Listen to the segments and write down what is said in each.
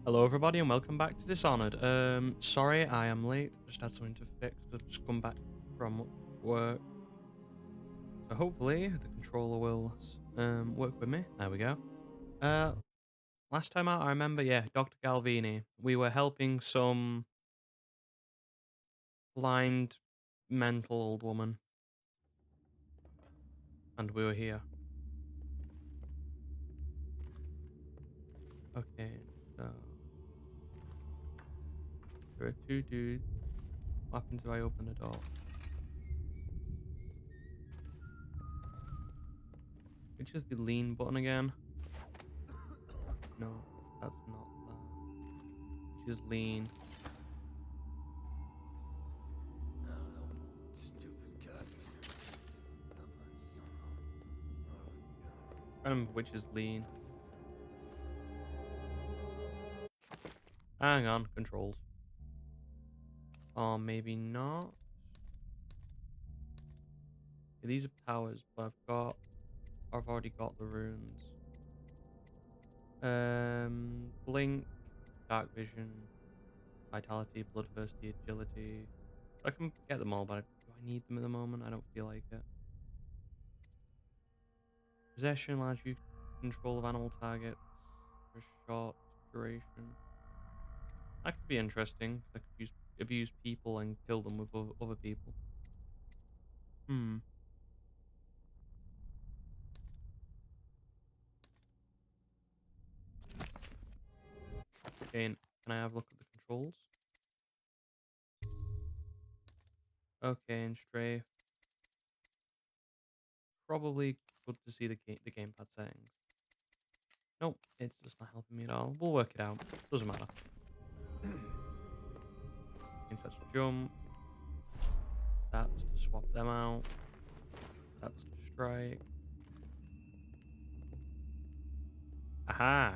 Hello everybody and welcome back to Dishonored. Sorry I am late. Just had something to fix. I've just come back from work. So hopefully the controller will work with me. There we go. Last time out I remember, yeah, Dr. Galvini. We were helping some blind mental old woman. And we were here. Okay, so there are two dudes. What happens if I open the door? Which is the lean button again? No, that's not that. Which is lean. I don't remember which is lean. Hang on, controls. Or maybe not. Yeah, these are powers, but I've already got the runes. Blink, dark vision, vitality, bloodthirsty, agility. I can get them all, but do I need them at the moment? I don't feel like it. Possession allows you control of animal targets for a short duration. That could be interesting. I could abuse people and kill them with other people. Hmm. Okay, can I have a look at the controls? Okay, and strafe. Probably good to see the gamepad settings. Nope, it's just not helping me at all. We'll work it out. Doesn't matter. Insert jump. That's to swap them out. That's to strike. Aha!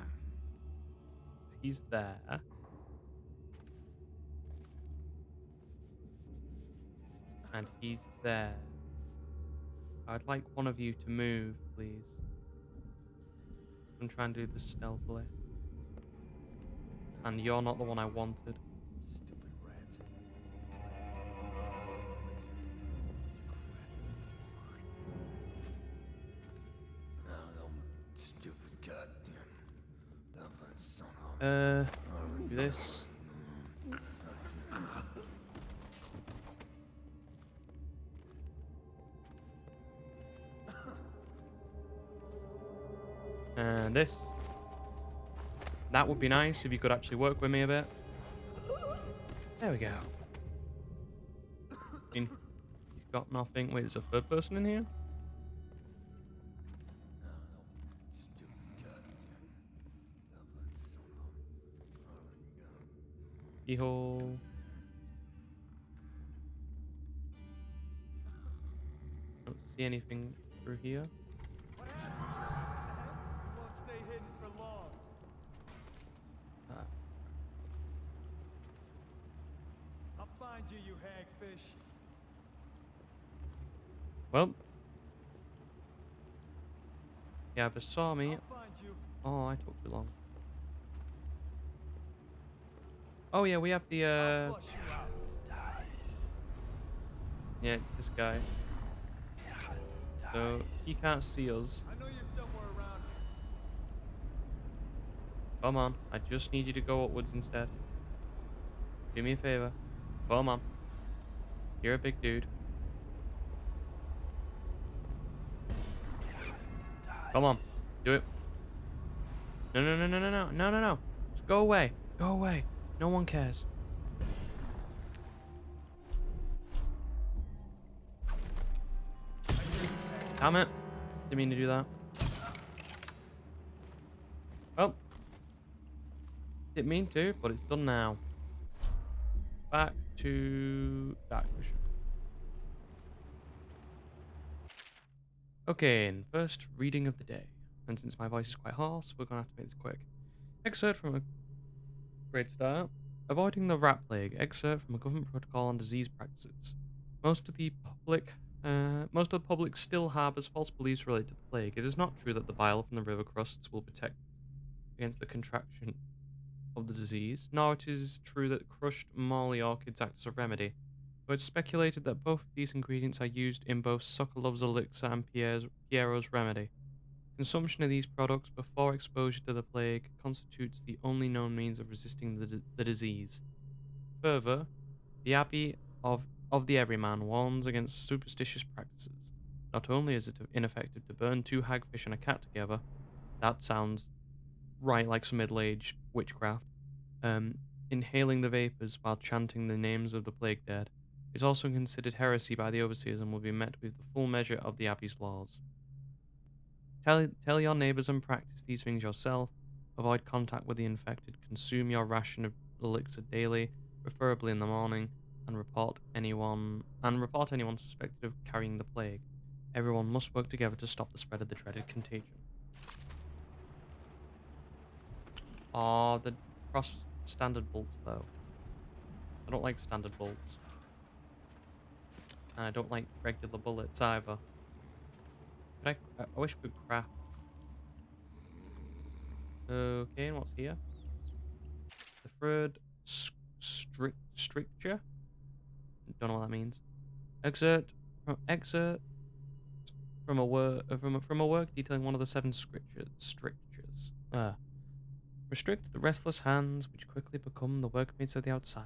He's there. And he's there. I'd like one of you to move, please. I'm trying to do this stealthily. And you're not the one I wanted. Stupid rats. Stupid goddamn. Do this. And this. That would be nice if you could actually work with me a bit. There we go. I mean, he's got nothing. Wait, there's a third person in here? Keyhole. Don't see anything through here. You won't stay hidden for long. Ah. I'll find you, you hagfish. Well. You either saw me. I'll find you. Oh, I took too long. Oh yeah, we have the I'll flush you out. yeah, it's this guy. So he can't see us. I know you're somewhere around here. Come on, I just need you to go upwards instead. Do me a favor. Come on. You're a big dude. Come on, do it. No, no, no, no, no, no, no, no, no. Just go away. Go away. No one cares. Damn it. Didn't mean to do that. Well. Didn't mean to, but it's done now. Back to dark vision. Okay, and first reading of the day. And since my voice is quite hoarse, we're going to have to make this quick. Excerpt from a great start. Avoiding the rat plague. Excerpt from a government protocol on disease practices. Most of the public still harbors false beliefs related to the plague. It is not true that the bile from the river crusts will protect against the contraction of the disease, nor it is true that crushed Molly orchids act as a remedy. But it's speculated that both of these ingredients are used in both Sokolov's elixir and Piero's remedy. Consumption of these products before exposure to the plague constitutes the only known means of resisting the disease. Further, the Abbey of the Everyman warns against superstitious practices. Not only is it ineffective to burn two hagfish and a cat together, that sounds right like some middle-aged witchcraft, um, inhaling the vapors while chanting the names of the plague dead is also considered heresy by the overseers and will be met with the full measure of the Abbey's laws. Tell your neighbors and practice these things yourself. Avoid contact with the infected. Consume your ration of elixir daily, preferably in the morning, and report anyone suspected of carrying the plague. Everyone must work together to stop the spread of the dreaded contagion. Oh, the cross standard bolts though. I don't like standard bolts. And I don't like regular bullets either. But I wish we could craft. Okay, and what's here? The third stricture? Don't know what that means. Excerpt from a work detailing one of the seven strictures. Restrict the restless hands which quickly become the workmates of the outsider.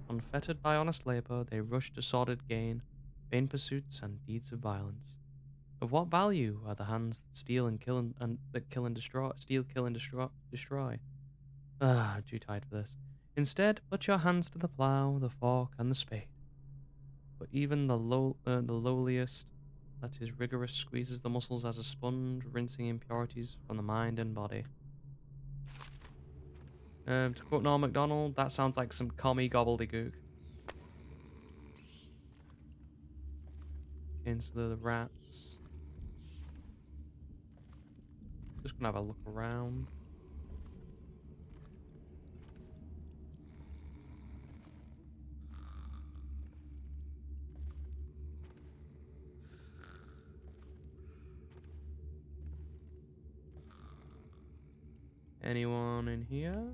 Unfettered by honest labor, they rush to sordid gain, vain pursuits, and deeds of violence. Of what value are the hands that steal and kill and that kill and destroy? Steal, kill, and destroy. Too tired for this. Instead, put your hands to the plow, the fork, and the spade. But even the lowliest, that is rigorous, squeezes the muscles as a sponge, rinsing impurities from the mind and body. To quote Norm Macdonald, that sounds like some commie gobbledygook. Into the rats. Just gonna have a look around. Anyone in here?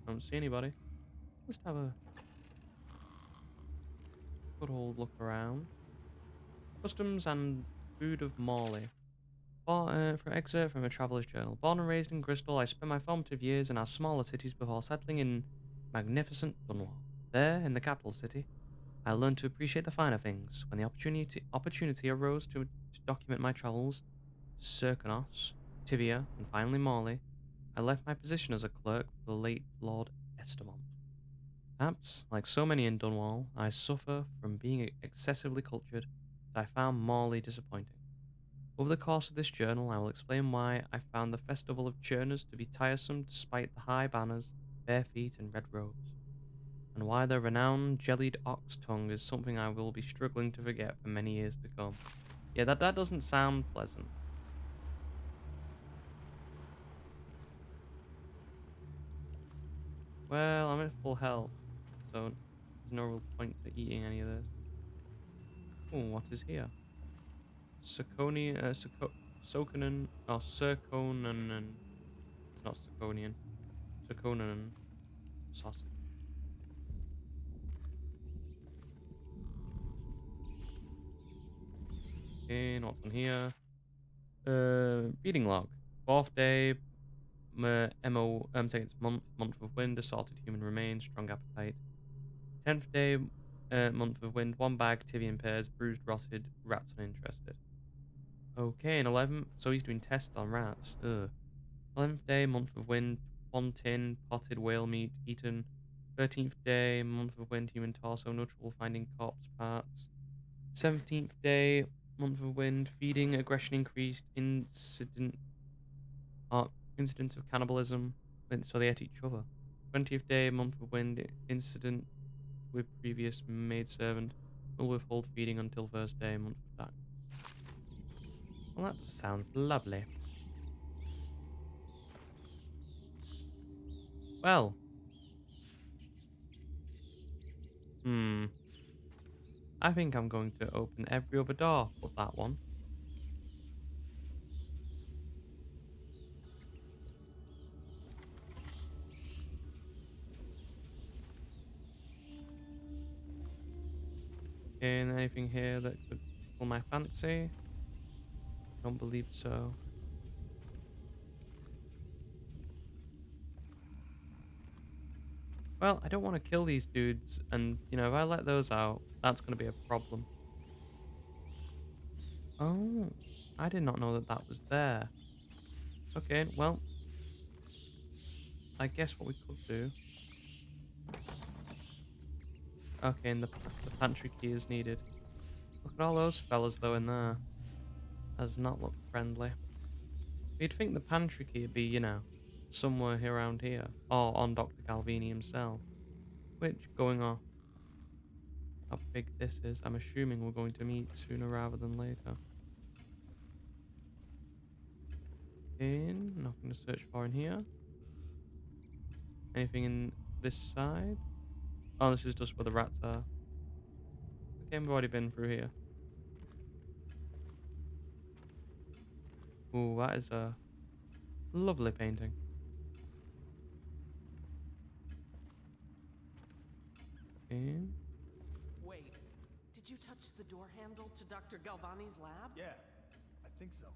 Don't see anybody. Let's have a good old look around. Customs and food of Morley. For excerpt from a traveller's journal. Born and raised in Bristol, I spent my formative years in our smaller cities before settling in magnificent Dunwall. There, in the capital city, I learned to appreciate the finer things. When the opportunity arose to document my travels to Serkonos, Tivia, and finally Morley, I left my position as a clerk for the late Lord Estamont. Perhaps, like so many in Dunwall, I suffer from being excessively cultured, but I found Morley disappointing. Over the course of this journal, I will explain why I found the Festival of Churners to be tiresome despite the high banners, bare feet, and red robes, and why the renowned jellied ox tongue is something I will be struggling to forget for many years to come. Yeah, that doesn't sound pleasant. Well, I'm at full health, so there's no real point to eating any of this. Oh, what is here? Sokonan, oh, Serkonanen. It's not Sokonian. Serkonanen sausage. Okay, and what's on here? Reading log. Fourth day, take its month of wind, assorted human remains, strong appetite. 10th day, month of wind, one bag, Tivian pears, bruised, rotted, rats uninterested. Okay, and 11th, so he's doing tests on rats. 11th day, month of wind, one tin, potted whale meat, eaten. 13th day, month of wind, human torso, no trouble finding corpse parts. 17th day, month of wind, feeding, aggression increased, incident of cannibalism, so they ate each other. 20th day, month of wind, incident with previous maidservant, will withhold feeding until first day, month of darkness. Well, that just sounds lovely. Well. I think I'm going to open every other door but that one. Okay, and anything here that could tickle my fancy? Don't believe so. Well, I don't want to kill these dudes, and, you know, if I let those out, that's going to be a problem. Oh, I did not know that that was there. Okay, well, I guess what we could do... Okay, and the pantry key is needed. Look at all those fellas, though, in there. Does not look friendly. You'd think the pantry key would be, you know, somewhere here around here, or on Dr. Calvini himself. Which, going off how big this is, I'm assuming we're going to meet sooner rather than later. Nothing to search for in here. Anything in this side? Oh, this is just where the rats are. Okay, we've already been through here. Ooh, that is a lovely painting. Okay. Wait, did you touch the door handle to Dr. Galvani's lab? Yeah, I think so.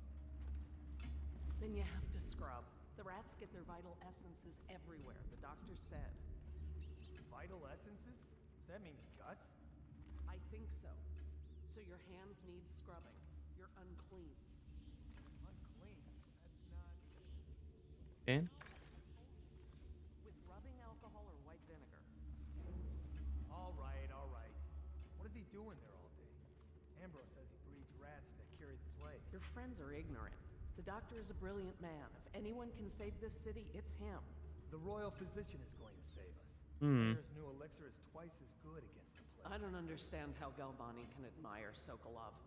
Then you have to scrub. The rats get their vital essences everywhere, the doctor said. Vital essences? Does that mean guts? I think so. So your hands need scrubbing. You're unclean. Unclean? That's not... Okay. With rubbing alcohol or white vinegar. All right, all right. What is he doing there all day? Ambrose says he breeds rats that carry the plague. Your friends are ignorant. The doctor is a brilliant man. If anyone can save this city, it's him. The royal physician is going to save us. Hmm. Mayor's new elixir is twice as good against the plague. I don't understand how Galvani can admire Sokolov.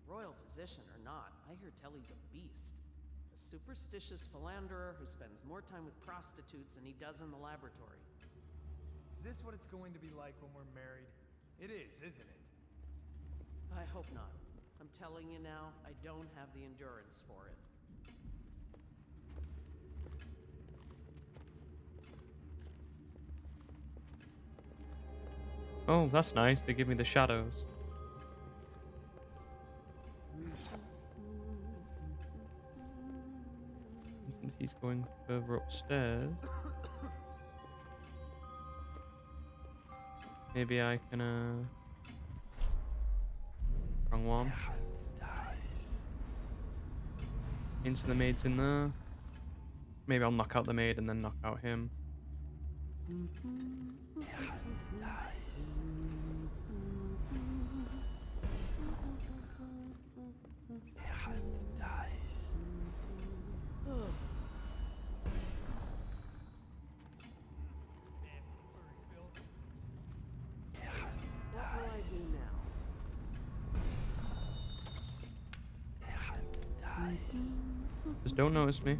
Royal physician or not, I hear tell he's a beast. A superstitious philanderer who spends more time with prostitutes than he does in the laboratory. Is this what it's going to be like when we're married? It is, isn't it? I hope not. I'm telling you now, I don't have the endurance for it. Oh, that's nice. They give me the shadows. And since he's going further upstairs, maybe I can, wrong one. Into the maid's in there. Maybe I'll knock out the maid and then knock out him. What will I do now? Just don't notice me.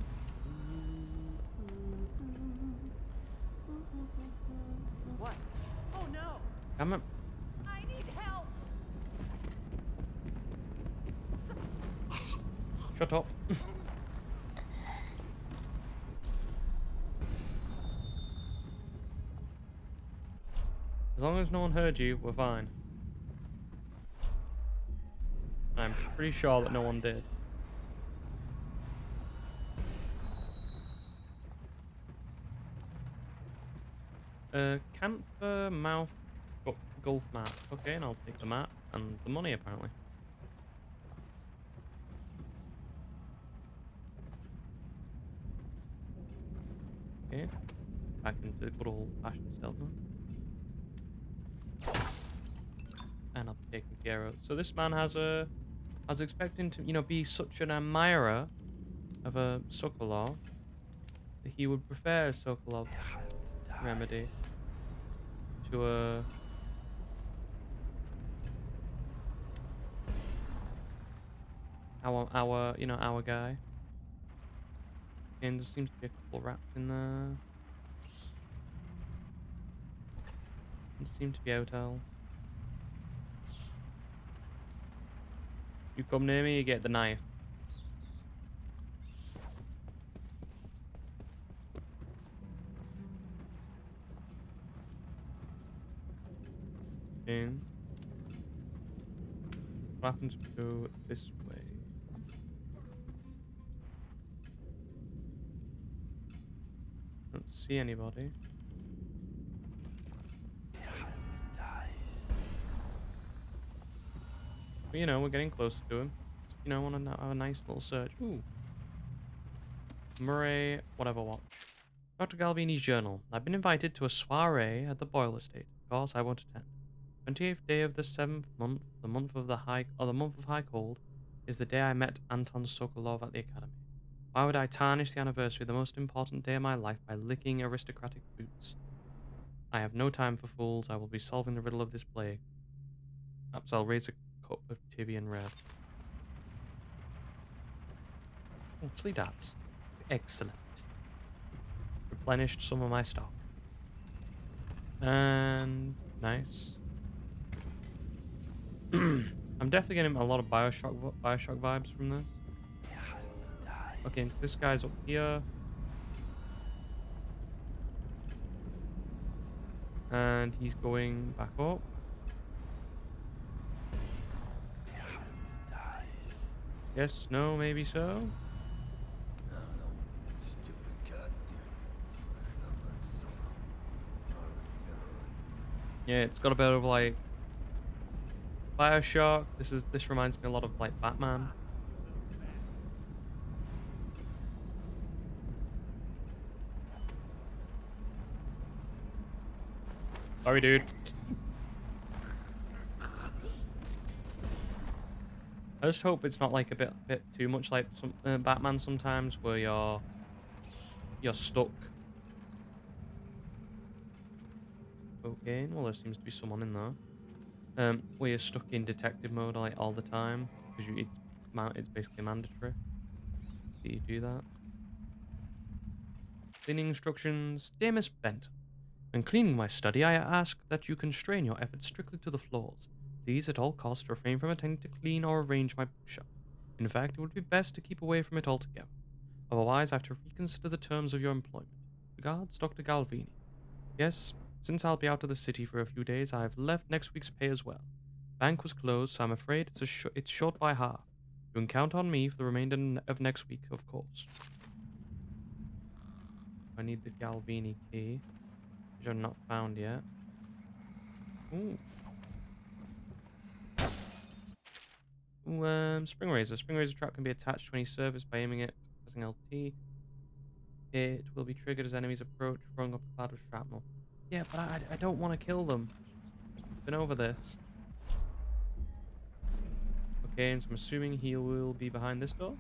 What? Oh no! Come on. I need help! Shut up. As long as no one heard you, we're fine. I'm pretty sure that no one did. Camphor mouth gulf map. Okay, and I'll take the map and the money apparently. Okay, back into good old fashioned stealth mode. And I'll be taken care of. So this man has a... I was expecting to, you know, be such an admirer of a Sokolov that he would prefer a Sokolov remedy to a... you know, our guy. And there seems to be a couple rats in there. Doesn't seem to be hotel. You come near me, you get the knife. In. What happens if we go this way? Don't see anybody. But, you know, we're getting close to him. You know, want to have a nice little search. Ooh. Murray, whatever watch. Dr. Galvini's journal. I've been invited to a soiree at the Boyle estate. Of course, I won't attend. 28th day of the 7th month, the month of high cold, is the day I met Anton Sokolov at the academy. Why would I tarnish the anniversary of the most important day of my life by licking aristocratic boots? I have no time for fools. I will be solving the riddle of this plague. Perhaps I'll raise a cup of Tivian red. Oh, chili darts. Excellent. Replenished some of my stock. And nice. I'm definitely getting a lot of Bioshock vibes from this. Okay, so this guy's up here. And he's going back up. Yes, no, maybe so. Yeah, it's got a bit of like Bioshock. This reminds me a lot of like Batman. Sorry, dude. I just hope it's not like a bit too much like some Batman sometimes, where you're stuck. Okay, well there seems to be someone in there. Where you're stuck in detective mode like all the time because it's basically mandatory that you do that. Cleaning instructions, dear Miss Bent. When cleaning my study, I ask that you constrain your efforts strictly to the floors. Please, at all costs, refrain from attempting to clean or arrange my bookshelf. In fact, it would be best to keep away from it altogether. Otherwise, I have to reconsider the terms of your employment. Regards, Dr. Galvini. Yes, since I'll be out of the city for a few days, I have left next week's pay as well. Bank was closed, so I'm afraid it's short by half. You can count on me for the remainder of next week, of course. I need the Galvini key, which I've not found yet. Ooh. Ooh, Spring Razor. Spring Razor trap can be attached to any surface by aiming it, pressing LT. It will be triggered as enemies approach, throwing up a cloud of shrapnel. Yeah, but I don't want to kill them. Been over this. Okay, and so I'm assuming he will be behind this door.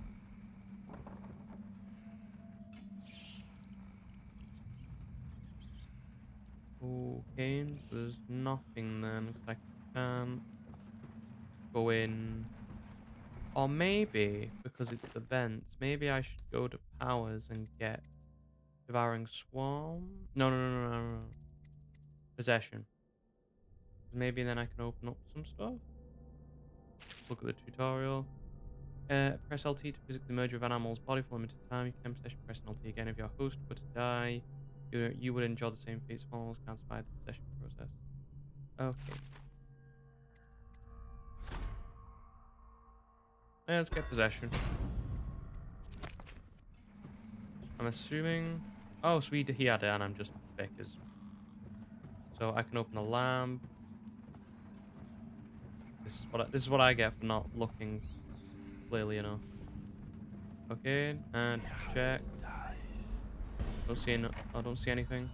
Okay, so there's nothing then, because I can't go in. Or maybe, because it's the vents, maybe I should go to powers and get Devouring Swarm? No. Possession. Maybe then I can open up some stuff. Let's look at the tutorial. Press LT to physically merge with an animal's body for limited time. You can possession press LT again if your host were to die. You would enjoy the same fate as animals cancelled by the possession process. Okay. Let's get possession. I'm assuming... Oh, so he had it and I'm just because. So I can open the lamp. This is what I get for not looking clearly enough. Okay, and check. I don't see anything.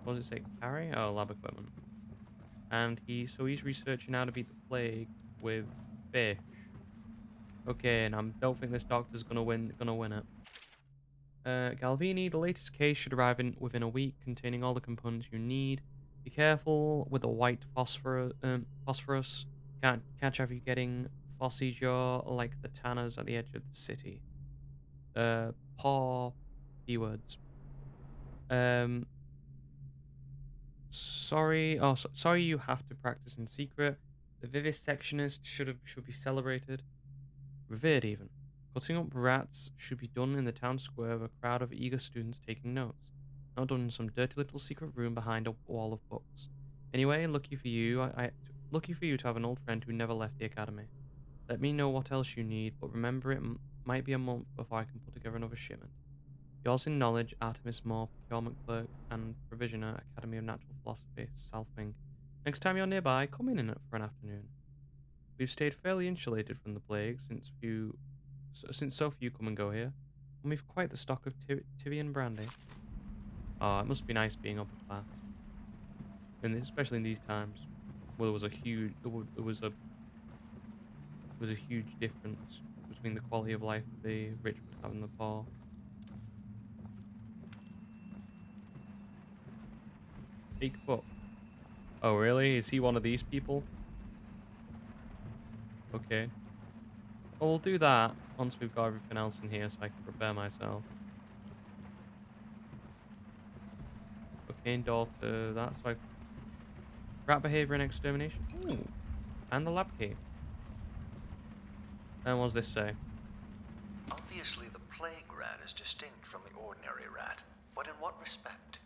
What does it say? Carry? Oh, lab equipment. And he's researching how to beat the plague with fish. Okay, and I don't think this doctor's gonna win it. Galvini, the latest case should arrive within a week, containing all the components you need. Be careful with the white phosphorus. Can't have you getting phossy jaw like the tanners at the edge of the city. Paw keywords. Sorry. Oh, sorry. You have to practice in secret. The vivisectionist should be celebrated, revered even. Cutting up rats should be done in the town square with a crowd of eager students taking notes. not done in some dirty little secret room behind a wall of books. Anyway, lucky for you to have an old friend who never left the academy. Let me know what else you need, but remember might be a month before I can put together another shipment. Yours in knowledge, Artemis Moore, procurement clerk and provisioner, Academy of Natural Philosophy, South Wing. Next time you're nearby, come in for an afternoon. We've stayed fairly insulated from the plague since so few come and go here, and we've quite the stock of Tyrian brandy. Oh, it must be nice being upper class, and especially in these times, where there was a huge difference between the quality of life the rich would have and the poor. Big book. Oh, really? Is he one of these people? Okay. Well, we'll do that once we've got everything else in here so I can prepare myself. Cocaine door to that, so I... Rat behavior and extermination. Ooh. And the lab key. And what does this say? Obviously, the plague rat is distinct from the ordinary rat, but in what respect?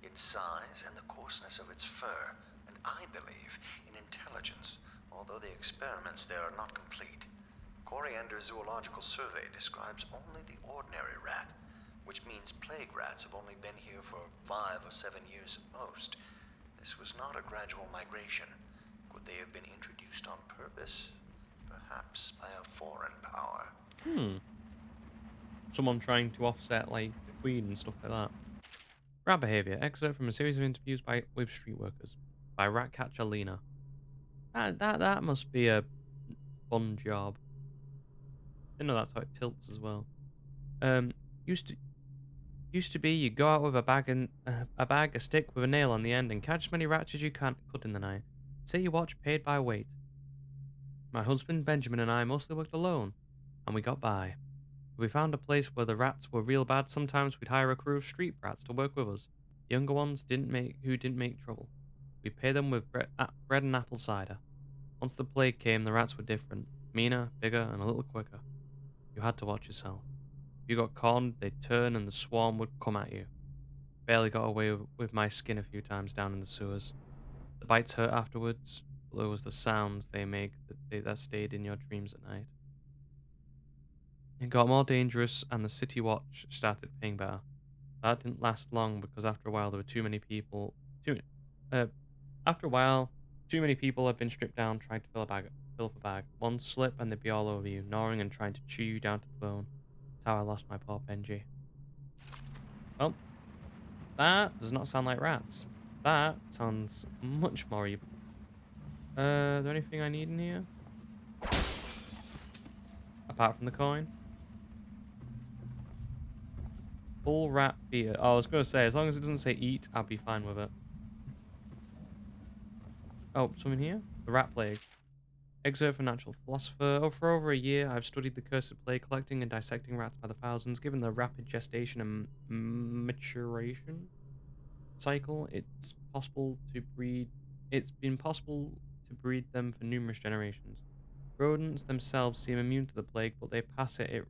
Its size and the coarseness of its fur, and I believe in intelligence, although the experiments there are not complete. Coriander Zoological Survey describes only the ordinary rat, which means plague rats have only been here for 5 or 7 years at most. This was not a gradual migration. Could they have been introduced on purpose? Perhaps by a foreign power. Someone trying to offset, like, the Queen and stuff like that. Rat behavior. Excerpt from a series of interviews with street workers by Ratcatcher Lena. That must be a fun job. I know that's how it tilts as well. Used to be you go out with a bag, a stick with a nail on the end, and catch as many rats as you can cut in the night. Say you watch, paid by weight. My husband Benjamin and I mostly worked alone, and we got by. If we found a place where the rats were real bad, sometimes we'd hire a crew of street brats to work with us. Younger ones who didn't make trouble. We pay them with bread and apple cider. Once the plague came, the rats were different. Meaner, bigger, and a little quicker. You had to watch yourself. If you got cornered, they'd turn and the swarm would come at you. Barely got away with my skin a few times down in the sewers. The bites hurt afterwards, but there was the sounds they make that stayed in your dreams at night. It got more dangerous and the city watch started paying better. That didn't last long because after a while there were too many people had been stripped down trying to fill up a bag. One slip and they'd be all over you, gnawing and trying to chew you down to the bone. That's how I lost my poor Benji. Well, that does not sound like rats. That sounds much more evil. Is there anything I need in here? Apart from the coin? Full rat fear. Oh, I was going to say, as long as it doesn't say eat, I'll be fine with it. Oh, something here? The rat plague. Excerpt from Natural Philosopher. Oh, for over a year, I've studied the cursed plague, collecting and dissecting rats by the thousands. Given the rapid gestation and maturation cycle, it's been possible to breed them for numerous generations. Rodents themselves seem immune to the plague, but they pass it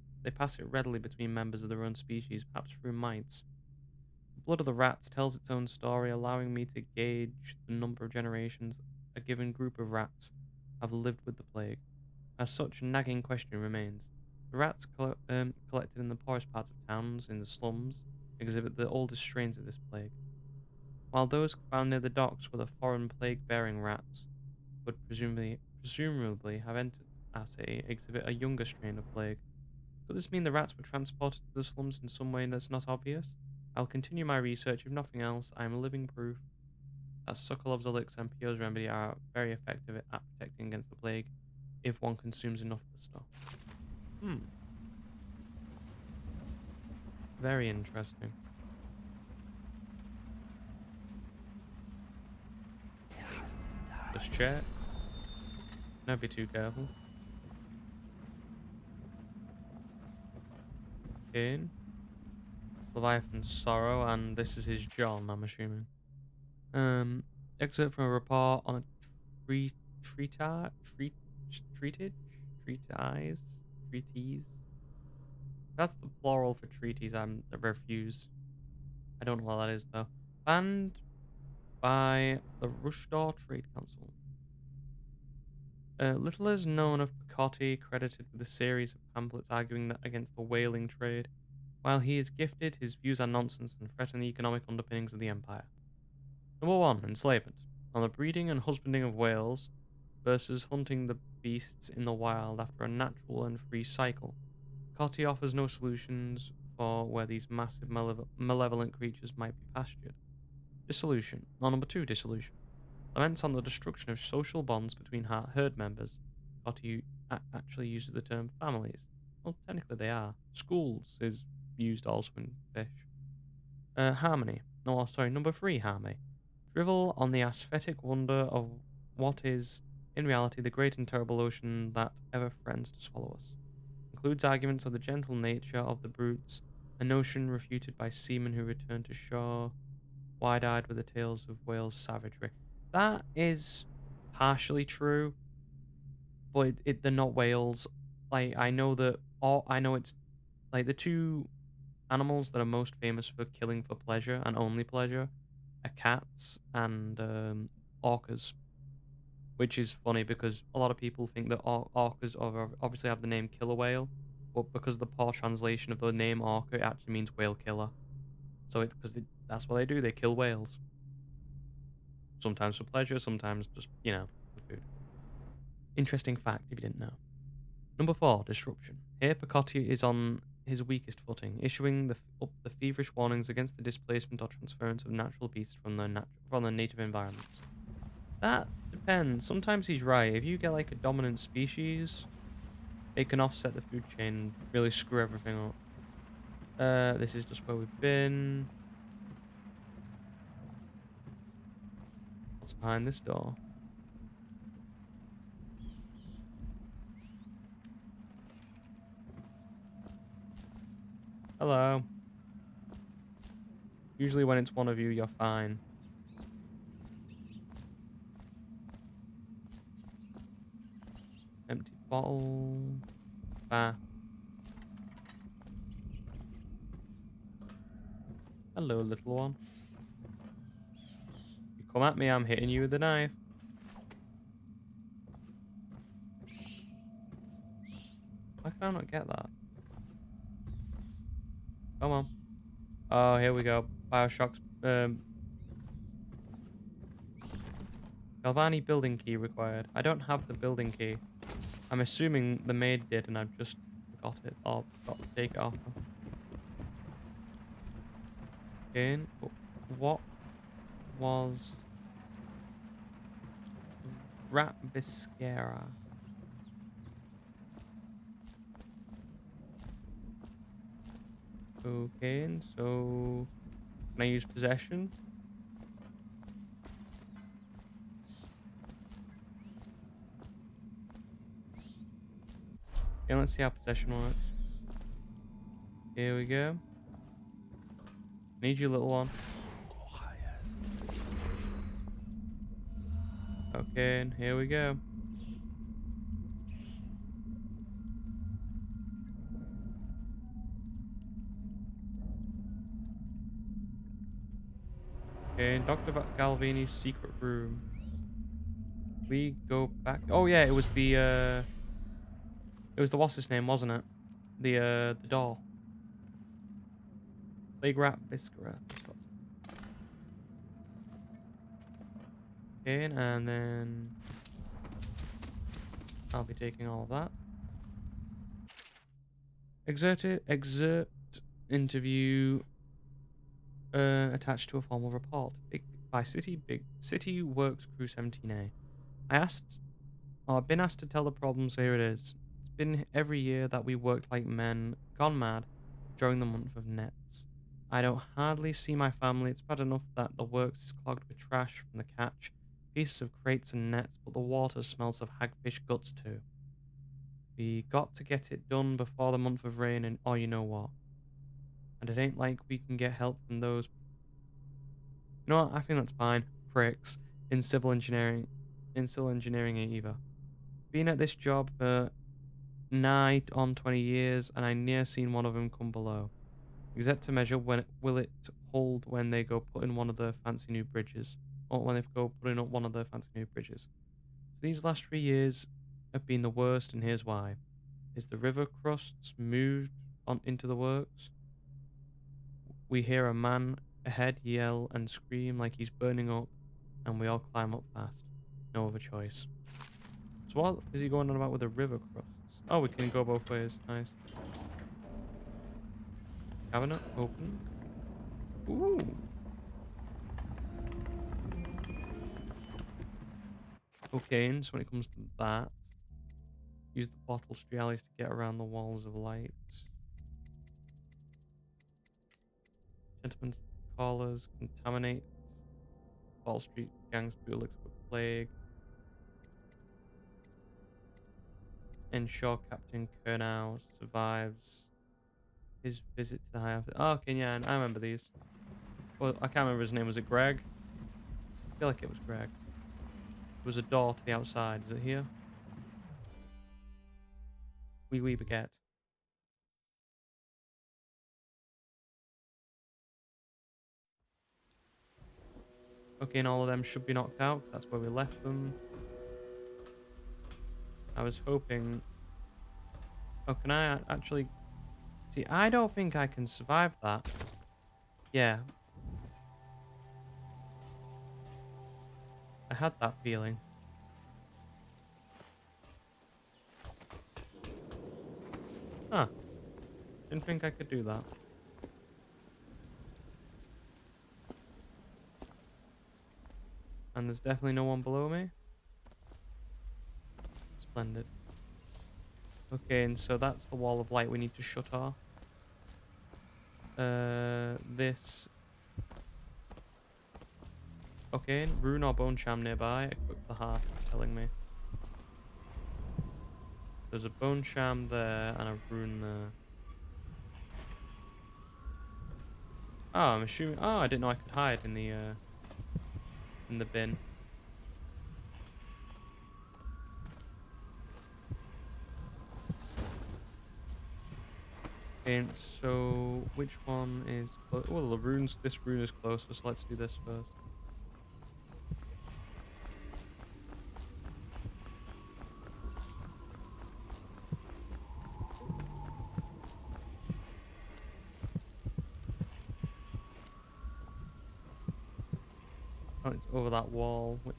readily between members of their own species, perhaps through mites. The blood of the rats tells its own story, allowing me to gauge the number of generations a given group of rats have lived with the plague. As such, a nagging question remains. The rats collected in the poorest parts of towns, in the slums, exhibit the oldest strains of this plague, while those found near the docks were the foreign plague-bearing rats would presumably have entered assay exhibit a younger strain of plague. Could this mean the rats were transported to the slums in some way that's not obvious? I'll continue my research. If nothing else, I am living proof that Sokolov's elixir and Pio's remedy are very effective at protecting against the plague if one consumes enough of the stuff. Very interesting. Just check. Don't be too careful. In Leviathan's Sorrow, and this is his John, I'm assuming. Excerpt from a report on a treatise. That's the plural for treatise. I refuse. I don't know what that is though. Banned by the Rushdor Trade Council. Little is known of Picotti, credited with a series of pamphlets arguing that against the whaling trade. While he is gifted, his views are nonsense and threaten the economic underpinnings of the empire. Number 1. Enslavement. On the breeding and husbanding of whales versus hunting the beasts in the wild after a natural and free cycle. Picotti offers no solutions for where these massive malevolent creatures might be pastured. Dissolution. Number 2. Dissolution. Laments on the destruction of social bonds between herd members. Picotti actually uses the term families. Well, technically they are. Schools is used also in fish. Harmony. No, sorry, number 3, harmony. Drivel on the aesthetic wonder of what is, in reality, the great and terrible ocean that ever threatens to swallow us. Includes arguments of the gentle nature of the brutes, a notion refuted by seamen who return to shore, wide-eyed with the tales of whales' savagery. That is partially true, but they're not whales. Like, I know it's, like, the two animals that are most famous for killing for pleasure and only pleasure are cats and orcas, which is funny because a lot of people think that orcas obviously have the name killer whale, but because of the poor translation of the name orca, it actually means whale killer. So it's because that's what they do, they kill whales. Sometimes for pleasure, sometimes just, for food. Interesting fact if you didn't know. Number 4, disruption. Here, Picotti is on his weakest footing, issuing the feverish warnings against the displacement or transference of natural beasts from their native environments. That depends. Sometimes he's right. If you get like a dominant species, it can offset the food chain and really screw everything up. This is just where we've been. What's behind this door? Hello. Usually when it's one of you, you're fine. Empty bottle. Ah. Hello, little one. You come at me, I'm hitting you with the knife. Why can I not get that? Come on. Oh, here we go. Bioshocks. Galvani building key required. I don't have the building key. I'm assuming the maid did and I've just got it or got to take it off her. Again, what was Rat Viscera? Okay, and so can I use possession? Okay, let's see how possession works. Here we go. Need you, little one. Okay, and here we go. Okay, Dr. Galvini's secret room. We go back. Oh yeah, it was the what's his name, wasn't it? The doll. Plague Rat Viscera. Okay, and then I'll be taking all of that. Exert interview attached to a formal report by City Works Crew 17A. I've been asked to tell the problem, so here it is. It's been every year that we worked like men, gone mad, during the month of nets. I don't hardly see my family. It's bad enough that the works is clogged with trash from the catch, pieces of crates and nets, but the water smells of hagfish guts too. We got to get it done before the month of rain and you know what. And it ain't like we can get help from those. You know what? I think that's fine. Pricks in civil engineering ain't either. Been at this job for nigh on 20 years, and I near seen one of them come below. Except to measure when will it hold when they go put in one of the fancy new bridges. Or when they go putting up one of the fancy new bridges. So these last 3 years have been the worst, and here's why. Is the river crusts moved on into the works? We hear a man ahead yell and scream like he's burning up, and we all climb up fast. No other choice. So what is he going on about with the river crusts? Oh, we can go both ways. Nice. Cabinet open. Ooh. Okay, and so when it comes to that, use the bottle strialis to get around the walls of light. Gentlemen's collars contaminate. Wall Street gang's bullocks with plague. Ensure Captain Kernow survives his visit to the High Office. Oh, okay, yeah, I remember these. Well, I can't remember his name. Was it Greg? I feel like it was Greg. There was a door to the outside. Is it here? Oui, baguette. Okay, and all of them should be knocked out. That's where we left them. I was hoping... Oh, can I actually... See, I don't think I can survive that. Yeah. I had that feeling. Huh. Didn't think I could do that. And there's definitely no one below me. Splendid. Okay, and so that's the wall of light we need to shut off. This... Okay, rune or bone sham nearby. Equip the heart, it's telling me. There's a bone sham there and a rune there. Oh, I'm assuming... Oh, I didn't know I could hide in the bin. And so, which one is... Well, the runes... This rune is closer, so let's do this first. Oh, it's over that wall, which...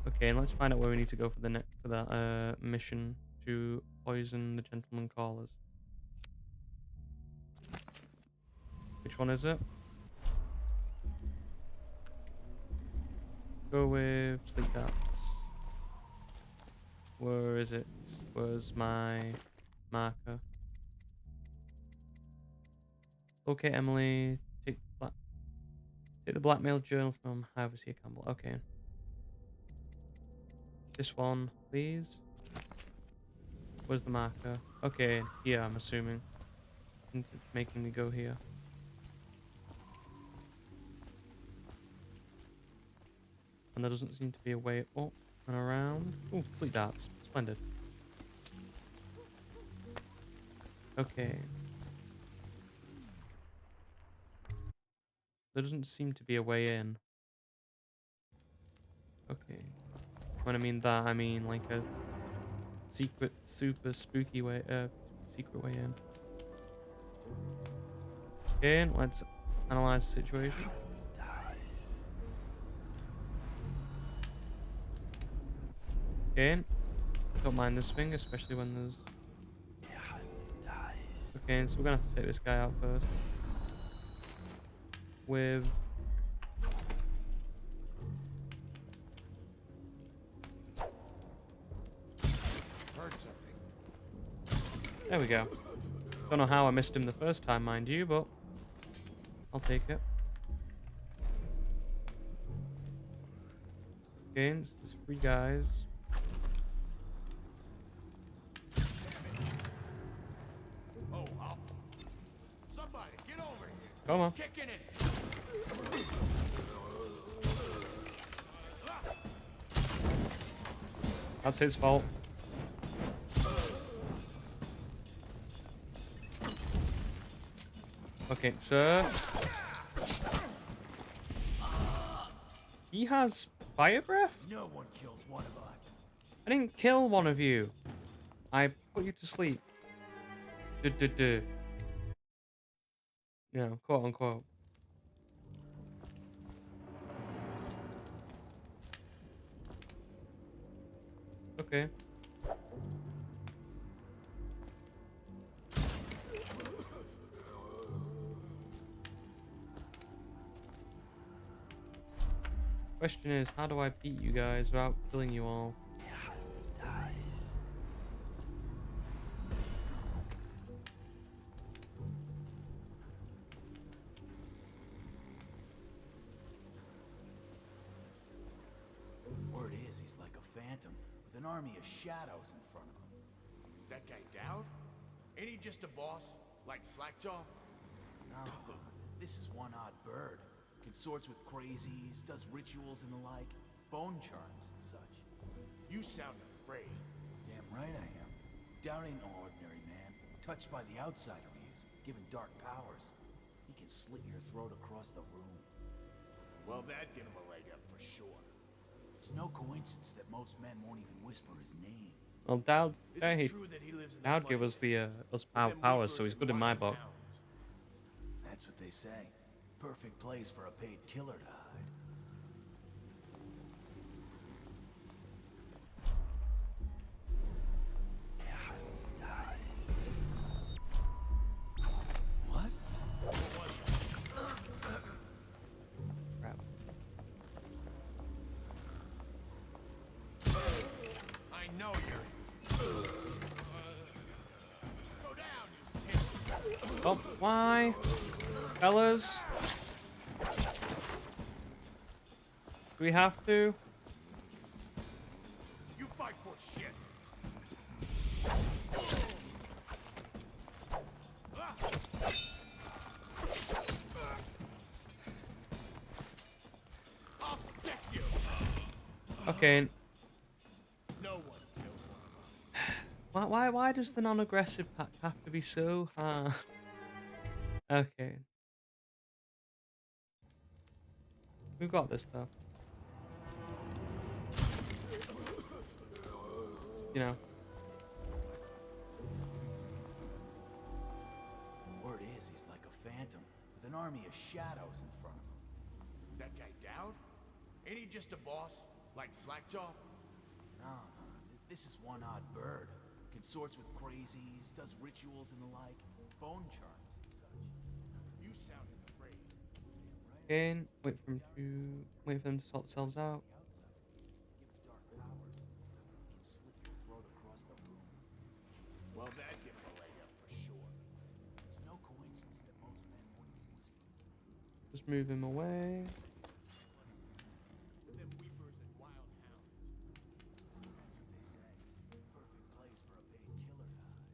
Okay, and let's find out where we need to go for that mission to poison the gentleman callers. Which one is it? Go with sleep darts. Where is it? Where's my marker? Okay, Emily. Take the blackmail journal from High Overseer Campbell. Okay. This one, please. Where's the marker? Okay, here, I'm assuming. Since it's making me go here. And there doesn't seem to be a way up and around. Oh, fleet darts. Splendid. Okay. There doesn't seem to be a way in. Okay. When I mean that, I mean like a secret, super spooky way, secret way in. Okay, and let's analyze the situation. Okay, don't mind this thing, especially when there's... Okay, so we're gonna have to take this guy out first. With... There we go. Don't know how I missed him the first time, mind you, but I'll take it. Okay, so there's 3 guys. Somebody, get over here. Come on. Kicking it. That's his fault. Okay, sir. He has fire breath? No one kills one of us. I didn't kill one of you. I put you to sleep. Duh. You know, quote unquote. Okay. Question is, how do I beat you guys without killing you all? Word is he's like a phantom with an army of shadows in front of him. That guy Dowd? Ain't he just a boss? Like Slackjaw? No, this is one odd bird. Consorts with crazies, does rituals and the like, bone charms and such. You sound afraid. Damn right I am. Dowd ain't no ordinary man. Touched by the outsider he is, given dark powers. He can slit your throat across the room. Well, that'd give him a leg up for sure. It's no coincidence that most men won't even whisper his name. Well, Dowd, Is yeah, it he true that he lives in the Dowd give flooded us the area? us With them powers, so reapers he's and good in my wild book. hounds? That's what they say. Perfect place for a paid killer to hide. What? Crap. I know you're... Go down, you kid! Oh, why? Fellas? Do we have to? You fight for shit! I'll stick you! Okay. No one killed one. Why does the non-aggressive pack have to be so hard? Okay. We've got this though. You know. Word is he's like a phantom with an army of shadows in front of him. That guy Dowd? Ain't he just a boss? Like Slackjaw? No, this is one odd bird. Consorts with crazies, does rituals and the like, bone charms and such. You sounded afraid. Again, wait for them to sort themselves out. Given dark powers, he can slit your throat across the room. Well, that'd give him a leg up for sure. It's no coincidence that most men won't even whisper. Just move him away. With them weepers and wild hounds. That's what they say. Perfect place for a paid killer to hide.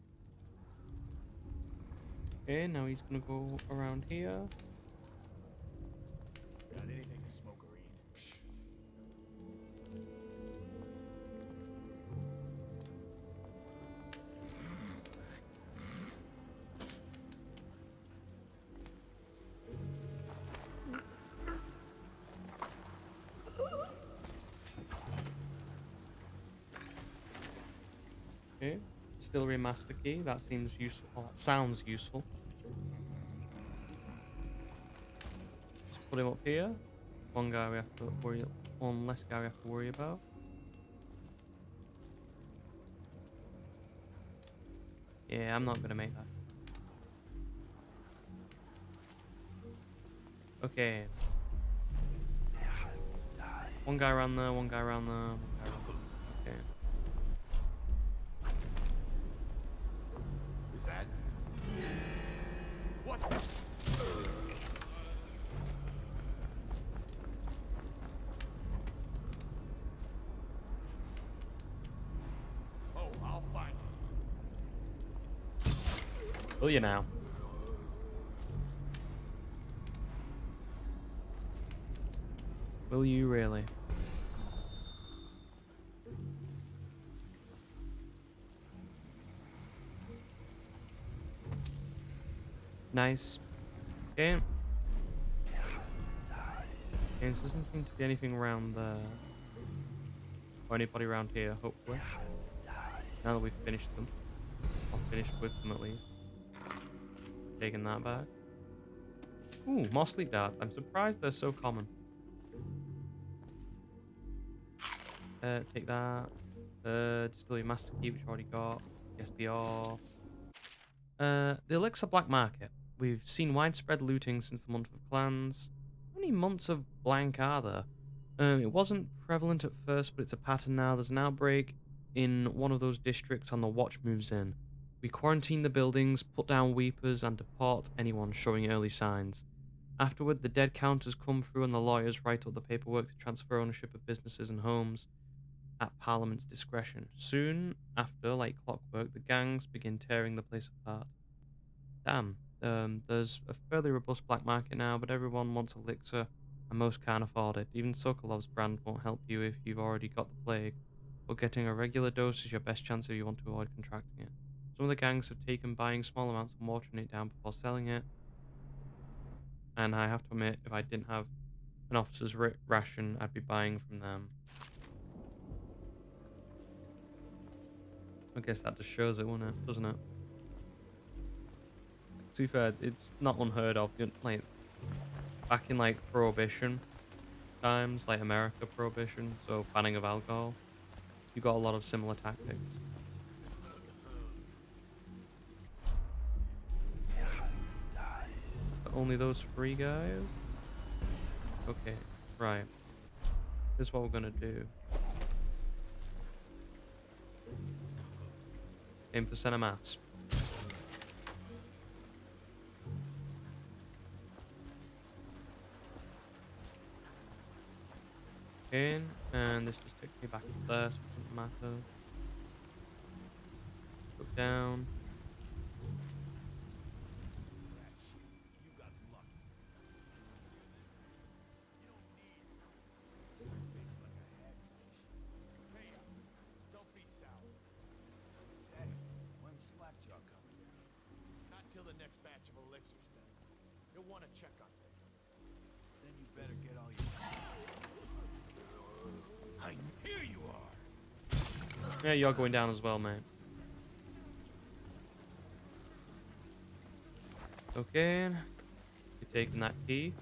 Okay, now he's gonna go around here. Got anything to smoke or eat? Okay, distillery master key. That seems useful. Oh, that sounds useful. Put him up here. One guy we have to worry. One less guy we have to worry about. Yeah, I'm not gonna make that. Okay. One guy around there. One guy around there. One guy around there. Okay. Is that? What the? Oh, I'll find it. Will you now? Will you really? Nice. Okay. Okay, so doesn't seem to be anything around there. Or anybody around here, hopefully. Now that we've finished them. Or finished with them at least. Taking that back. Ooh, more sleep darts. I'm surprised they're so common. Take that. Distillery Master Key, which I've already got. Yes, they are. The Elixir Black Market. We've seen widespread looting since the month of clans. How many months of blank are there? It wasn't prevalent at first, but it's a pattern now. There's an outbreak in one of those districts and the watch moves in. We quarantine the buildings, put down weepers, and deport anyone showing early signs. Afterward, the dead counters come through and the lawyers write up the paperwork to transfer ownership of businesses and homes at Parliament's discretion. Soon after, like clockwork, the gangs begin tearing the place apart. Damn. There's a fairly robust black market now, but everyone wants elixir, and most can't afford it. Even Sokolov's brand won't help you if you've already got the plague, but getting a regular dose is your best chance if you want to avoid contracting it. Some of the gangs have taken buying small amounts and watering it down before selling it, and I have to admit, if I didn't have an officer's ration, I'd be buying from them. I guess that just shows it, wouldn't it? Doesn't it? To be fair, it's not unheard of. Like, back in, like, Prohibition times, like America Prohibition, so banning of alcohol, you got a lot of similar tactics. But only those 3 guys? Okay, right. This is what we're gonna do. Aim for center mass. In, and this just takes me back up there, so it doesn't matter. Go down. Don't be sour. Say, when's Slackjaw coming down? Not till the next batch of elixirs done. You'll want to check on things. Then you better get all your... Here you are! Yeah, you're going down as well, mate. Okay. Be taking that key.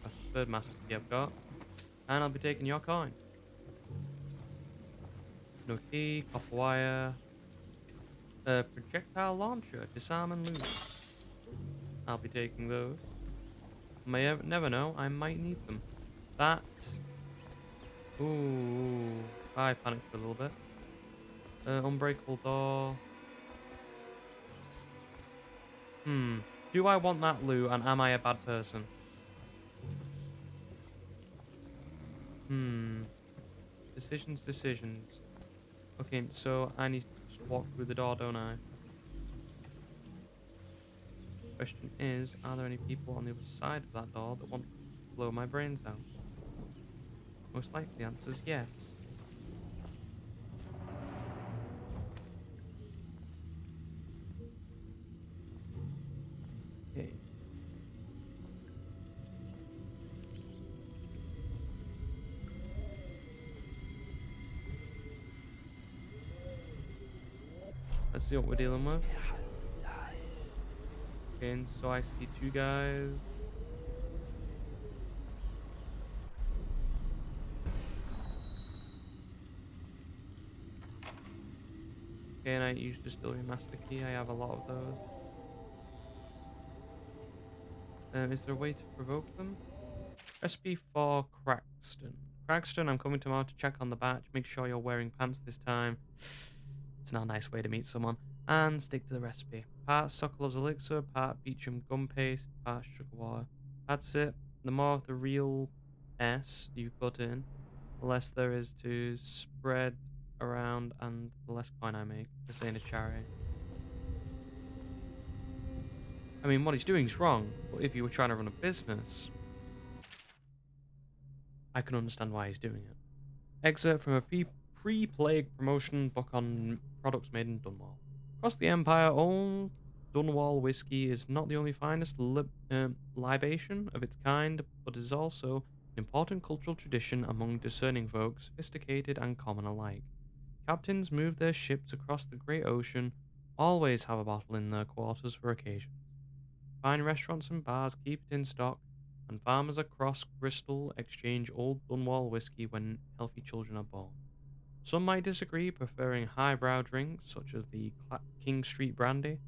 That's the 3rd master key I've got. And I'll be taking your coin. No key, copper wire. Projectile launcher, disarm and loot. I'll be taking those. Never know, I might need them. That. Ooh, I panicked for a little bit. Unbreakable door. Do I want that loot and am I a bad person? Decisions. Okay, so I need to just walk through the door, don't I? Question is, are there any people on the other side of that door that want to blow my brains out? Most likely the answer is yes. Okay. Let's see what we're dealing with. Okay, and so I see 2 guys. Okay, and I use Distillery Master Key. I have a lot of those. Is there a way to provoke them? Recipe for Crackston. Crackston, I'm coming tomorrow to check on the batch. Make sure you're wearing pants this time. It's not a nice way to meet someone. And stick to the recipe. Part Sokolov's elixir, part Beecham gum paste, part sugar water. That's it. The more of the real S you put in, the less there is to spread around and the less coin I make for saying a charity. I mean, what he's doing is wrong, but if you were trying to run a business, I can understand why he's doing it. Excerpt from a pre-plague promotion book on products made in Dunwall. Across the Empire, all Dunwall whiskey is not the only finest libation of its kind, but is also an important cultural tradition among discerning folk, sophisticated and common alike. Captains move their ships across the great ocean, always have a bottle in their quarters for occasions. Fine restaurants and bars keep it in stock, and farmers across Bristol exchange old Dunwall whiskey when healthy children are born. Some might disagree, preferring highbrow drinks such as the King Street Brandy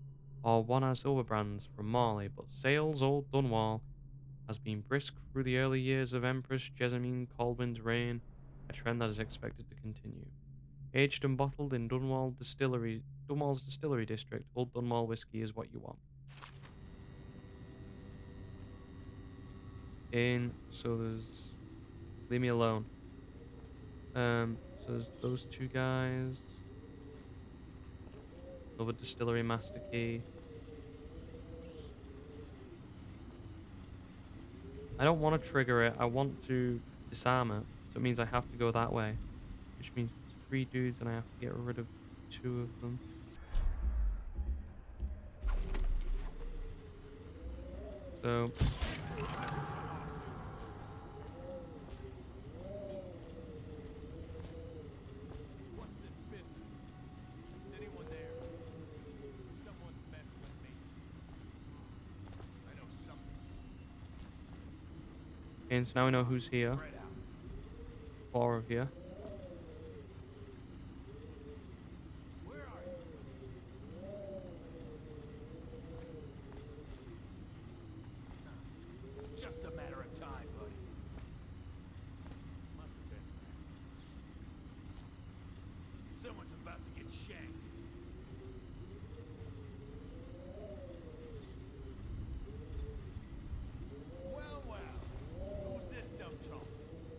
or one as other brands from Marley, but Sale's Old Dunwall has been brisk through the early years of Empress Jessamine Colwyn's reign, a trend that is expected to continue. Aged and bottled in Dunwall's distillery district, Old Dunwall whiskey is what you want. So there's... Leave me alone. So there's those two guys. Another distillery master key. I don't want to trigger it. I want to disarm it. So it means I have to go that way. Which means there's 3 dudes and I have to get rid of 2 of them. So... Okay, so now we know who's here. 4 of you. It's just a matter of time, buddy. Must have been. Someone's about to get shanked. Well, well. Who's this dumb chump?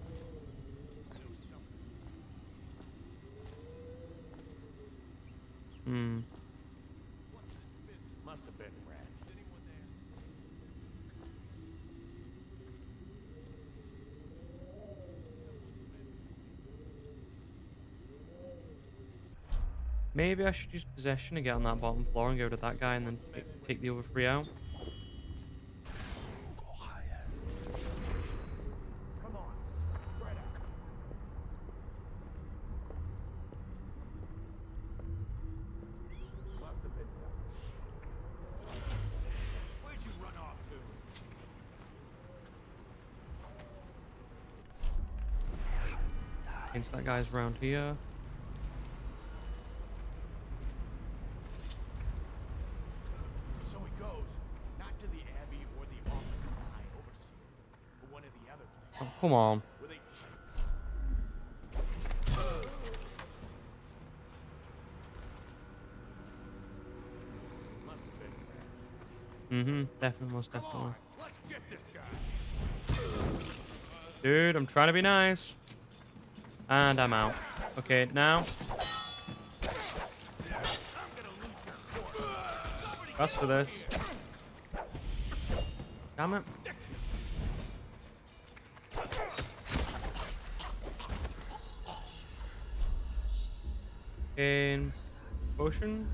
I know something. What's this business? Must have been rats. Is anyone there? Maybe I should use possession and get on that bottom floor and go to that guy and then take the other 3 out. Come on. Spread out. Must have been done. Where'd you run off to? Against that guy's around here. So he goes, not to the Abbey or the office of the High Overseer, but one of the other places. Oh, come on. Where they Must have been rats. Definitely, most definitely. let's get this guy. Dude, I'm trying to be nice. And I'm out. Okay, now. That's for this. Damn it. In potion.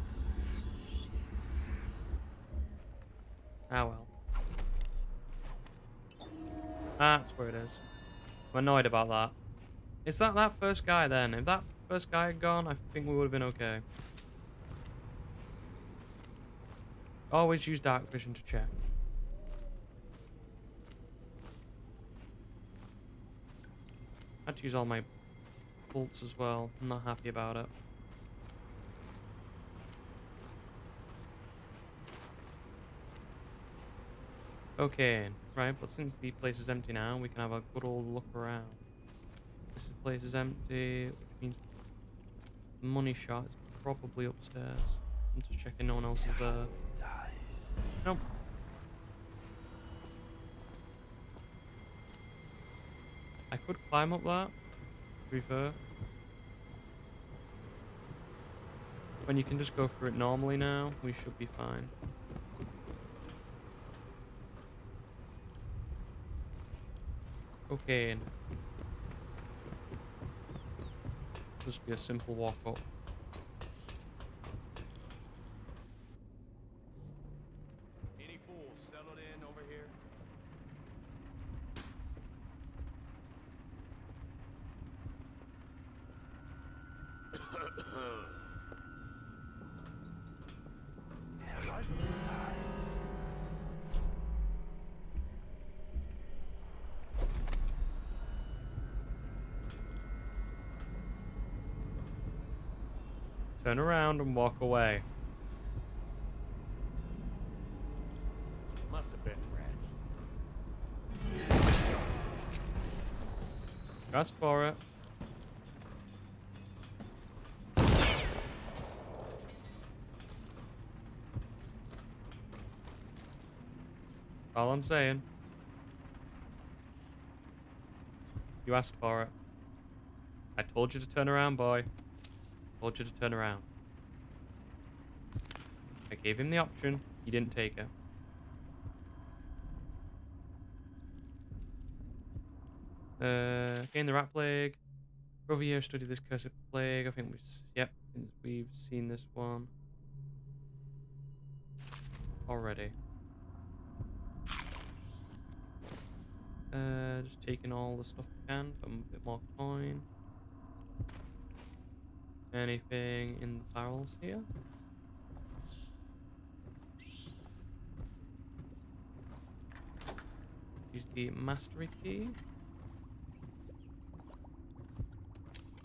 Ah well. That's where it is. I'm annoyed about that. Is that first guy then? If that first guy had gone, I think we would have been okay. Always use dark vision to check. I had to use all my bolts as well. I'm not happy about it. Okay, right, but since the place is empty now, we can have a good old look around. This place is empty, which means the money shot is probably upstairs. I'm just checking no one else is there. Nope. I could climb up that, to be fair. When you can just go through it normally now, we should be fine. Okay. Just be a simple walk up. Turn around and walk away. Must have been rats. Ask for it. All I'm saying. You asked for it. I told you to turn around, boy. Told you to turn around. I gave him the option. He didn't take it. Gain the rat plague. Over here, study this cursed plague. I think we've seen this one already. Just taking all the stuff I can for a bit more coin. Anything in the barrels here? Use the mastery key.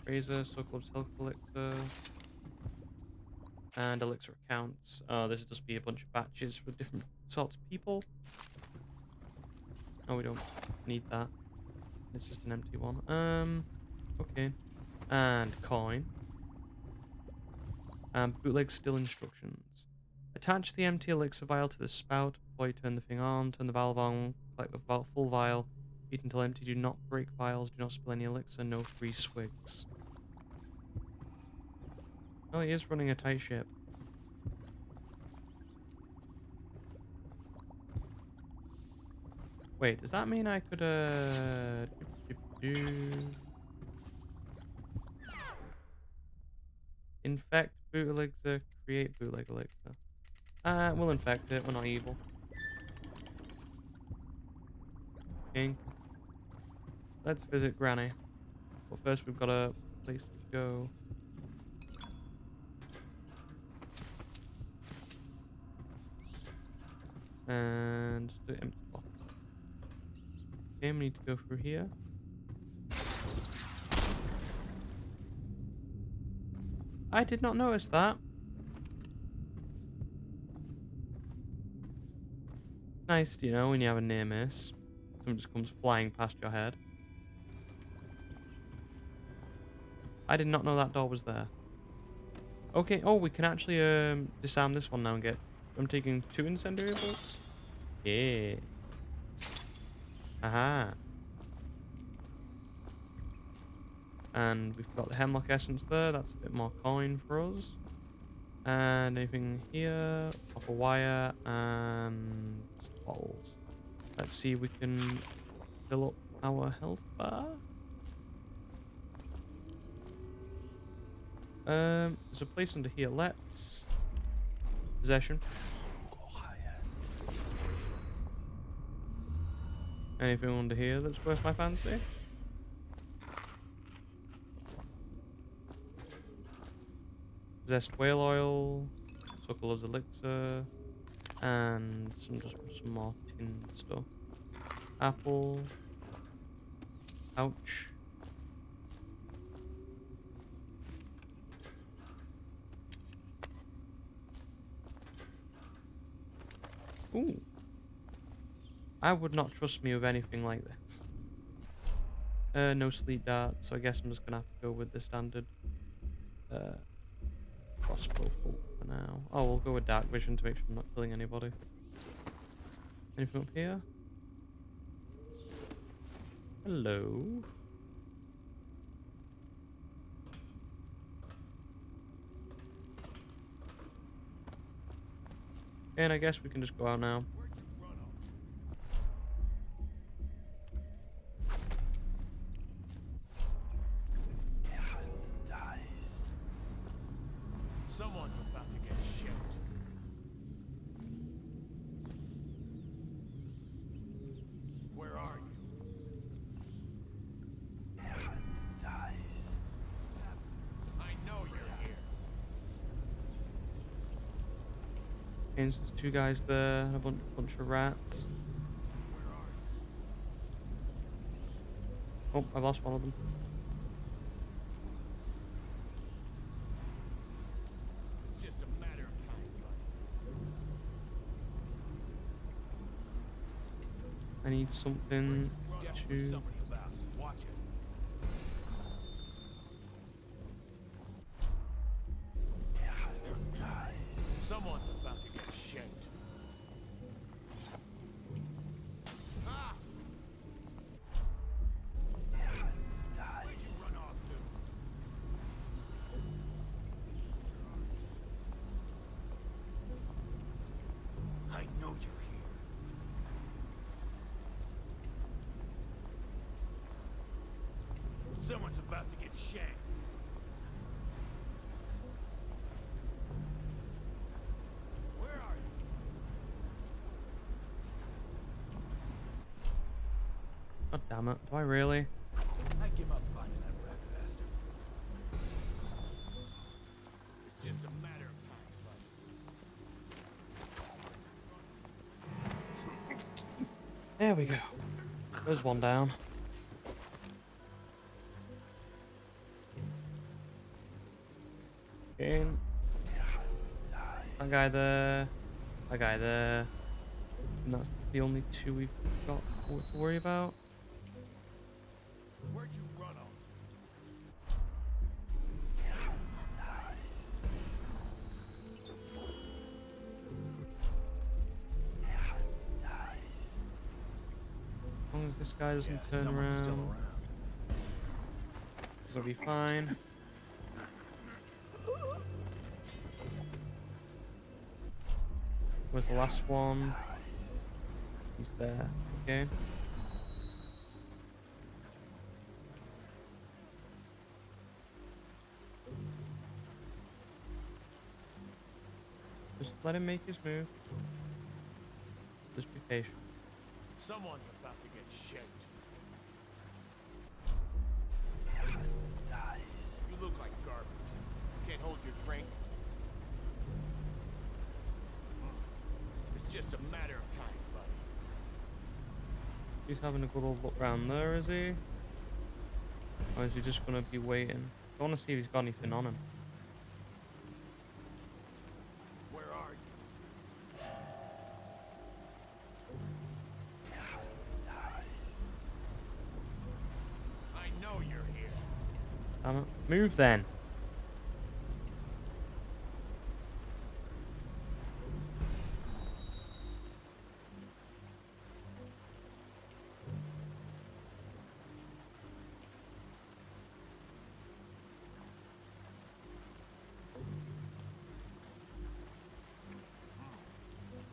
Razor, Sokol's health elixir. And elixir accounts. Oh, this will just be a bunch of batches for different sorts of people. Oh, we don't need that. It's just an empty one. Okay. And coin. And bootleg still instructions. Attach the empty elixir vial to the spout before you turn the thing on. Turn the valve on. Collect the full vial. Repeat until empty. Do not break vials. Do not spill any elixir. No free swigs. Oh, he is running a tight ship. Wait, does that mean I could, infect boot elixir, create bootleg elixir. We'll infect it, we're not evil. King. Let's visit Granny. But first we've got a place to go. And the empty box. Okay, we need to go through here. I did not notice that. It's nice, you know, when you have a near miss. Someone just comes flying past your head. I did not know that door was there. Okay, oh, we can actually disarm this one now and get... I'm taking 2 incendiary bolts. Yeah. Aha. And we've got the hemlock essence there. That's a bit more coin for us. And anything here? Copper wire and bottles. Let's see if we can fill up our health bar. There's a place under here. Let's... Possession. Anything under here that's worth my fancy? Possessed whale oil, Sokol's elixir, and some more tin stuff. Apple. Ouch. Ooh. I would not trust me with anything like this. No sleep darts, so I guess I'm just gonna have to go with the standard crossbow bolt for now. Oh, we'll go with dark vision to make sure I'm not killing anybody. Anything up here? Hello. And I guess we can just go out now. Someone's about to get shipped. Where are you? I know you're here. And there's two guys there and a bunch of rats. Oh, I've lost one of them. It's just a matter of time, buddy. I need something Definitely to... somebody about. Watch it. Someone's about to get shanked. Ah! Where'd you run off to? I know you're here. Someone's about to get shanked. Where are you? God damn it. Do I really? I give up finding that rat bastard. It's just a matter of time, buddy. There we go. There's one down. Again. That guy there. That guy there. And that's the only two we've got to worry about. Where'd you run off? As long as this guy doesn't Yeah, turn someone's around, still around. we'll be fine. Where's the last one? He's there. Okay. Just let him make his move. Just be patient. Someone's about to get shanked. You look like garbage. Can't hold your drink. It's just a matter of time, buddy. He's having a good old look round there, is he? Or is he just gonna be waiting? I want to see if he's got anything on him. Where are you? I know you're here. Damn it. Move then.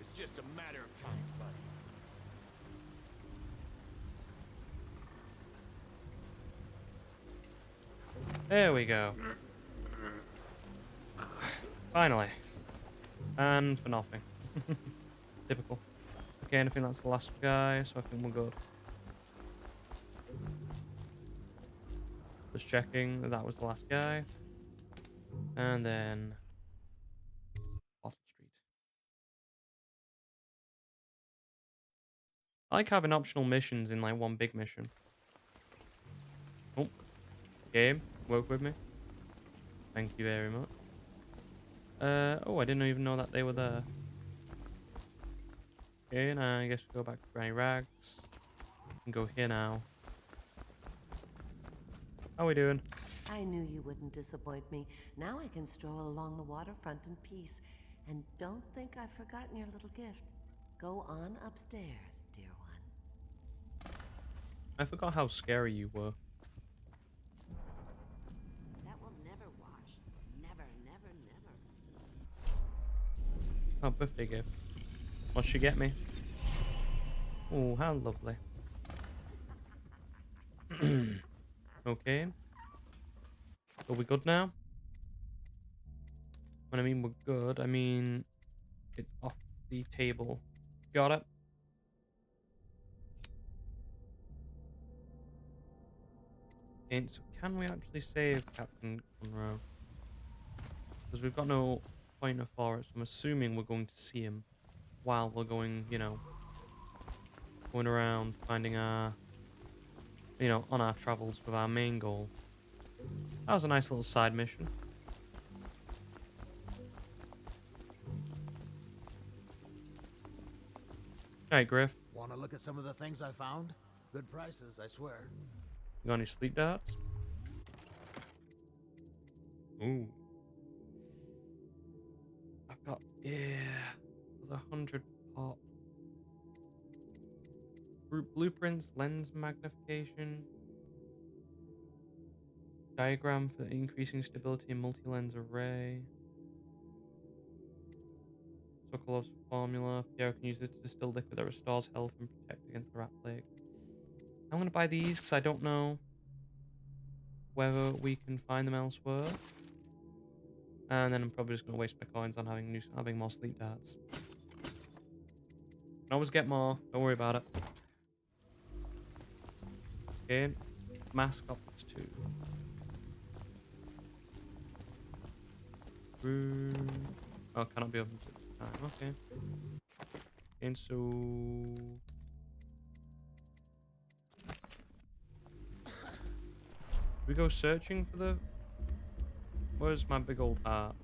It's just a matter of time, buddy. There we go. Finally. And for nothing. Typical. Okay, I think that's the last guy, so I think we're good. Just checking that was the last guy. And then... Bottle Street. I like having optional missions in like one big mission. Oh. Game, work with me. Thank you very much. Oh, I didn't even know that they were there. Okay, now I guess we go back to Granny Rags. And go here now. How we doing? I knew you wouldn't disappoint me. Now I can stroll along the waterfront in peace. And don't think I've forgotten your little gift. Go on upstairs, dear one. I forgot how scary you were. That will never wash. Never, never, never. Oh, birthday gift. What'd she get me? Oh, how lovely. Okay. Are we good now? When I mean we're good, I mean it's off the table. Got it? And so can we actually save Captain Conroe? Because we've got no pointer for it, so I'm assuming we're going to see him while we're going, you know, going around finding our, you know, on our travels with our main goal. That was a nice little side mission. Alright, Griff. Want to look at some of the things I found? Good prices, I swear. You got any sleep darts? Ooh. I've got, yeah, the 100 pop. Blueprints, lens magnification. Diagram for increasing stability in multi-lens array. Sokolov's formula. Pierre can use this to distill liquid that restores health and protect against the rat plague. I'm going to buy these because I don't know whether we can find them elsewhere. And then I'm probably just going to waste my coins on having more sleep darts. Can always get more. Don't worry about it. Okay. Mask optics 2. Oh, cannot be opened at this time. Okay. And so... we go searching for the... Where's my big old heart?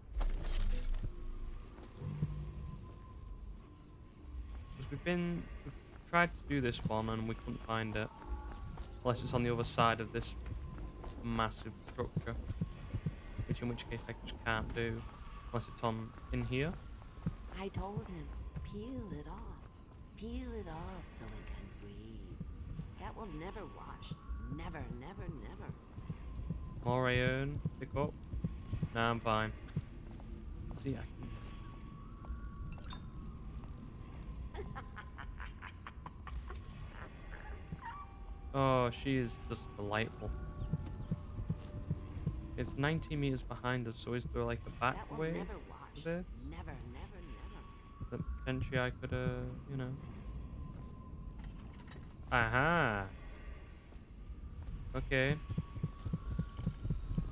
Because we've tried to do this one and we couldn't find it. Unless it's on the other side of this massive structure. Which in which case I just can't do. Unless it's in here. I told him, peel it off. Peel it off so it can breathe. That will never wash. Never, never, never. More iron. Pick up. Nah, I'm fine. See, I can... Oh, she is just delightful. It's 90 meters behind us, so is there like a back That will way never wash. to this? Never, never, never. That potentially I could, you know... Aha! Okay.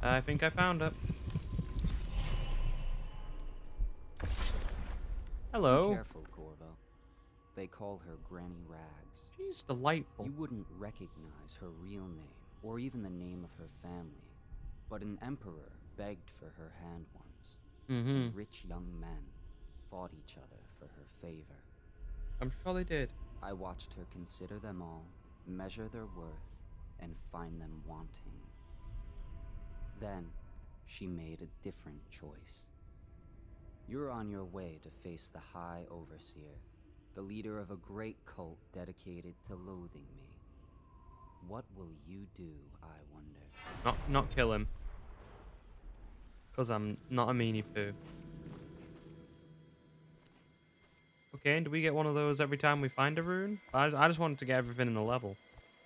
I think I found it. Hello. Be careful, Corvo. They call her Granny Rags. She's delightful. You wouldn't recognize her real name, or even the name of her family. But an emperor begged for her hand once. Mm-hmm. Rich young men fought each other for her favor. I'm sure they did. I watched her consider them all, measure their worth, and find them wanting. Then, she made a different choice. You're on your way to face the High Overseer, the leader of a great cult dedicated to loathing me. What will you do, I wonder? Not kill him. Because I'm not a meanie poo. Okay, and do we get one of those every time we find a rune? I just wanted to get everything in the level.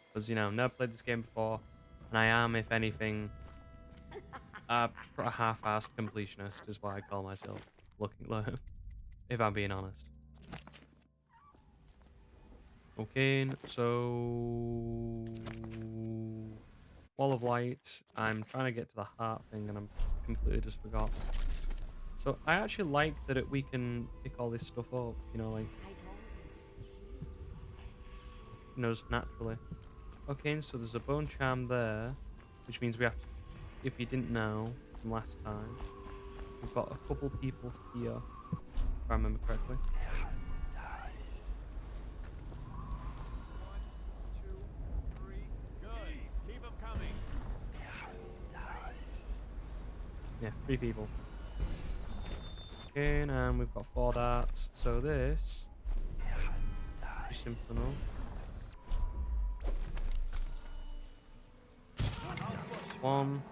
Because, you know, never played this game before. And I am, if anything, a half-assed completionist is what I call myself. If I'm being honest. Okay, so... Wall of Light. I'm trying to get to the heart thing and I'm completely just forgot. So I actually like that we can pick all this stuff up, you know, like... You know, just naturally. Okay, so there's a bone charm there, which means we have to... If you didn't know from last time, we've got a couple people here, if I remember correctly. Yeah, 3 people. Okay, and we've got 4 darts. So this is simple enough. 1,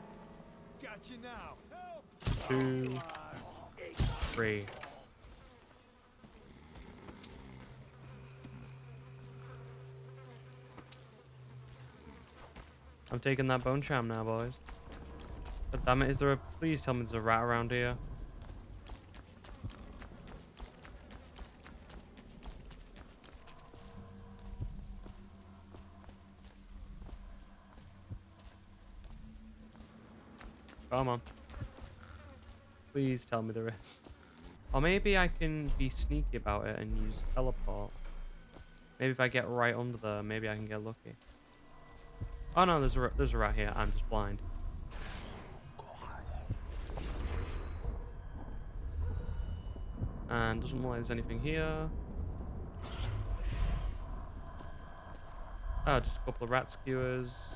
2, 3. I'm taking that bone charm now, boys. But damn it, is there a... Please tell me there's a rat around here. Come on. Please tell me there is. Or maybe I can be sneaky about it and use teleport. Maybe if I get right under there, maybe I can get lucky. Oh no, there's a rat here. I'm just blind. And doesn't look like there's anything here. Oh, just a couple of rat skewers.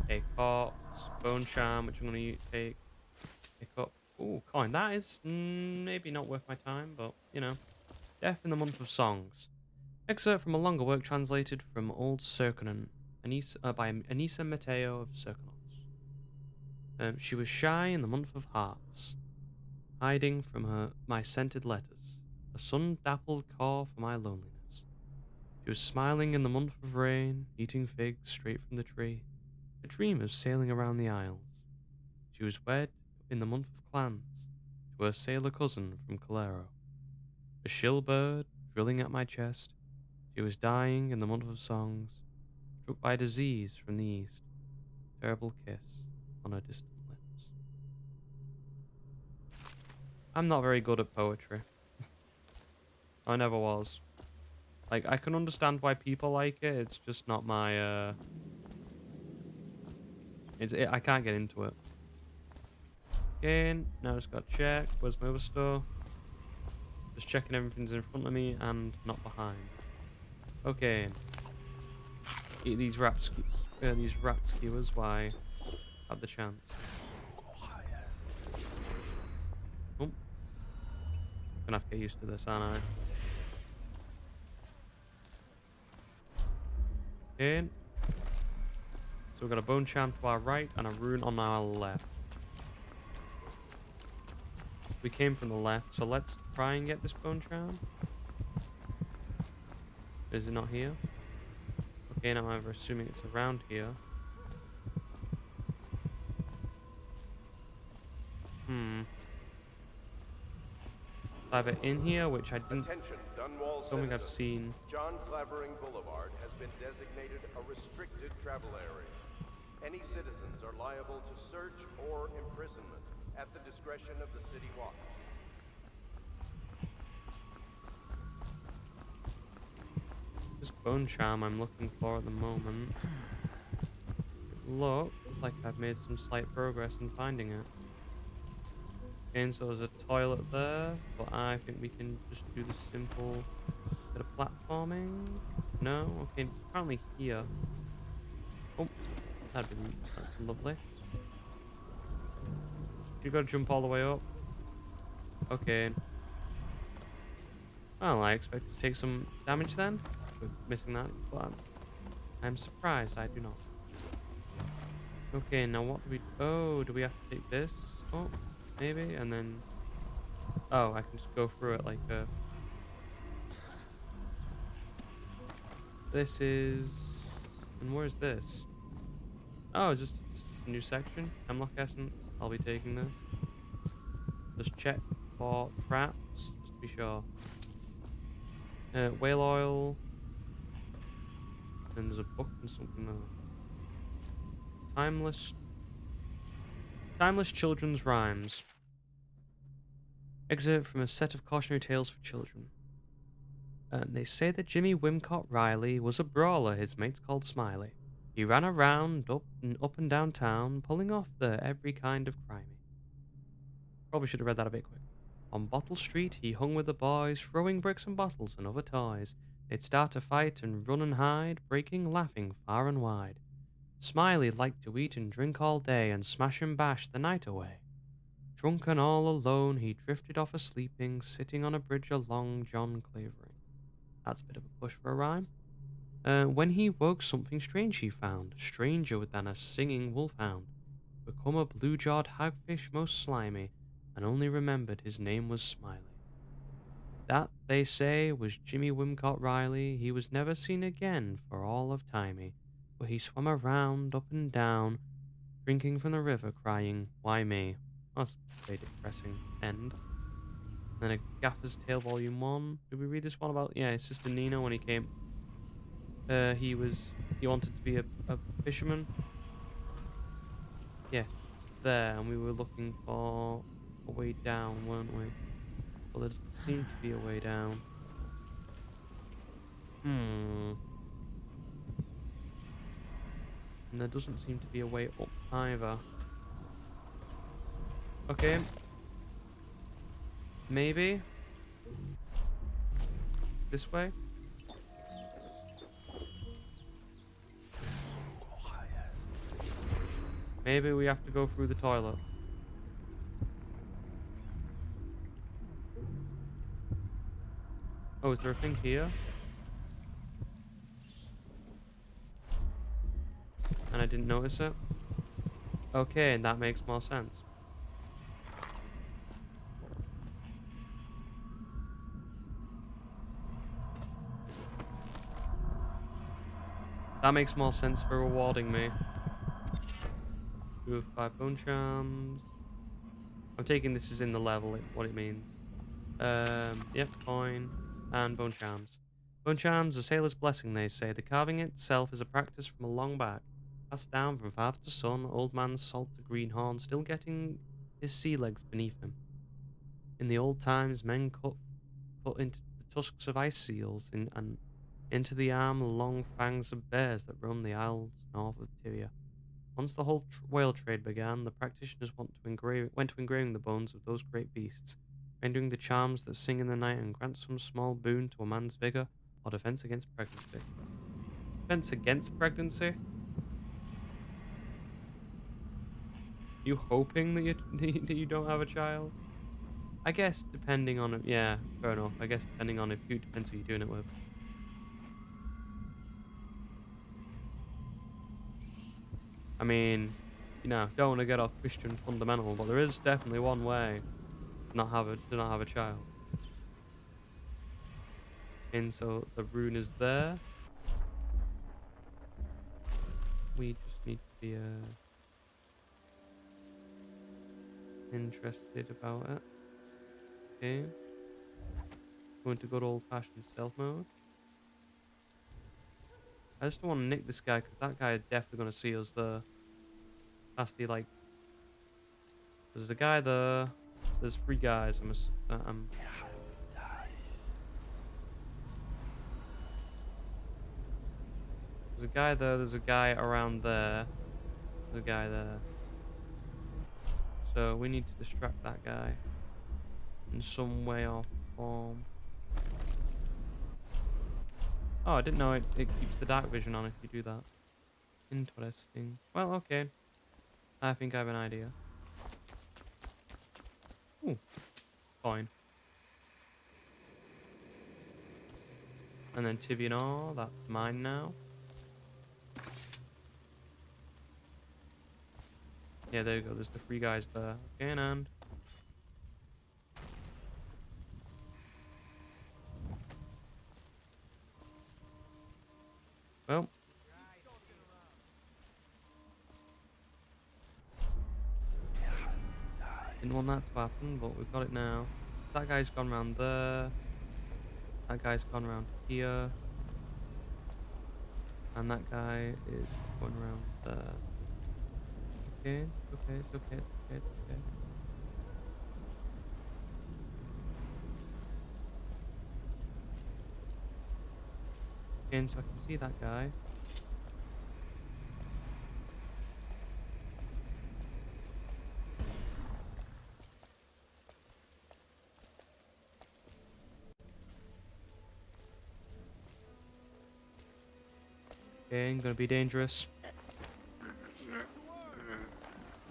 A corpse, bone charm, which I'm gonna take. Pick up. Ooh, coin. That is maybe not worth my time, but you know, death in the month of songs. Excerpt from a longer work translated from Old Circanon, by Anissa Matteo of Circanos. She was shy in the month of hearts, hiding from my scented letters, a sun-dappled core for my loneliness. She was smiling in the month of rain, eating figs straight from the tree, a dream of sailing around the isles. She was wed in the month of clans to her sailor cousin from Calero, a shill bird drilling at my chest. She was dying in the month of songs, struck by disease from the east, terrible kiss on her distant lips. I'm not very good at poetry. I never was. Like, I can understand why people like it, it's just not my, I can't get into it. Again, now it's got check. Where's my other store? Just checking everything's in front of me and not behind. Okay. Eat these rat skewers while I have the chance. Oh. Gonna have to get used to this, aren't I? Okay. So we've got a bone charm to our right and a rune on our left. We came from the left, so let's try and get this bone charm. Is it not here? Okay, now I'm assuming it's around here. It's either in here, which I don't think I've seen. John Clavering Boulevard has been designated a restricted travel area. Any citizens are liable to search or imprisonment at the discretion of the city watch. This bone charm I'm looking for at the moment. It looks like I've made some slight progress in finding it. Okay, so there's a toilet there, but I think we can just do the simple bit of platforming. No? Okay, it's apparently here. Oh, that's lovely. You gotta jump all the way up. Okay. Well, I expect to take some damage then. We're missing that, but I'm surprised I do not. Okay, now what do we... Oh, do we have to take this? Oh, maybe, and then... Oh, I can just go through it like a... This is... And where's this? Oh, just a new section. Hemlock Essence. I'll be taking this. Just check for traps, just to be sure. Whale oil. Then there's a book and something there. Timeless children's rhymes. Excerpt from a set of cautionary tales for children. They say that Jimmy Wimcott Riley was a brawler his mates called Smiley. He ran around up and down town, pulling off every kind of crimey. Probably should have read that a bit quick. On Bottle Street, he hung with the boys, throwing bricks and bottles and other toys. They'd start a fight and run and hide, breaking, laughing far and wide. Smiley liked to eat and drink all day and smash and bash the night away. Drunk and all alone, he drifted off a-sleeping, sitting on a bridge along John Clavering. That's a bit of a push for a rhyme. When he woke, something strange he found, stranger than a singing wolfhound, become a blue-jawed hagfish most slimy, and only remembered his name was Smiley. That, they say, was Jimmy Wimcott Riley. He was never seen again for all of timey, but he swam around, up and down, drinking from the river, crying, "Why me?" That's a very depressing end. Then a Gaffer's Tale Volume 1. Did we read this one about, yeah, his sister Nina when he came? He wanted to be a fisherman. Yeah, it's there, and we were looking for a way down, weren't we? But there doesn't seem to be a way down. And there doesn't seem to be a way up either. Okay. Maybe. It's this way. Maybe we have to go through the toilet. Oh, is there a thing here? And I didn't notice it? Okay, and that makes more sense. That makes more sense for rewarding me. 2 of 5 bone charms. I'm taking this as in the level, what it means. Yep, coin. And bone charms. Bone charms, a sailor's blessing, they say. The carving itself is a practice from a long back. Passed down from father to son, old man's salt to greenhorn, still getting his sea legs beneath him. In the old times, men put into the tusks of ice seals and into the arm long fangs of bears that roam the isles north of Tyria. Once the whole whale trade began, the practitioners went to engraving the bones of those great beasts, rendering the charms that sing in the night and grant some small boon to a man's vigor or defense against pregnancy. Defense against pregnancy? You hoping that you don't have a child? I guess depending on it. Yeah, fair enough. I guess depending on depends who you're doing it with. I mean, don't want to get off Christian fundamental, but there is definitely one way to not have a child. And so the rune is there. We just need to be interested about it. Okay. Going to good old-fashioned stealth mode. I just don't want to nick this guy because that guy is definitely going to see us there. That's the like. There's a guy there. There's 3 guys. There's a guy there. There's a guy around there. There's a guy there. So we need to distract that guy in some way or form. Oh, I didn't know it keeps the dark vision on if you do that. Interesting. Well, okay. I think I have an idea. Ooh. Fine. And then Tibian ore, that's mine now. Yeah, there you go. There's the 3 guys there. Okay, and well, didn't want that to happen, but we've got it now. So that guy's gone around there. That guy's gone around here. And that guy is going around there. Okay, it's okay. And so I can see that guy. Okay, I'm gonna be dangerous.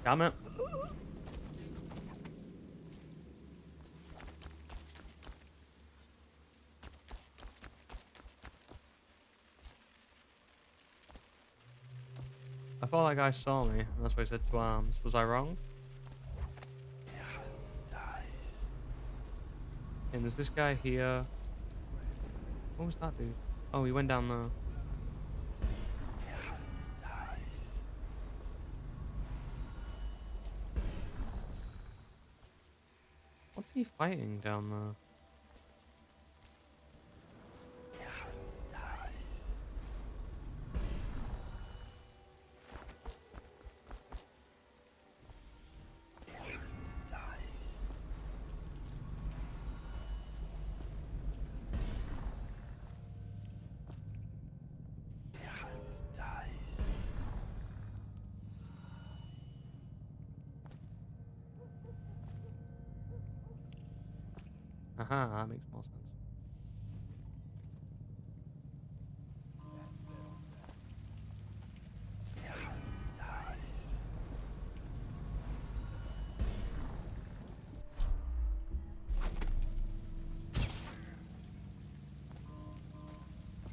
Damn it. I thought that guy saw me. That's why he said 2 arms. Was I wrong? And there's this guy here. What was that dude? Oh, he went down there. What's he fighting down there? Aha, that makes more sense.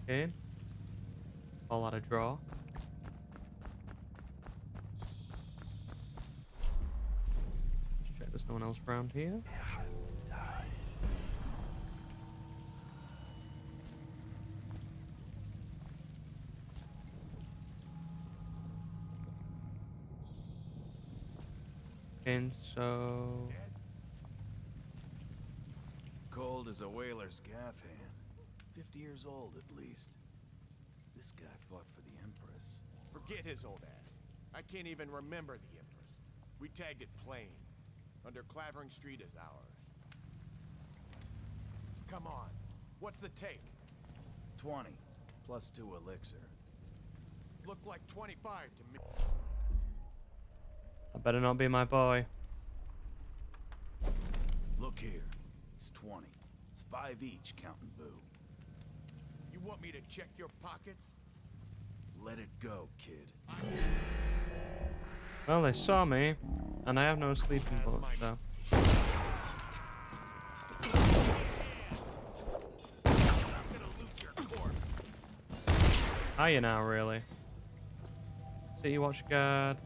Okay. All out of draw. Just check there's no one else around here. And so... Cold as a whaler's gaff hand. 50 years old at least. This guy fought for the Empress. Forget his old ass. I can't even remember the Empress. We tagged it plain. Under Clavering Street is ours. Come on. What's the take? 20, plus 2 elixir. Looked like 25 to me. That better not be my boy. Look here. It's 20. It's 5 each, counting Boo. You want me to check your pockets? Let it go, kid. Well, they saw me, and I have no sleeping bullets, so... I'm gonna loot your corpse. Are you now, really? City watch guard.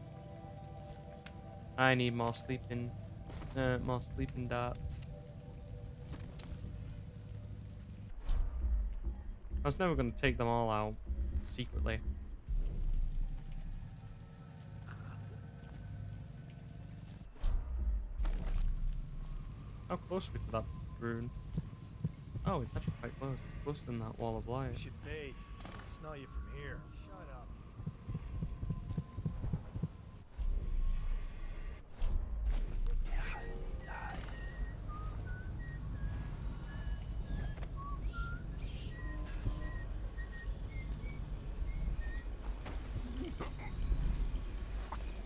I need more sleeping darts. I was never going to take them all out secretly. How close are we to that rune? Oh, it's actually quite close. It's closer than that wall of light. You should bathe. I can smell you from here. Shut up.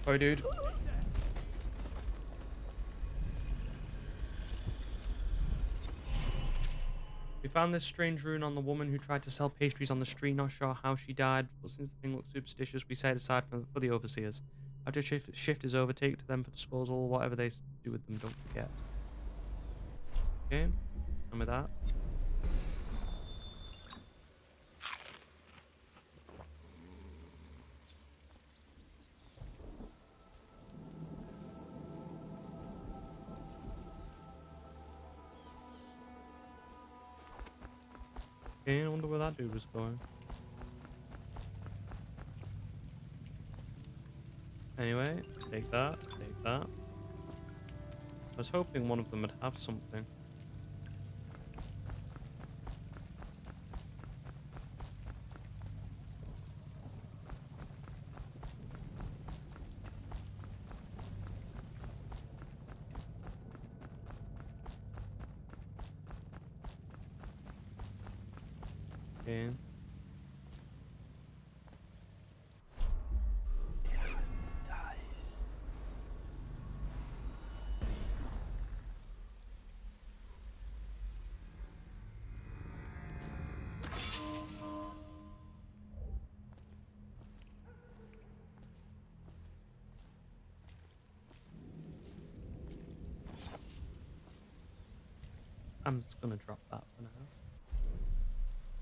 Sorry, dude. We found this strange rune on the woman who tried to sell pastries on the street. Not sure how she died, but since the thing looks superstitious, we set it aside for the overseers. After shift is over, take it to them for disposal. Whatever they do with them, don't forget. Okay, and with that. Okay, I wonder where that dude was going. Anyway, take that, take that. I was hoping one of them would have something. Okay. I'm just gonna drop that for now.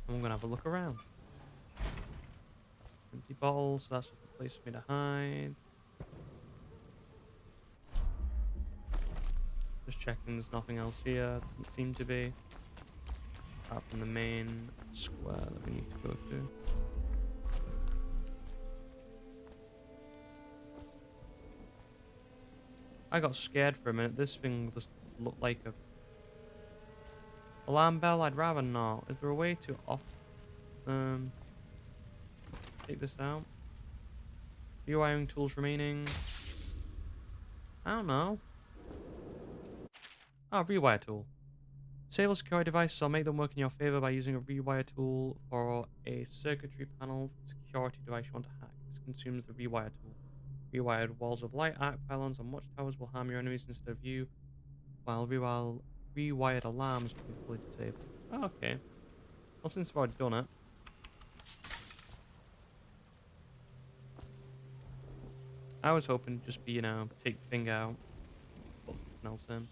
I'm gonna have a look around. Empty bottles, so that's just a place for me to hide. Just checking there's nothing else here. Doesn't seem to be. Apart from the main square that we need to go to. I got scared for a minute. This thing just looked like a alarm bell. I'd rather not. Is there a way to off take this out? Rewiring tools remaining. I don't know. Oh, rewire tool. Disable security devices. I'll make them work in your favor by using a rewire tool for a circuitry panel security device you want to hack. This consumes the rewire tool. Rewired walls of light, arc pylons, and watchtowers will harm your enemies instead of you, while rewired alarms to be fully disabled. Oh, okay. Well, since I've already done it. I was hoping to just be, you know, take the thing out, put something else in.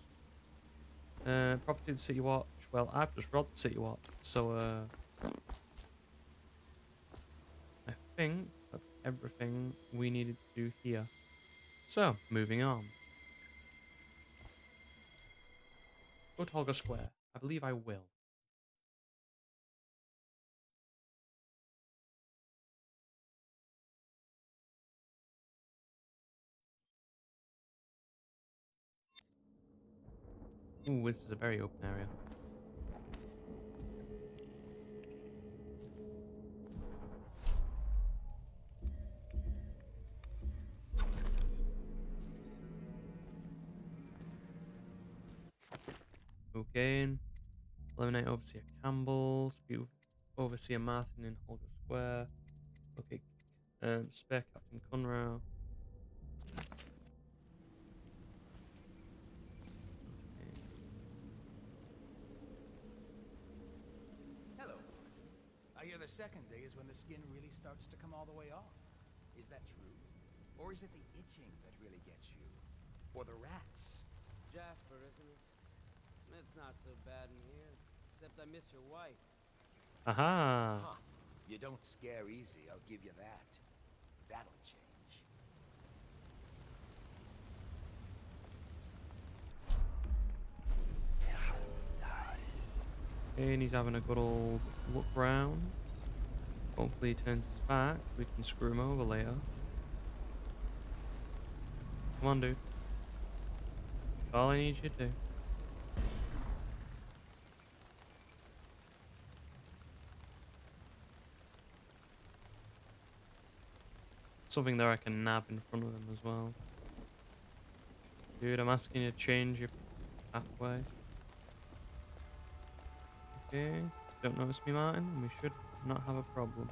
Property of the City Watch. Well, I've just robbed the City Watch, so I think that's everything we needed to do here. So, moving on. Go to Holger Square. I believe I will. Ooh, this is a very open area. Okay. Eliminate Overseer Campbell. Speak with Overseer Martin in Holger Square. Okay. Spare Captain Conroe. Okay. Hello, Martin. I hear the second day is when the skin really starts to come all the way off. Is that true? Or is it the itching that really gets you? Or the rats? Jasper, isn't it? It's not so bad in here, except I miss your wife. Aha. Huh. You don't scare easy, I'll give you that. That'll change. Okay, and he's having a good old look round. Hopefully he turns his back so we can screw him over later. Come on, dude. That's all I need you to do. Something there I can nab in front of him as well. Dude, I'm asking you to change your pathway. Okay. Don't notice me, Martin. We should not have a problem.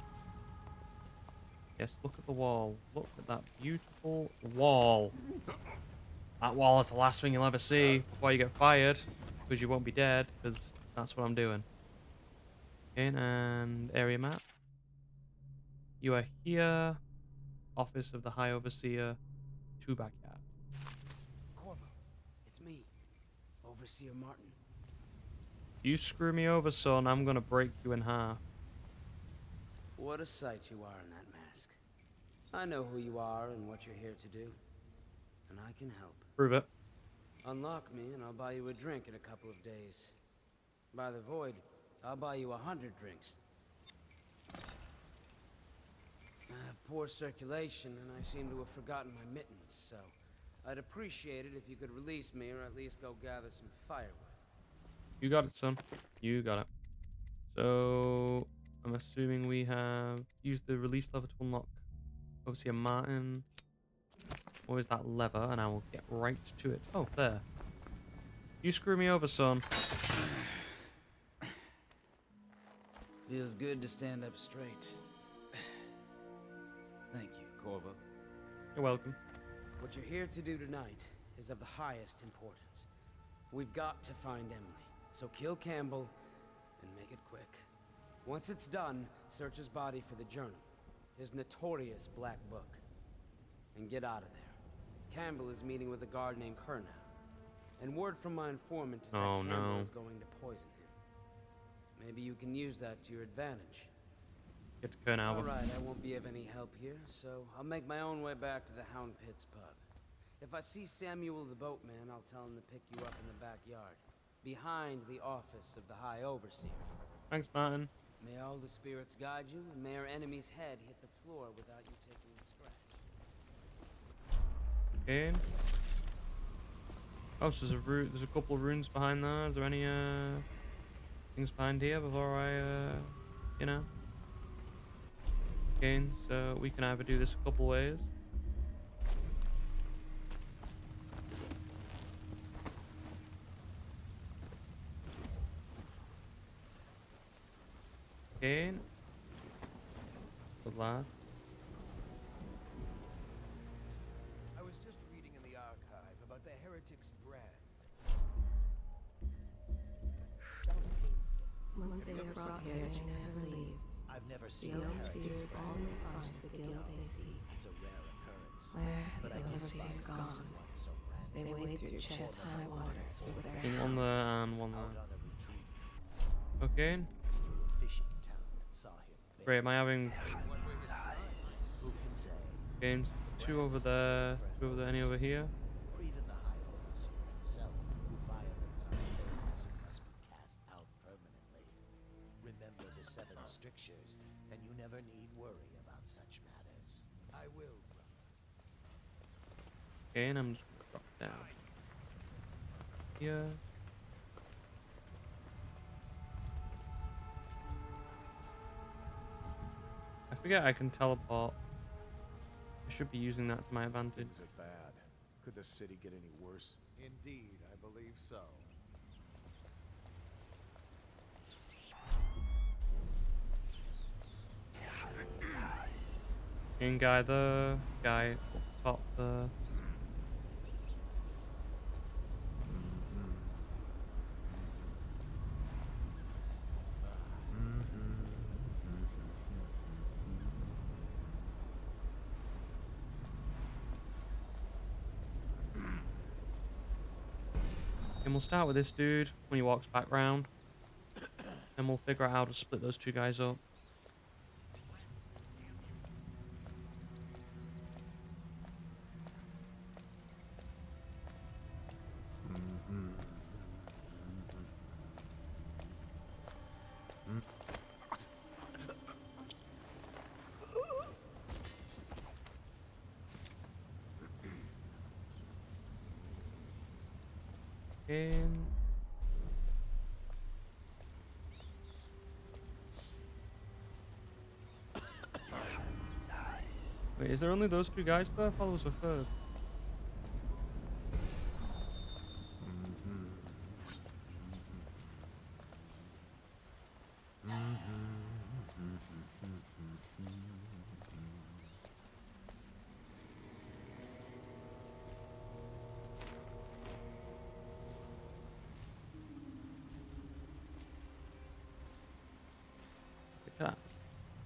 Yes, look at the wall. Look at that beautiful wall. That wall is the last thing you'll ever see before you get fired. Because you won't be dead. Because that's what I'm doing. Okay, and area map. You are here. Office of the High Overseer. 2 backyard. Psst, Corvo, it's me, Overseer Martin. You screw me over, son, I'm gonna break you in half. What a sight you are in that mask. I know who you are and what you're here to do. And I can help. Prove it. Unlock me and I'll buy you a drink in a couple of days. By the void, I'll buy you 100 drinks. I have poor circulation and I seem to have forgotten my mittens, so I'd appreciate it if you could release me or at least go gather some firewood. You got it, son. You got it. So, I'm assuming we have used the release lever to unlock Overseer Martin. Or is that lever? And I will get right to it. Oh, there. You screw me over, son. Feels good to stand up straight. Thank you, Corvo. You're welcome. What you're here to do tonight is of the highest importance. We've got to find Emily, so kill Campbell and make it quick. Once it's done, search his body for the journal, his notorious black book, and get out of there. Campbell is meeting with a guard named Kernow, and word from my informant is that Campbell is going to poison him. Maybe you can use that to your advantage. Get to Kernow. Alright, I won't be of any help here, so I'll make my own way back to the Hound Pits pub. If I see Samuel the boatman, I'll tell him to pick you up in the backyard, behind the office of the High Overseer. Thanks, Martin. May all the spirits guide you, and may our enemy's head hit the floor without you taking a scratch. Okay. Oh, so there's a couple of runes behind there. Is there any things behind here before I you know? Okay, so we can either do this a couple ways. Okay. Good lad. I was just reading in the archive about the heretic's brand. Once they are brought here, they never leave. I've never The seen a heretic overseers spread always this find much the to guild they seek. It's a rare occurrence. Where But the I did see overseers scars gone, of one so brand they new. wade through chest-high waters with their In one there hounds. and one Out there. on a retreat Okay. through a fishing town and saw him there. Great, am I having What were his crimes? Who can say? gains? Two over there. Two over there. Any over here? Or even the High Overseer himself, who violates our faiths and must be cast out permanently. Remember the 7 strictures, and you never need worry about such matters. I will, brother. Okay, and I'm just gonna drop down here. I forget I can teleport. I should be using that to my advantage. Things are bad. Could the city get any worse? Indeed, I believe so. In guy the guy up top there. And we'll start with this dude when he walks back round. And we'll figure out how to split those two guys up. And wait, is there only those two guys there? I thought there was a third.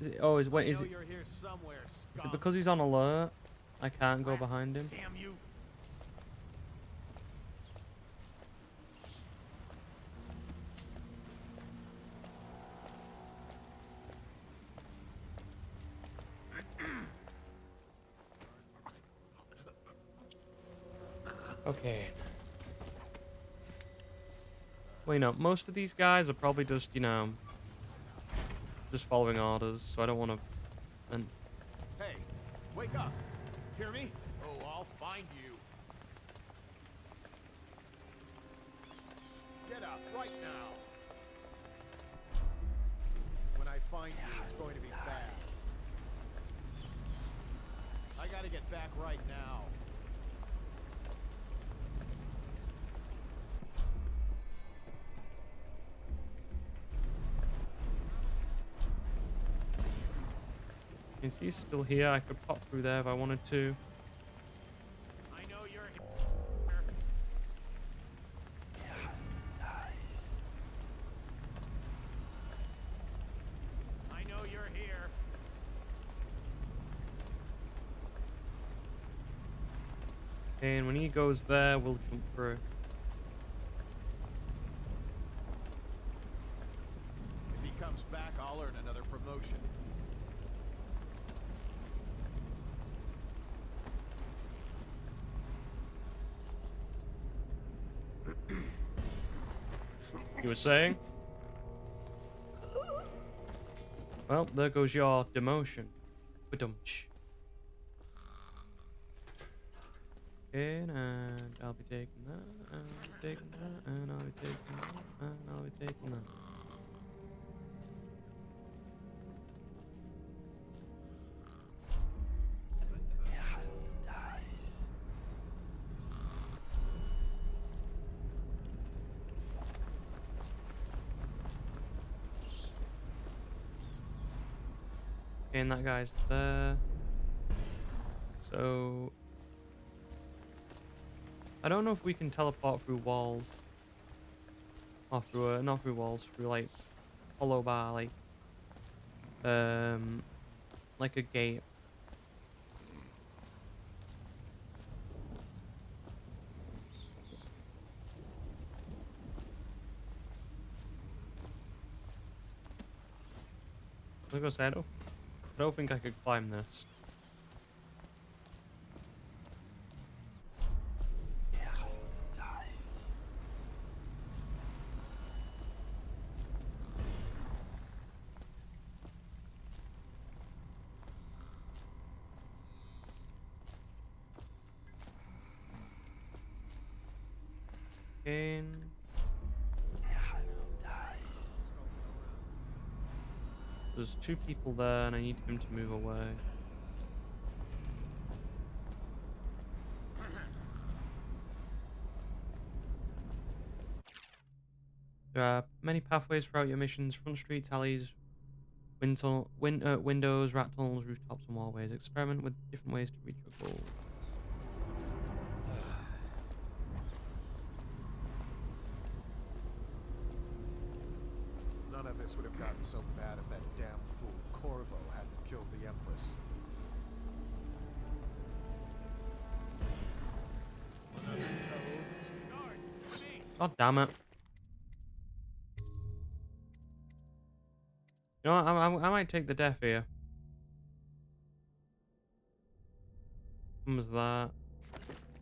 Is it, oh, is I wait, is know it? you're here somewhere, Is it scum. because he's on alert? I can't go behind him. Damn you! Okay. Well, you know, most of these guys are probably just, you know, just following orders, so I don't want to. And Hey, wake up! Hear me? Oh, I'll find you. Get up right now. When I find you, it's going to be bad. I gotta get back right now. since he's still here, I could pop through there if I wanted to. I know you're here. I know you're here. And when he goes there, we'll jump through. If he comes back, I'll earn another promotion. You were saying? Well, there goes your demotion. Ba-dum-tsh. And I'll be taking that, and I'll be taking that, and I'll be taking that, and I'll be taking that. And that guy's there. So I don't know if we can teleport through walls. Or through not through walls, through like followed by like a gate. Like I said, I don't think I could climb this. Again. There's 2 people there, and I need him to move away. There are many pathways throughout your missions: front streets, alleys, windows, rat tunnels, rooftops, and walkways. Experiment with different ways to reach your goal. None of this would have gotten so bad if that damn fool Corvo hadn't killed the Empress. God damn it. You know what? I might take the death here. What was that?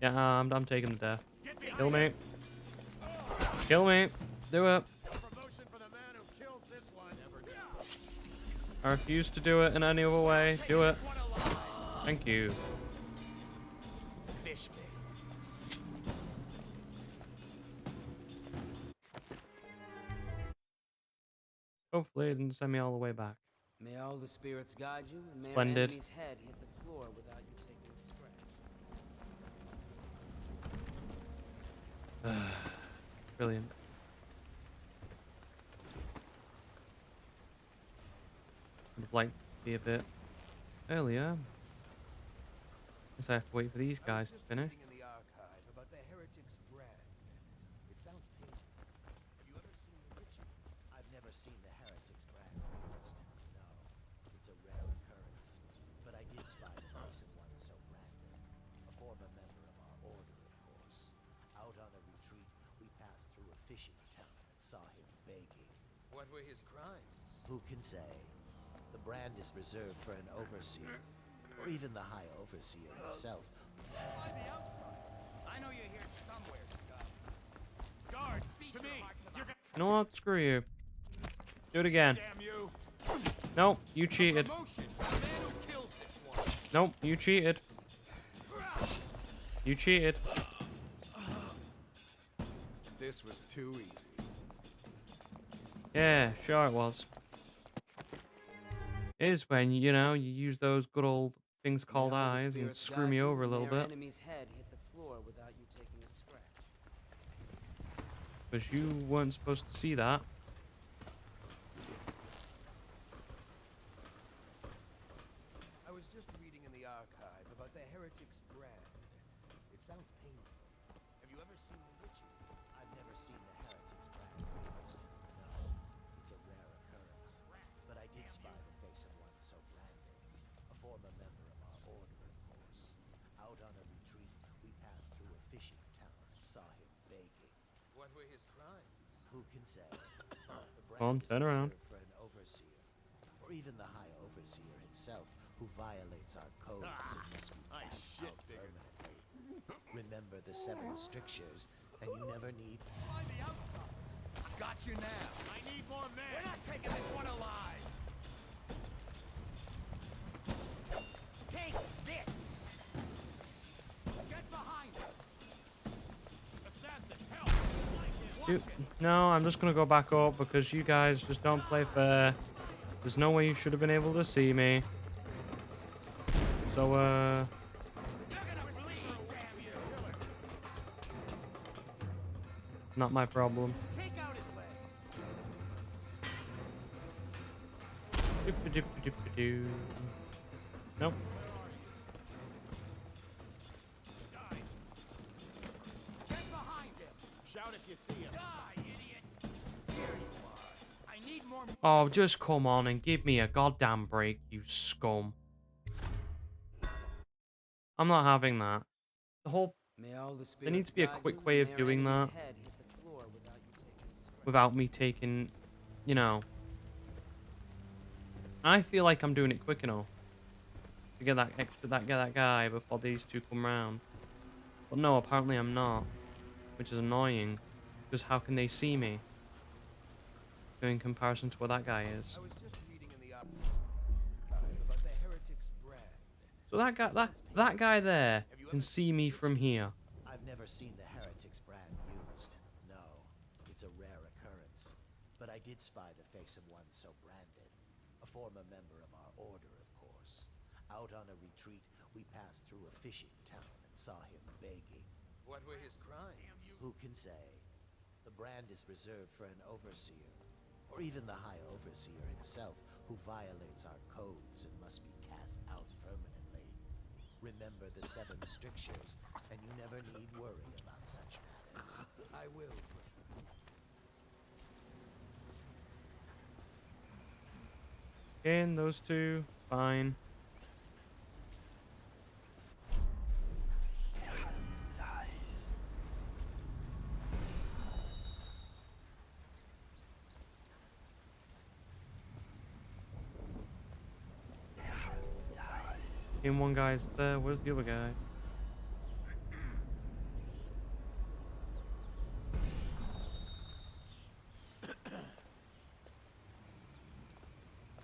Yeah, I'm taking the death. Kill me. Kill me. Do it. I refuse to do it in any other way. Do it. Thank you. Fish bait. Hopefully it didn't send me all the way back. May all the spirits guide you, and may Splendid. our enemy's head hit the floor without you taking a scratch. Brilliant. Would have liked to be a bit earlier. Guess I have to wait for these guys to finish. In the archive about the heretic's brand. It sounds painful. Have you ever seen the ritual? I've never seen the heretic's brand used. No, it's a rare occurrence. But I did spy the face of one so branded. A former member of our order, of course. Out on a retreat, we passed through a fishing town and saw him begging. What were his crimes? Who can say? The brand is reserved for an overseer, or even the High Overseer himself. By the outside. I know you're here somewhere, scum. Guards, to me. You're gonna You know what? Screw you. Do it again. damn you. Nope, you cheated. Promotion. The man who kills this one. Nope, you cheated. You cheated. This was too easy. Yeah, sure it was. It is when, you know, you use those good old things called May all the eyes and spirits screw guide me you, over a and little may our bit. enemy's head hit the floor without you taking a scratch. Because you weren't supposed to see that. I was just reading in the archive about the heretic's brand. It sounds painful. Have you ever seen the ritual? I've never seen the heretic's brand used. No, it's a rare occurrence. But I did spy the face of one so branded. A former member of our order, of course. Out on a retreat, we passed through a fishing town and saw him begging. What were his crimes? Who can say? The brand Come on, is turn around. reserved for an overseer, or even the High Overseer himself, who violates our codes and must be cast out permanently. Remember the 7 strictures, and you never need. By the outside. Got you now. I need more men. We're not taking this one alive. Take this. Get behind us. Assassin, help. No, I'm just gonna go back up because you guys just don't play fair. There's no way you should have been able to see me. So, You're gonna bleed, damn you. not my problem. Take out his legs. Doop-a-doop-a-doop-a-doo. Nope. Die. Get behind him. Shout if you see him. Die, idiot. Here you are. I need need more. Oh, just come on and give me a goddamn break, you scum. I'm not having that. The whole... May all the There needs spirits to be a guide quick you, way and of may our doing enemy's that head hit the floor without you taking a scratch. without me taking, you know... I feel like I'm doing it quick enough to get that guy before these two come round. But no, apparently I'm not, which is annoying, because how can they see me in comparison to where that guy is? I was just reading in the archive about the heretic's brand. So that guy there can see me from here. I've never seen the Heretic's brand used. No, it's a rare occurrence. But I did spy the face of one so branded. A former member of our order, of course. Out on a retreat, we passed through a fishing town and saw him begging. What were his crimes? Who can say? The brand is reserved for an overseer, or even the High Overseer himself, who violates our codes and must be cast out permanently. Remember the 7 strictures, and you never need worry about such matters. I will. In those two, fine. In one guy's there, where's the other guy?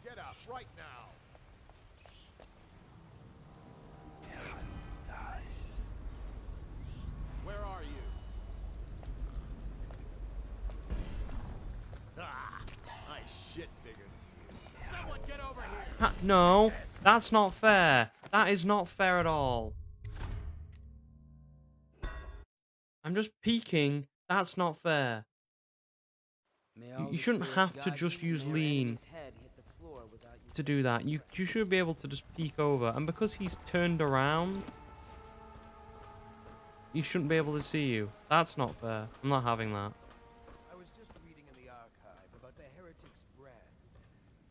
Get up right now. Where are you? Ah, I shit bigger than you. Someone get over here. No, that's not fair. That is not fair at all. I'm just peeking. That's not fair. May all You the shouldn't spirits have to guide just you, and use may our lean enemy's head hit the floor without you to taking do a that. You scratch. should be able to just peek over. And because he's turned around, he shouldn't be able to see you. That's not fair. I'm not having that. I was just reading in the archive about the heretic's brand.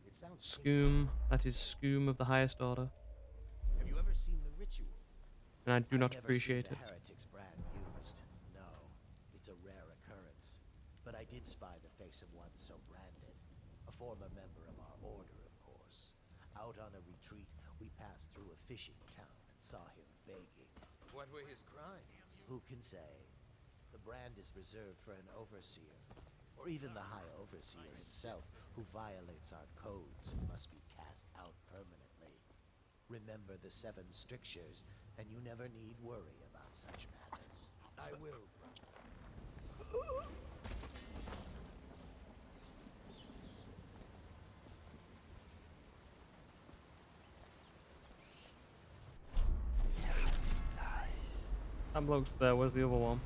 It sounds Scoom. That is Scoom of the highest order. Have you ever seen the ritual? And I do I've not never appreciate seen it. the Heretic's brand used. No, it's a rare occurrence. But I did spy the face of one so branded. A former member of our order, of course. Out on a retreat, we passed through a fishing town and saw him begging. What were his crimes? Who can say? The brand is reserved for an overseer, or even the High Overseer himself, who violates our codes and must be cast out permanently. Remember the 7 strictures, and you never need worry about such matters. I will, brother. That bloke's there. Where's the other one?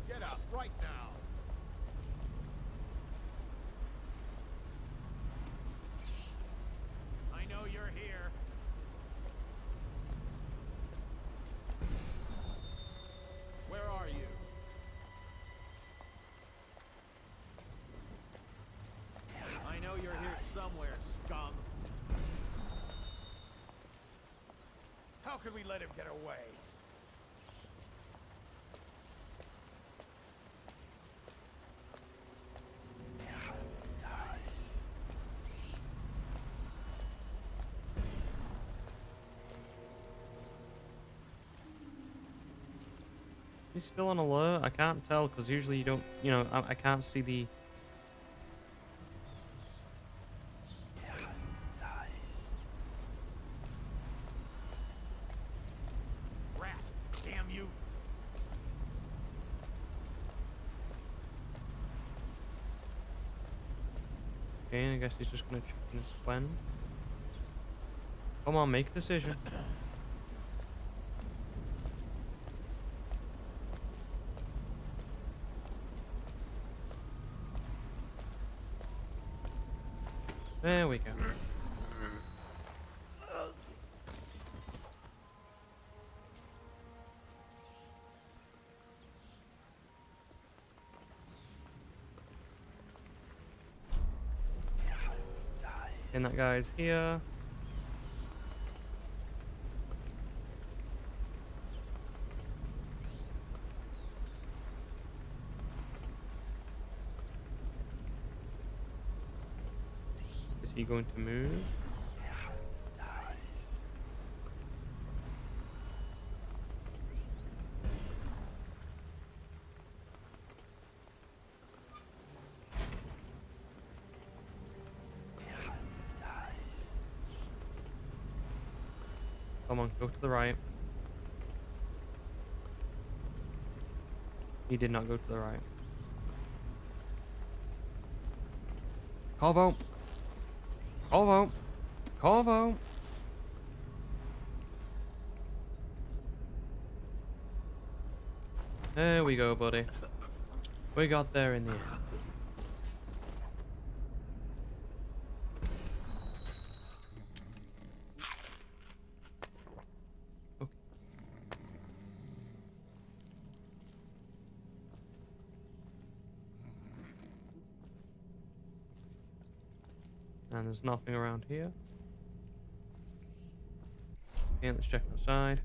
Get up right now. I know you're here. Where are you? I know you're here somewhere, scum. How could we let him get away? He's still on alert. I can't tell because usually you don't. You know, I can't see the. Rat, damn you. Okay, I guess he's just gonna check in his when. Come on, make a decision. There we go. And that guy's here. Is he going to move? Come on, go to the right. He did not go to the right. Corvo! Corvo! Corvo! There we go, buddy. We got there in the end. Okay. And there's nothing around here. Okay, let's check outside.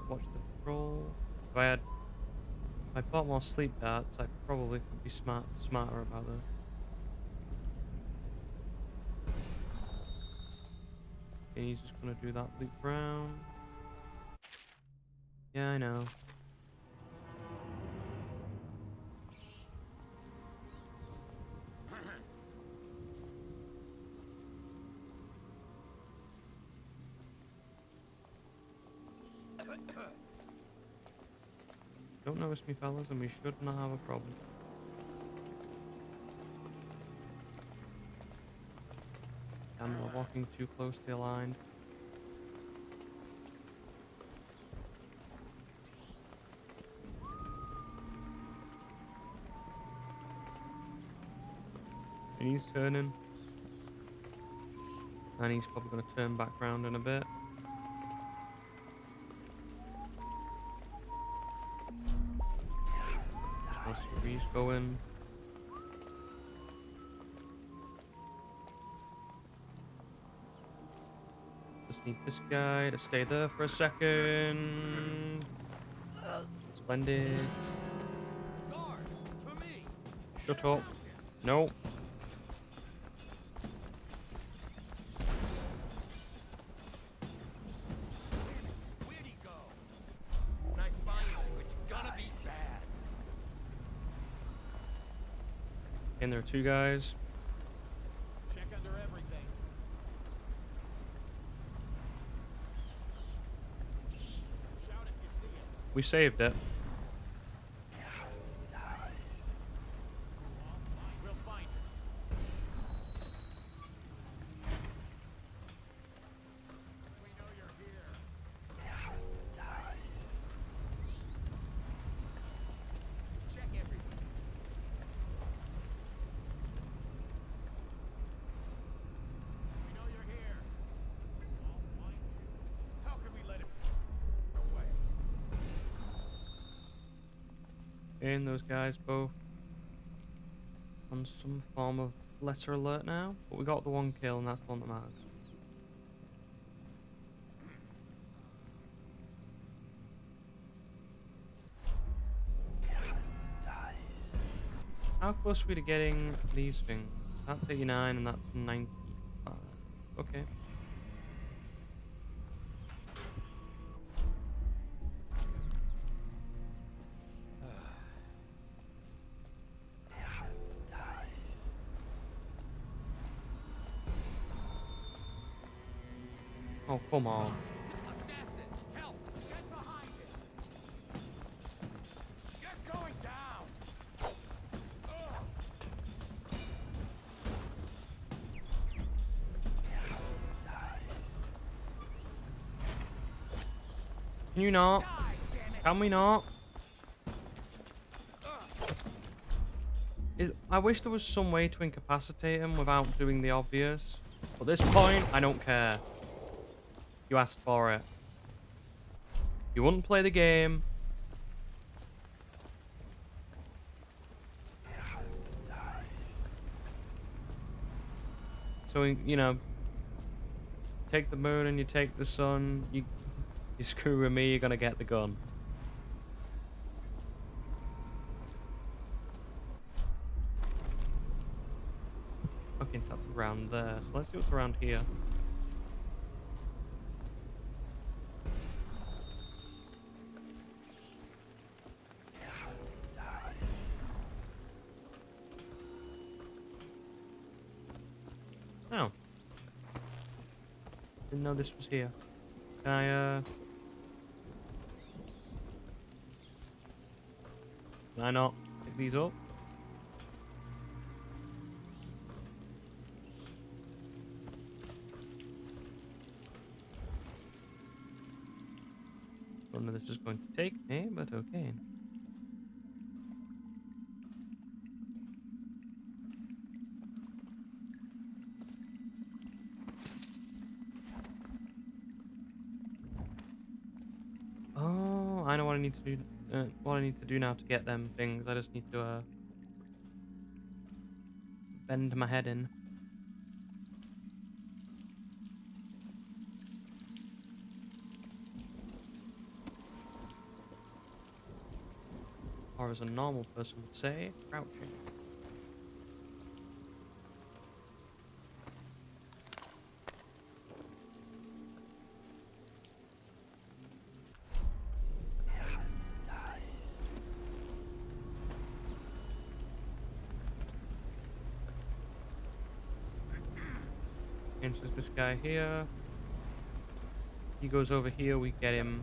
Watch the patrol. If I bought more sleep darts, I probably could be smarter about this. Okay, he's just gonna do that loop round. Yeah, I know. Don't notice me, fellas, and we should not have a problem. And we're walking too closely aligned. And he's turning. And he's probably going to turn back round in a bit. Just want to see where he's going. Just need this guy to stay there for a second. Splendid. Shut up. No. Where'd he go? When I find you, it's gonna be bad. And there are two guys. Check under everything. Shout if you see it. We saved it. We'll find it. We know you're here. Check everything. We know you're here. I'll find you. How can we let him away? And those guys both on some form of lesser alert now. But we got the one kill, and that's the one that matters. How close are we to getting these things? That's 89 and that's 95. Okay. Oh, come on. Assassin, help! Get behind him! You're going down! Can you not? Can we not? I wish there was some way to incapacitate him without doing the obvious. At this point, I don't care. You asked for it. You wouldn't play the game. So, you know, take the moon and you take the sun. You screw with me, you're gonna get the gun. Okay, so that's around there. So let's see what's around here. Oh. Didn't know this was here. Can I not pick these up? Don't know this is going to take me, but okay. Oh, I know what I need to do. What I need to do now to get them things. I just need to bend my head in. Or as a normal person would say, crouching. And so this guy here. He goes over here, we get him.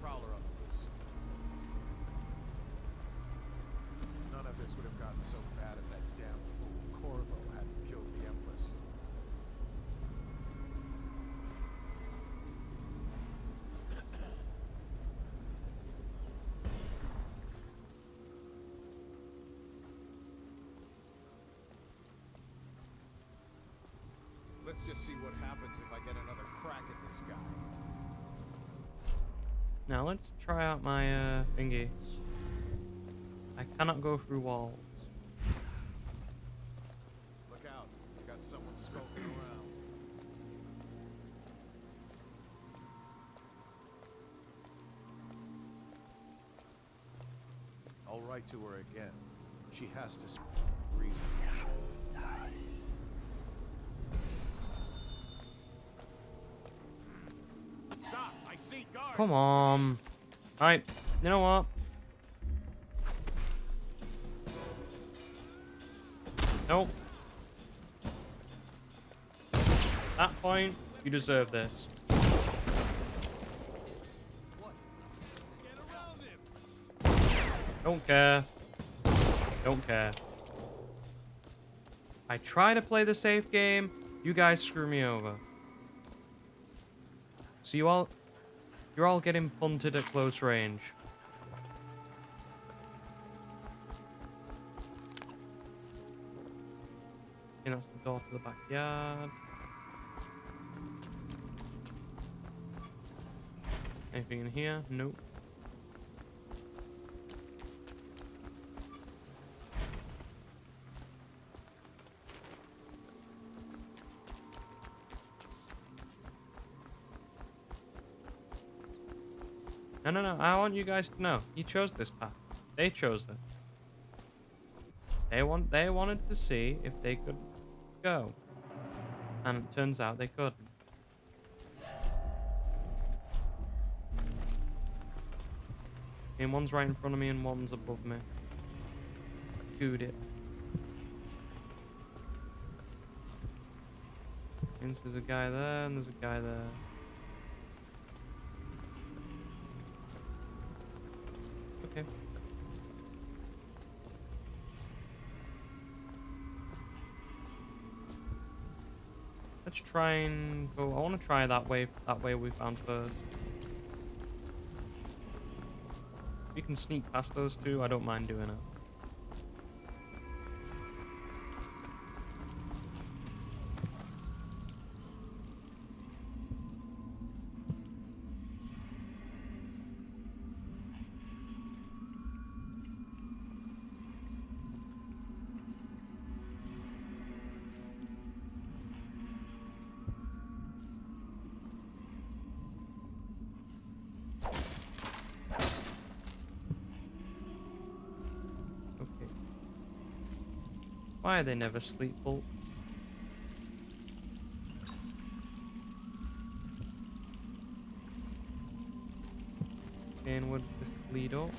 None of this would have gotten so bad if that damn fool Corvo hadn't killed the Empress. Let's just see what happens if I get another crack at this guy. Now let's try out my thingy. I cannot go through walls. Look out, you got someone skulking around. I'll write to her again. She has to reason. Stop! I see guards. Come on. Alright, you know what? Nope. At that point, you deserve this. Don't care. Don't care. I try to play the safe game, you guys screw me over. So you're all getting punted at close range. Okay, that's the door to the backyard. Anything in here? Nope. No. I want you guys to know. You chose this path. They chose it. They wanted to see if they could go. And it turns out they couldn't. And one's right in front of me and one's above me. Dude it. And there's a guy there and there's a guy there. Okay. Let's try and go. I want to try that way we found first. You can sneak past those two, I don't mind doing it. Okay. Why are they never sleep bolt? And where does this lead up?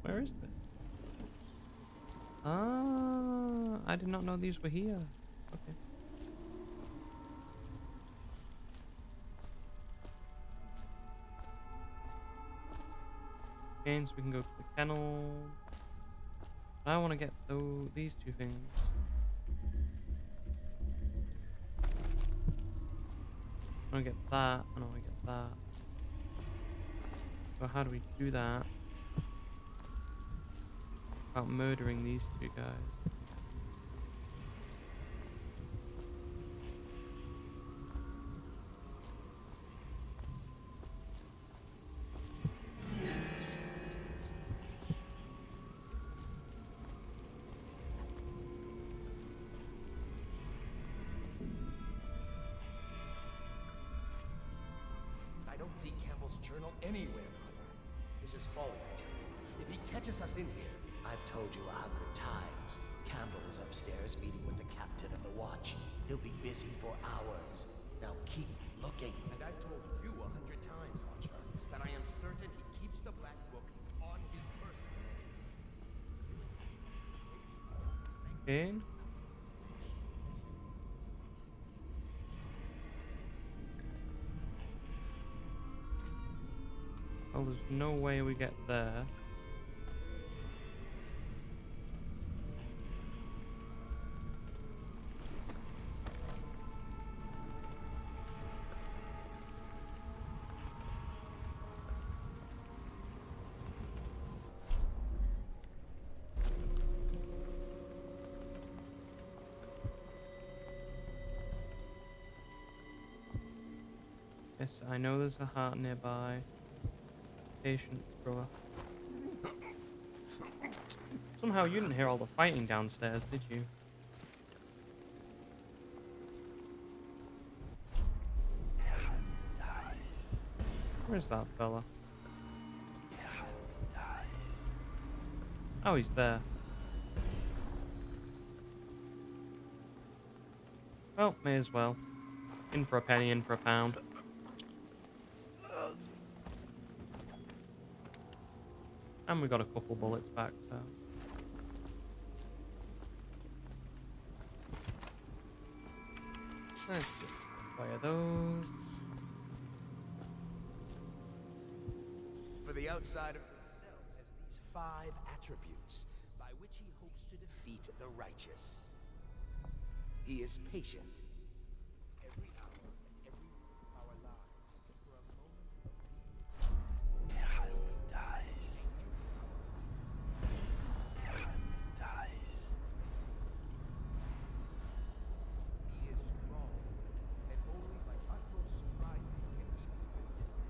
Where is this? Ah, I did not know these were here. Okay. Okay, so we can go to the kennel. But I want to get these two things. I want to get that, and I want to get that. So how do we do that? About murdering these two guys. I don't see Campbell's journal anywhere, brother. This is folly, I tell you. If he catches us in here... I've told you 100 times. Campbell is upstairs meeting with the captain of the watch. He'll be busy for hours. Now keep looking. And I've told you 100 times, Archer, that I am certain he keeps the Black Book on his person. Okay. Well, there's no way we get there. Yes, I know there's a heart nearby. Patience, brother. Somehow you didn't hear all the fighting downstairs, did you? Where's that fella? Oh, he's there. Well, may as well. In for a penny, in for a pound. And we got a couple bullets back, so. Let's just fire those. For the outsider himself has these 5 attributes by which he hopes to defeat the righteous. He is patient. Every hour, every minute of our lives for a moment of He is strong, and only by utmost striving can he be resisted.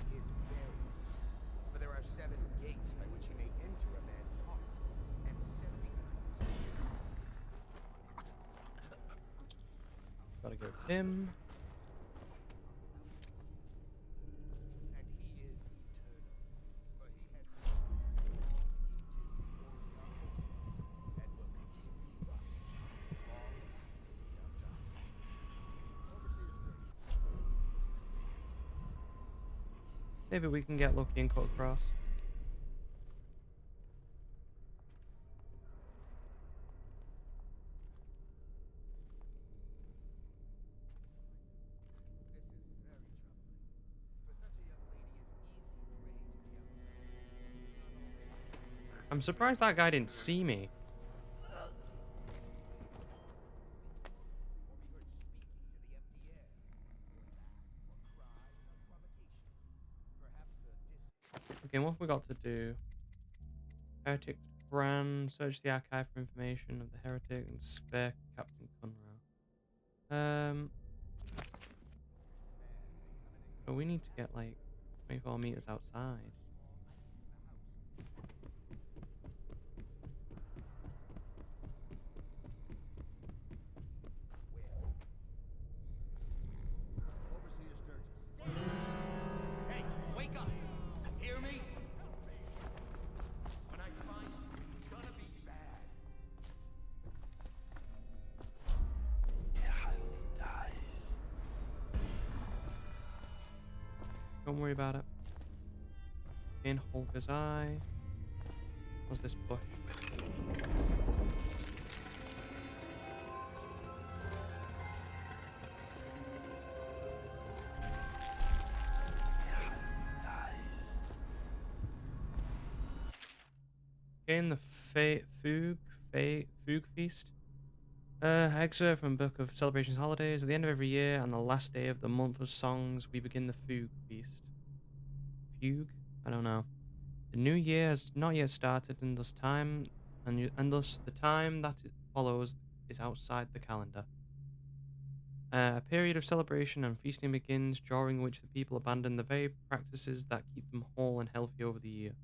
He is various, for there are 7 gates by which he may enter a man's heart, and 70 kinds of Gotta go with him. and he is eternal, for he has long ages before we are born, and will continue thus long after we are dust. Maybe we can get lucky and cut across. I'm surprised that guy didn't see me. Okay, what have we got to do? Heretic's brand. Search the archive for information of the heretic and spare Captain Conroe. But we need to get like 24 meters outside. Overseer Sturgis. Hey, wake up! Hear me? When I find you, it's gonna be bad. Don't worry about it. In Holger's eye. What's this bush? In the Fugue Feast. Excerpt from Book of Celebrations Holidays. At the end of every year and the last day of the month of songs, we begin the Fugue Feast. Fugue? I don't know. The new year has not yet started, and thus the time that it follows is outside the calendar. A period of celebration and feasting begins, during which the people abandon the very practices that keep them whole and healthy over the year.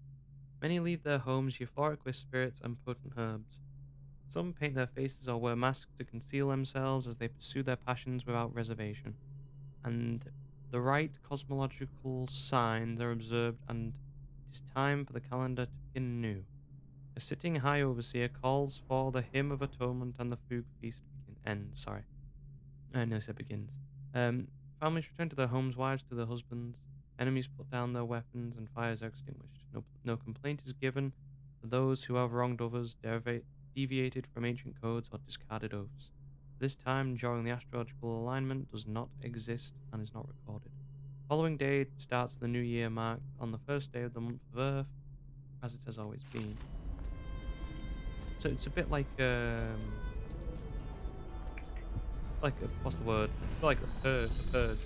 Many leave their homes euphoric with spirits and potent herbs. Some paint their faces or wear masks to conceal themselves as they pursue their passions without reservation. And the right cosmological signs are observed, and it is time for the calendar to begin anew. A sitting High Overseer calls for the Hymn of Atonement, and the Fugue Feast ends. Begins. Families return to their homes, wives to their husbands. Enemies put down their weapons, and fires are extinguished. No complaint is given for those who have wronged others, deviated from ancient codes, or discarded oaths. This time, during the astrological alignment, does not exist and is not recorded. Following day starts the new year, marked on the first day of the month of Earth, as it has always been. So it's a bit like what's the word? Like a purge.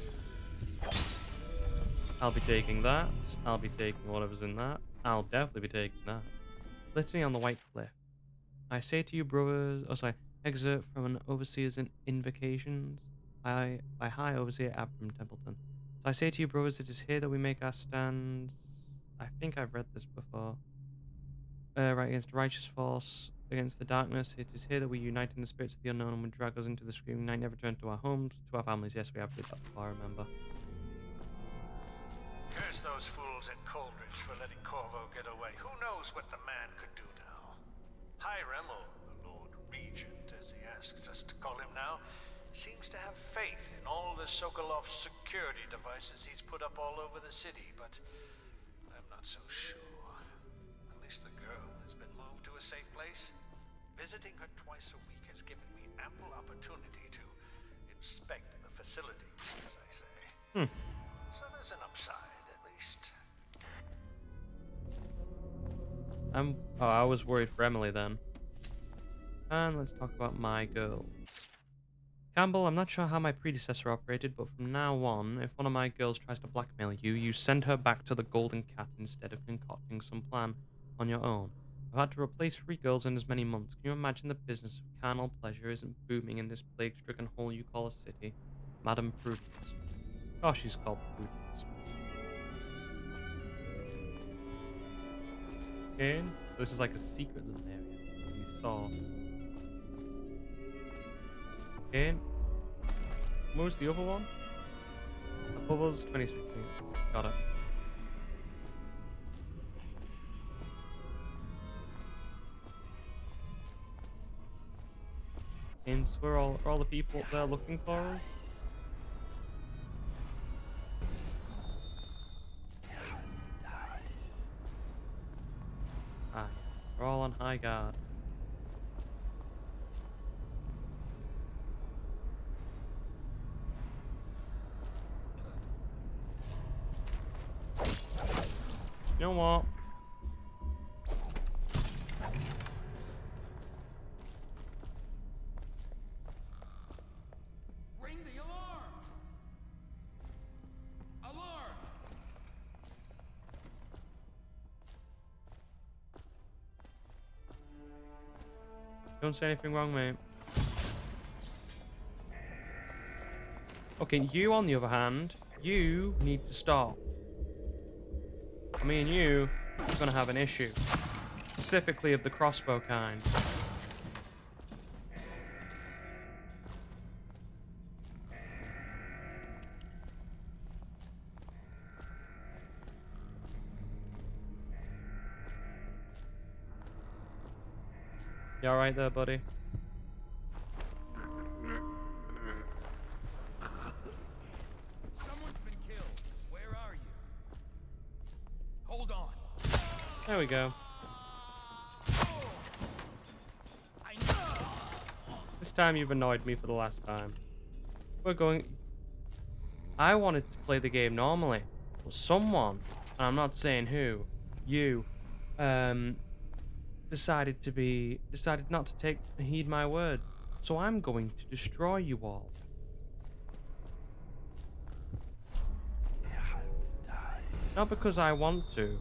I'll be taking that. I'll be taking whatever's in that. I'll definitely be taking that. Litany on the White Cliff. I say to you, brothers, excerpt from an Overseer's Invocations by High Overseer Abram Templeton. So I say to you, brothers, it is here that we make our stand. I think I've read this before. Right against the righteous force, against the darkness. It is here that we unite in the spirits of the unknown and would drag us into the screaming night, never return to our homes, to our families. Yes, we have read that before, I remember. Curse those fools at Coleridge for letting Corvo get away. Who knows what the man could do now? Hiram, or the Lord Regent, as he asks us to call him now, seems to have faith in all the Sokolov security devices he's put up all over the city, but I'm not so sure. At least the girl has been moved to a safe place. Visiting her twice a week has given me ample opportunity to inspect the facility, as I say. So there's an upside, at least. I was worried for Emily then. And let's talk about my girls. Campbell, I'm not sure how my predecessor operated, but from now on, if one of my girls tries to blackmail you, you send her back to the Golden Cat instead of concocting some plan on your own. I've had to replace 3 girls in as many months. Can you imagine the business of carnal pleasure isn't booming in this plague-stricken hole you call a city? Madam Prudence. Gosh, she's called Prudence. Okay, so this is like a secret little area. We saw. Okay. What was the other one? Above us, 26 minutes. Got it. And so are all the people up there looking for us? Ah, yes. They're all on high guard. You know what? Don't say anything wrong, mate. Okay, you on the other hand, you need to stop. Me and you are gonna have an issue. Specifically of the crossbow kind. You alright there, buddy? Someone's been killed. Where are you? Hold on. There we go. This time you've annoyed me for the last time. We're going... I wanted to play the game normally. But someone, and I'm not saying who, you, decided not to heed my word. So I'm going to destroy you all. Not because I want to,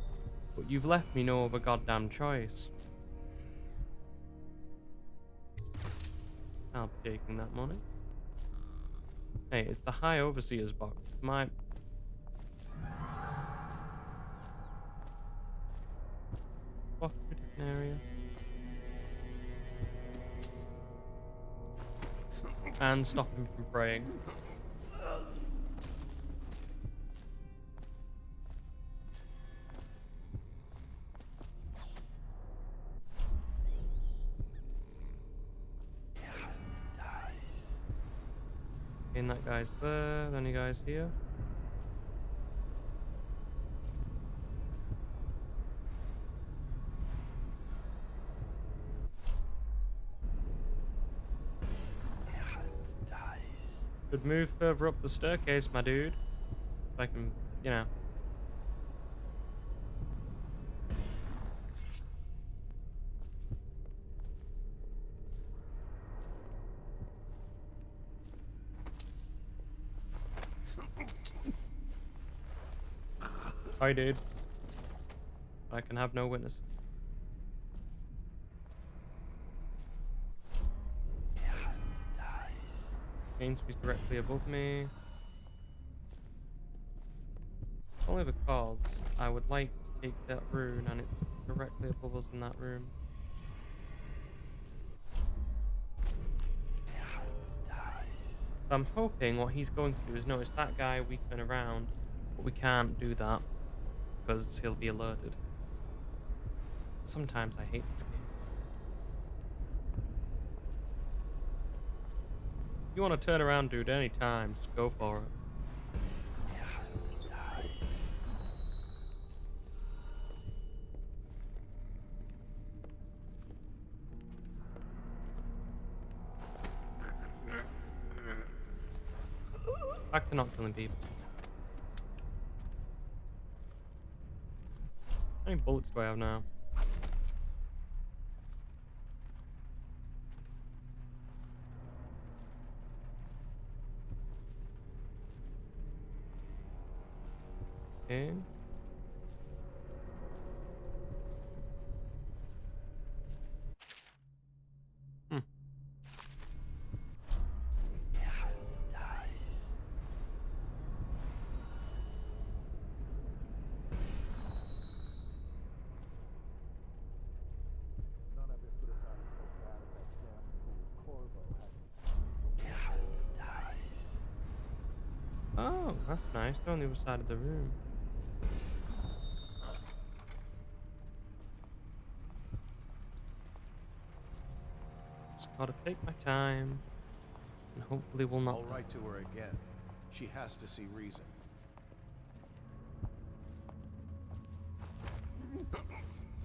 but you've left me no other goddamn choice. I'll be taking that money. Hey, it's the High Overseer's box. My... Walk to a different area. And stop him from praying. And that guy's there, then you guys here. Could move further up the staircase, my dude. If I can, you know. Sorry, dude. I can have no witnesses. Gainsby's directly above me. Only because I would like to take that rune and it's directly above us in that room. So I'm hoping what he's going to do is notice that guy, we turn around, but we can't do that because he'll be alerted. Sometimes I hate this game. You want to turn around, dude, anytime, just go for it. Back to not killing people. How many bullets do I have now? Okay. Oh, that's nice. They're on the other side of the room. Just gotta take my time, and hopefully we'll not. I'll write to her again. She has to see reason.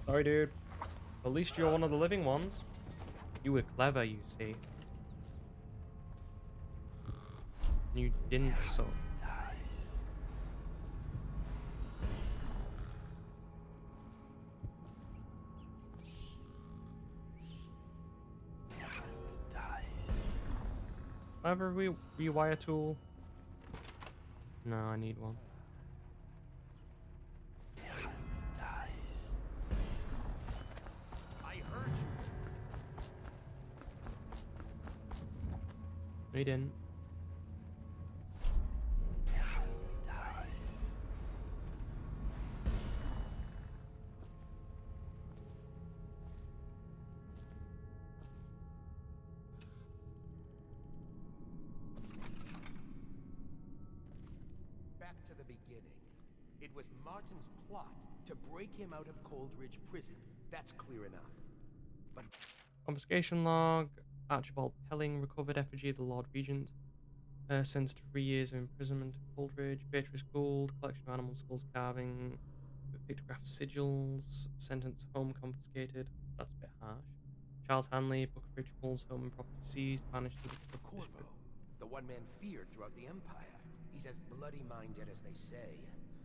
Sorry, dude. At least you're one of the living ones. You were clever, you see. You didn't, so. Ever rewire tool? No, I need one. I heard you. he didn't. Back to the beginning. It was Martin's plot to break him out of Coldridge Prison. That's clear enough. But Confiscation log. Archibald Pelling, recovered effigy of the Lord Regent. Sentenced to 3 years of imprisonment at Coldridge. Beatrice Gould, collection of animal skulls carving with pictographed sigils. Sentence home confiscated. That's a bit harsh. Charles Hanley, book of rituals, home and property seized, banished to the Corvo, the one man feared throughout the Empire. He's as bloody-minded as they say.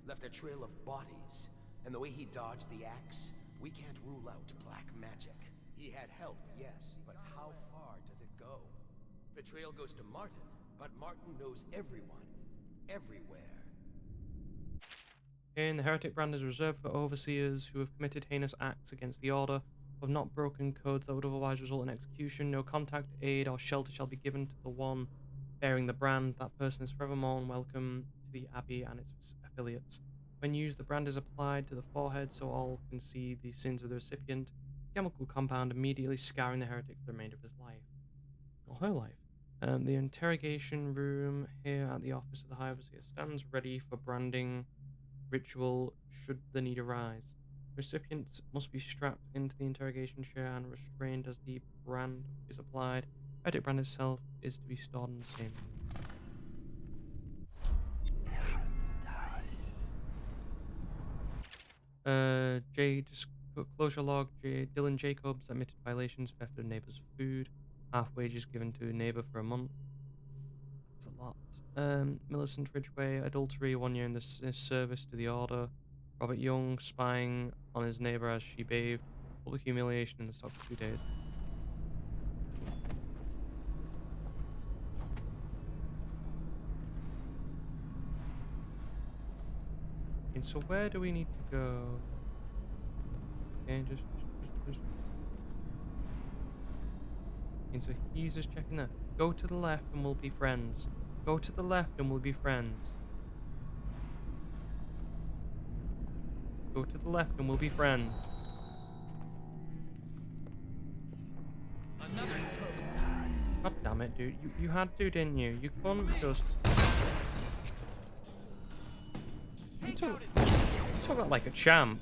Left a trail of bodies. And the way he dodged the axe, we can't rule out black magic. He had help, yes, but how far does it go? The trail goes to Martin, but Martin knows everyone. Everywhere. And the heretic brand is reserved for overseers who have committed heinous acts against the order, who have not broken codes that would otherwise result in execution. No contact, aid, or shelter shall be given to the one bearing the brand. That person is forevermore welcome to the Abbey and its affiliates. When used, the brand is applied to the forehead so all can see the sins of the recipient. Chemical compound immediately scarring the heretic for the remainder of his life. Or her life. The interrogation room here at the office of the High Overseer stands ready for branding ritual should the need arise. Recipients must be strapped into the interrogation chair and restrained as the brand is applied. Heretic brand itself is to be stored in the same room. Disclosure log. Dylan Jacobs admitted violations, theft of neighbor's food, half wages given to a neighbor for a month. That's a lot. Millicent Ridgway, adultery, 1 year in the service to the order. Robert Young, spying on his neighbor as she bathed. Public humiliation in the stock for 2 days. And so where do we need to go? Okay, and so he's just checking that. Go to the left and we'll be friends. Go to the left and we'll be friends. Go to the left and we'll be friends. God damn it, dude. You had to, didn't you? You couldn't just... You took that like a champ.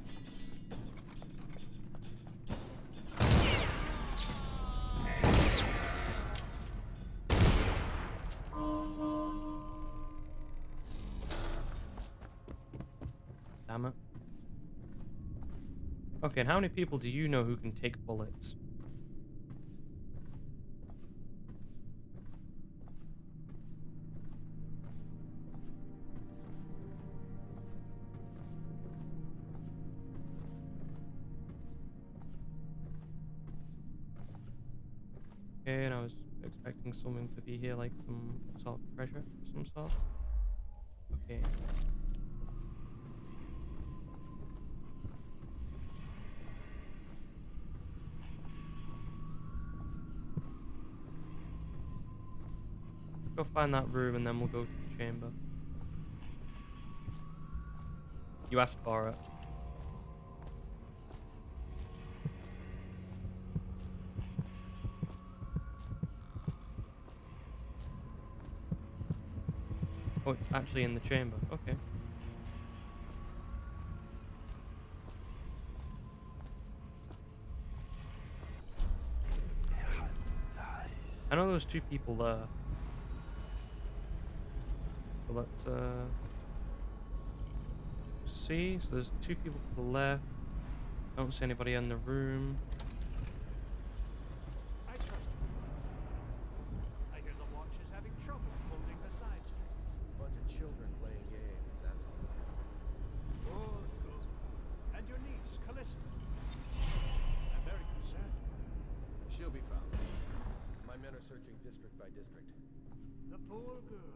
Damn it. Okay, and how many people do you know who can take bullets? Okay, and I was expecting something to be here, like some sort of treasure of some sort. Okay. Go find that room and then we'll go to the chamber. You asked for it. Oh, it's actually in the chamber. Okay. I know there was 2 people there. So let's see. So there's 2 people to the left. I don't see anybody in the room. I trust you. I hear the watch is having trouble holding the side streets. Bunch of children playing games, that's all it is. Oh, good. And your niece, Callista. I'm very concerned. She'll be found. My men are searching district by district. The poor girl.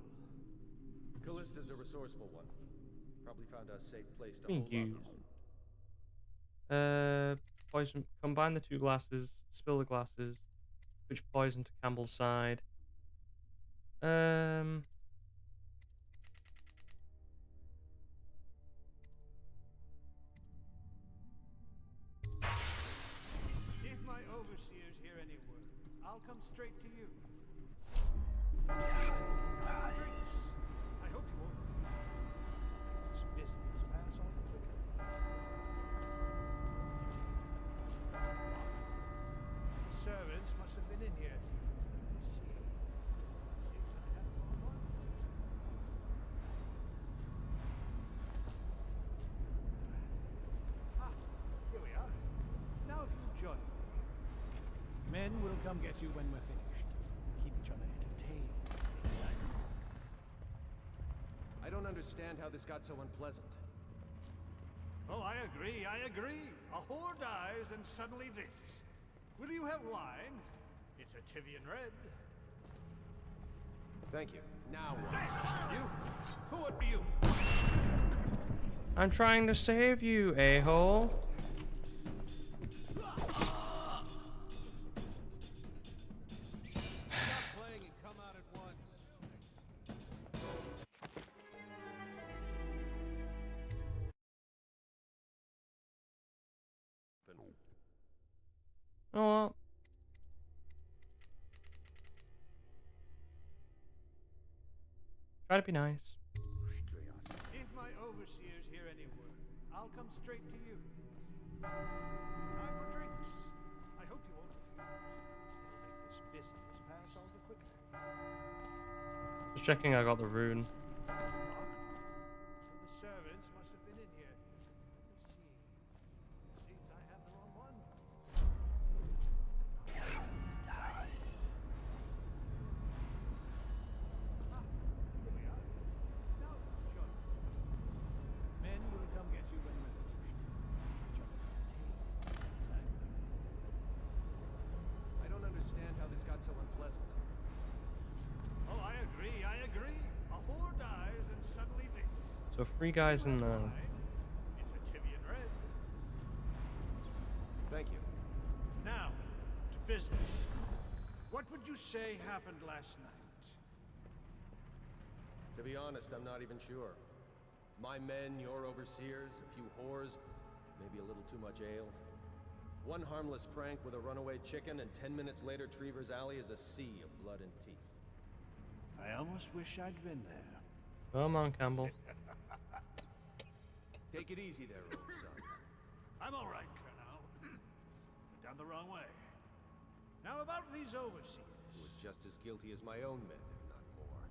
Callista's a resourceful one. Probably found a safe place to Being hold used. others. Poison. Combine the 2 glasses. Spill the glasses. Switch poison to Campbell's side. Um. If my overseers hear any word, I'll come straight to you. I hope you won't. This business pass on quickly. The servants must have been in here. Let me see. Seems I have the wrong one. Ah, here we are. Now if you'll join me. Men will come get you when we're finished. Keep each other entertained. I don't understand how this got so unpleasant. Oh, I agree, I agree. A whore dies and suddenly this. Will you have wine? It's a Tivian red. Thank you. Now what? Damn, you! Who are you? I'm trying to save you, a-hole. Stop playing and come out at once. Oh well. Try to be nice. If my overseers hear any word, I'll come straight to you. Time for drinks. I hope you won't refuse. It'll make this business pass all the quicker. Just checking I got the rune. Locked? So the servants must have been in here. Let me see. Seems I have the wrong one. Ah, here we are. Now, join me. Men will come get you when we're finished. Each other entertained. I don't understand how this got so unpleasant. Oh, I agree, I agree. A whore dies and suddenly this. So 3 guys in the. It's a Tivian red. Thank you. Now, to business. What would you say happened last night? To be honest, I'm not even sure. My men, your overseers, a few whores, maybe a little too much ale. One harmless prank with a runaway chicken, and 10 minutes later, Trevor's Alley is a sea of blood and teeth. I almost wish I'd been there. Come on, Campbell. Take it easy there, old son. I'm all right, Colonel. Went down the wrong way. Now about these overseers. Who was just as guilty as my own men, if not more.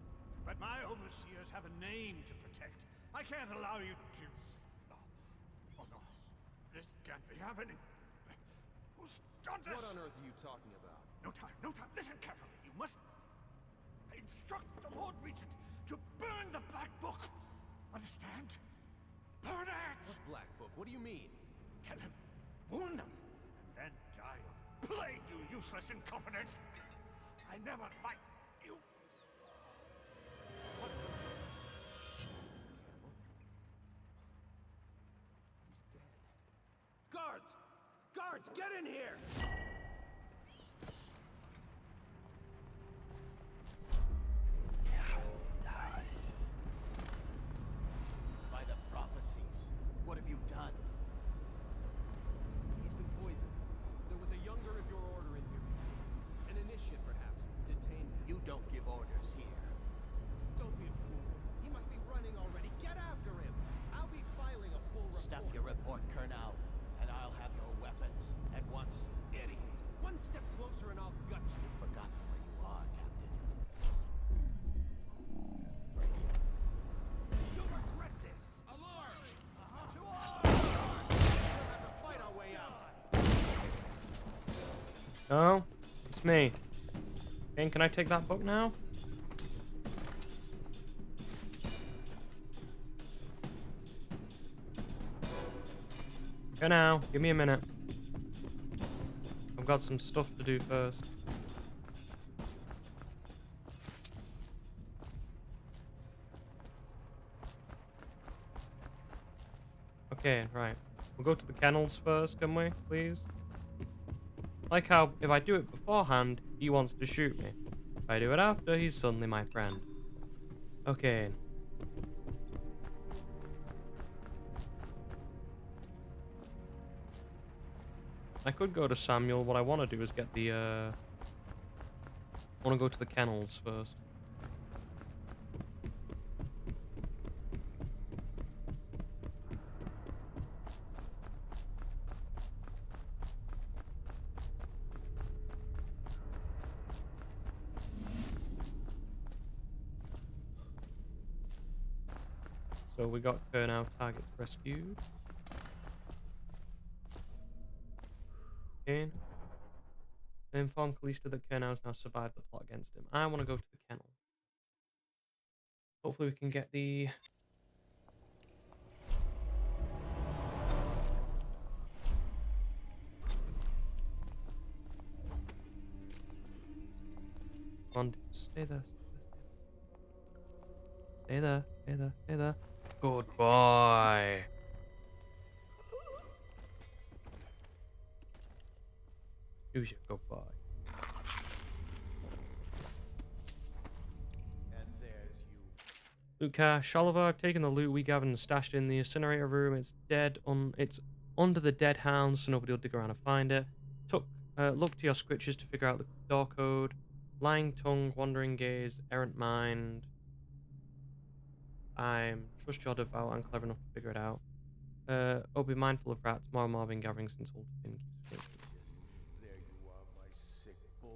But my overseers have a name to protect. I can't allow you to... Oh, no. This can't be happening. Who's done this? What on earth are you talking about? No time, no time. Listen carefully. You must instruct the Lord Regent to burn the Black Book. Understand? Burn it! What Black Book? What do you mean? Tell him. Warn them. And then die of plague, you useless incompetent. I never liked you. What? Campbell? He's dead. Guards! Guards, get in here! By the prophecies, what have you done? He's been poisoned. There was a younger of your order in here before. An initiate, perhaps. Detain him. You don't give orders here. Don't be a fool. He must be running already. Get after him. I'll be filing a full report. Stuff your report, Colonel, and I'll have your weapons. At once, idiot. One step closer and I'll gut you. You've forgotten where you are, Captain. You'll regret this. Alarm! To arms! We'll have to fight our way out. Oh, it's me. Okay, can I take that book now? Go now. Give me a minute. I've got some stuff to do first. Okay, right. We'll go to the kennels first, can we, please? Like how, if I do it beforehand, he wants to shoot me. If I do it after, he's suddenly my friend. Okay. I could go to Samuel. What I want to do is get the, I want to go to the kennels first. So we got now targets rescued. Okay. Inform Kalista that Kernow has now survived the plot against him. I want to go to the kennel. Hopefully we can get the... Come on, stay there, stay there, stay there, stay there. Good boy. Who's your good boy? And there's you. Luca, Sholiver, I've taken the loot we gathered and stashed it in the incinerator room. It's dead it's under the dead hound, so nobody will dig around and find it. Look to your scriptures to figure out the door code. Lying tongue, wandering gaze, errant mind. I'm trust you're devout and clever enough to figure it out. Oh, be mindful of rats. More and more have been gathering since old Finn keeps Just there you are, my sick boy.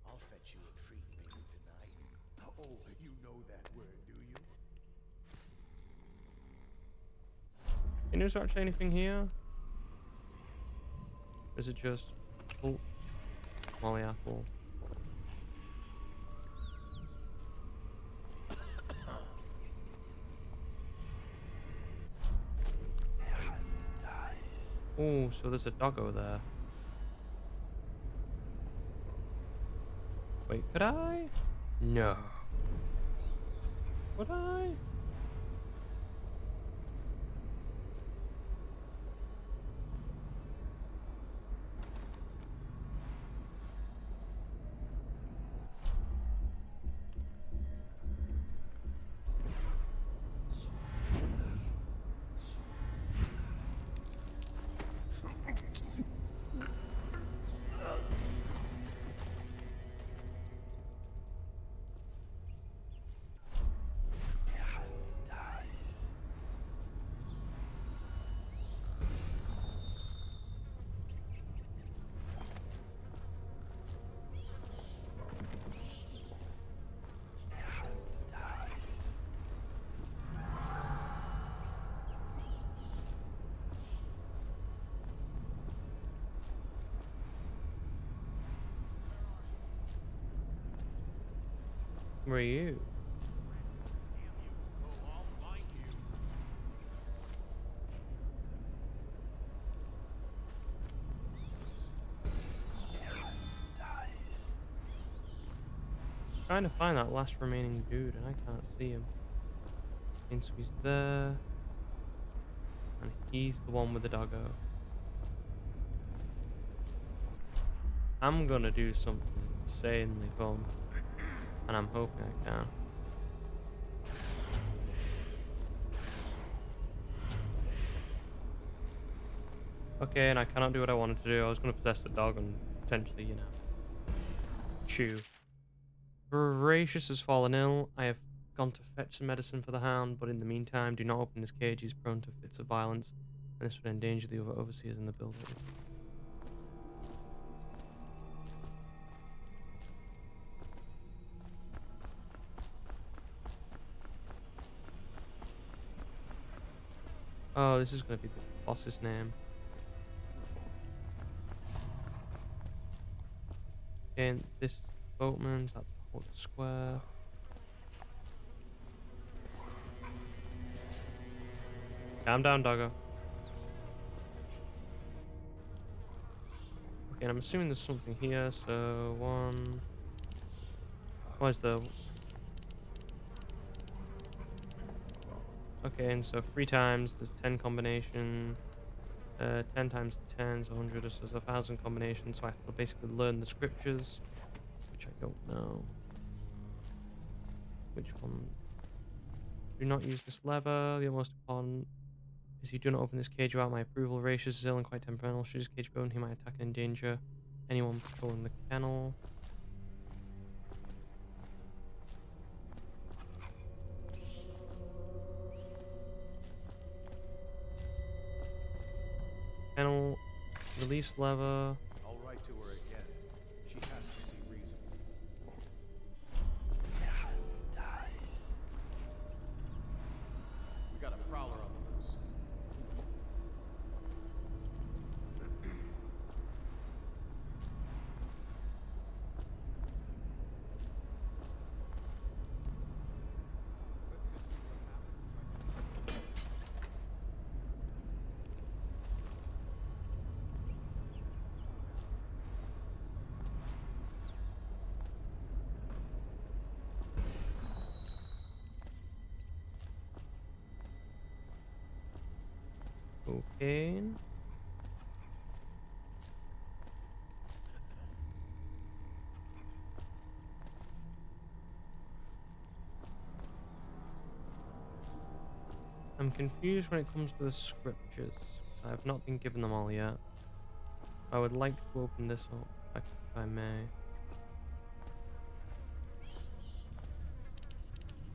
I'll fetch you a treat later tonight. Oh, you know that word, do you? Is there actually anything here? Is it just... Oh, Molly apple. Oh, so there's a doggo there. Wait, could I? No. Would I? Where are you? Trying to find that last remaining dude and I can't see him. And so he's there. And he's the one with the doggo. I'm gonna do something insanely fun. And I'm hoping I can. Okay, and I cannot do what I wanted to do. I was gonna possess the dog and potentially, you know, chew. Voracious has fallen ill. I have gone to fetch some medicine for the hound, but in the meantime, do not open this cage. He's prone to fits of violence, and this would endanger the other overseers in the building. Oh, this is going to be the boss's name. And this is the boatman, so that's the whole square. Calm down, doggo. Okay, and I'm assuming there's something here, so one... Where's the... Okay, and so 3 times, there's 10 combination. 10 times 10 is 100, so there's 1,000 combinations, so I have to basically learn the scriptures, which I don't know. Which one? Do not use this lever. The most important is you do not open this cage without my approval. Voracious is ill and quite temperamental. Should this cage be opened, he might attack and endanger anyone patrolling the kennel. Kennel. Release lever. I'll write to her again. She has to see reason. We got a prowler on the loose. Okay. I'm confused when it comes to the scriptures. 'Cause I have not been given them all yet. I would like to open this up, if I may.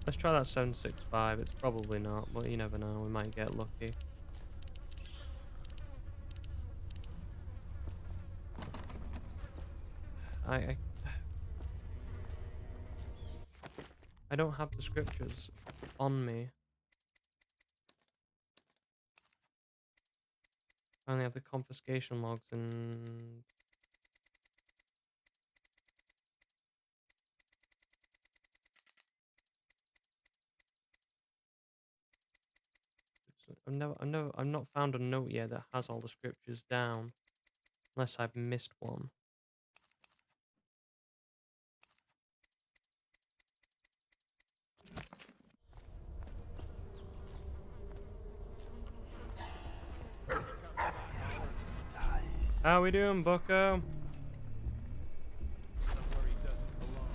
Let's try that 765. It's probably not, but you never know. We might get lucky. I don't have the scriptures on me. I only have the confiscation logs and I've not found a note yet that has all the scriptures down, unless I've missed one. How we doing, bucko? Somewhere he doesn't belong.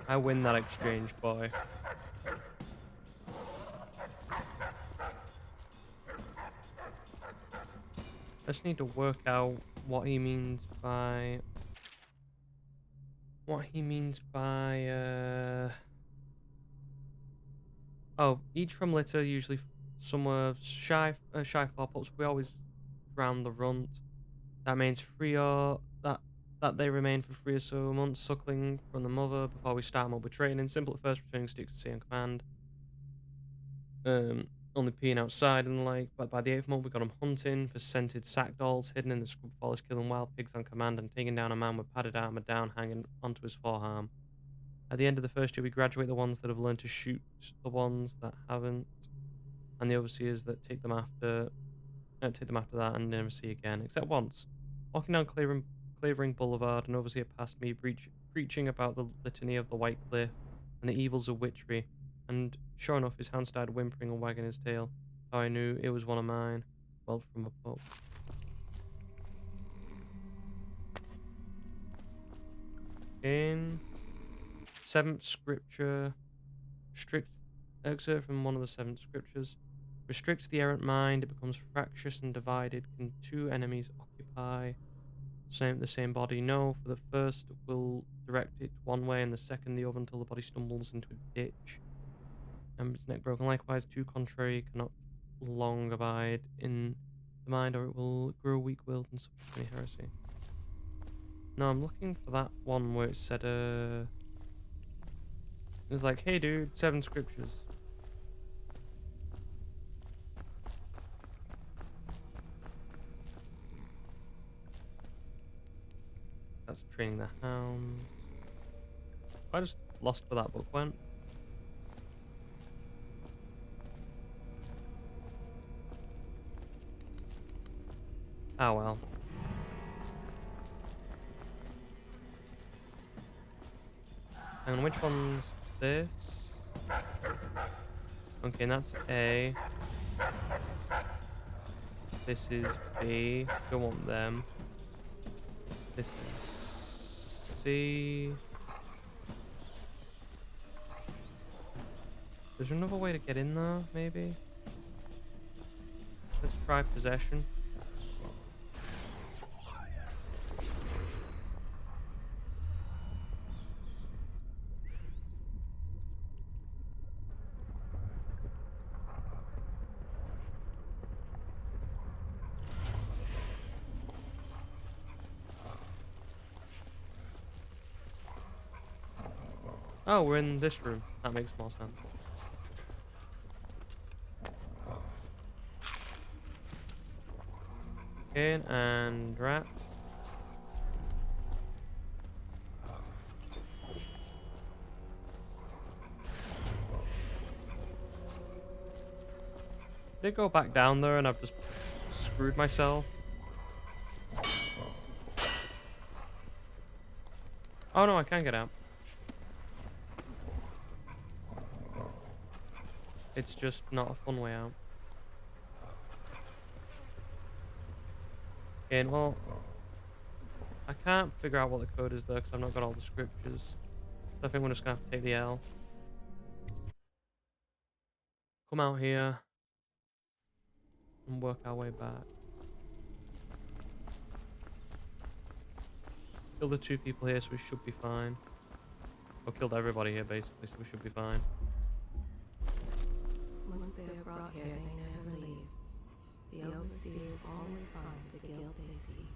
I win that exchange, boy. I just need to work out what he means by... Oh, each from litter, usually somewhere shy 4 pups. We always drown the runt. That means that they remain for 3 or so months suckling from the mother before we start mobile training. Simple at first, returning sticks to sea on command. Only peeing outside and the like, but by the 8th month we got them hunting for scented sack dolls, hidden in the scrub forest, killing wild pigs on command, and taking down a man with padded armor down hanging onto his forearm. At the end of the first year, we graduate the ones that have learned to shoot, the ones that haven't, and the overseers that take them after that and never see again, except once. Walking down Clavering Boulevard, an overseer passed me preaching about the litany of the White Cliff and the evils of witchery, and sure enough, his hound started whimpering and wagging his tail, so I knew it was one of mine. Well, from a pup. In 7th scripture, strict excerpt from one of the 7 scriptures. Restricts the errant mind, it becomes fractious and divided. Can 2 enemies occupy the same body? No, for the first will direct it one way and the second the other until the body stumbles into a ditch. And its neck broken. Likewise, 2 contrary cannot long abide in the mind, or it will grow weak-willed and suffer any heresy. No, I'm looking for that one where it said, it was like, hey dude, 7 scriptures. That's training the hound. I just lost where that book went. Oh well. Hang on, which one's this? Okay, and that's A. This is B. Don't want them. This is C. Is there another way to get in there, maybe? Let's try possession. Oh, we're in this room. That makes more sense. In and rat. Did it go back down there and I've just screwed myself? Oh no, I can get out. It's just not a fun way out. And well, I can't figure out what the code is though because I've not got all the scriptures. So I think we're just gonna have to take the L. Come out here and work our way back. Killed the 2 people here, so we should be fine. Or killed everybody here basically, so we should be fine. Once they are brought here, they never leave. The overseers always find the guilt they seek.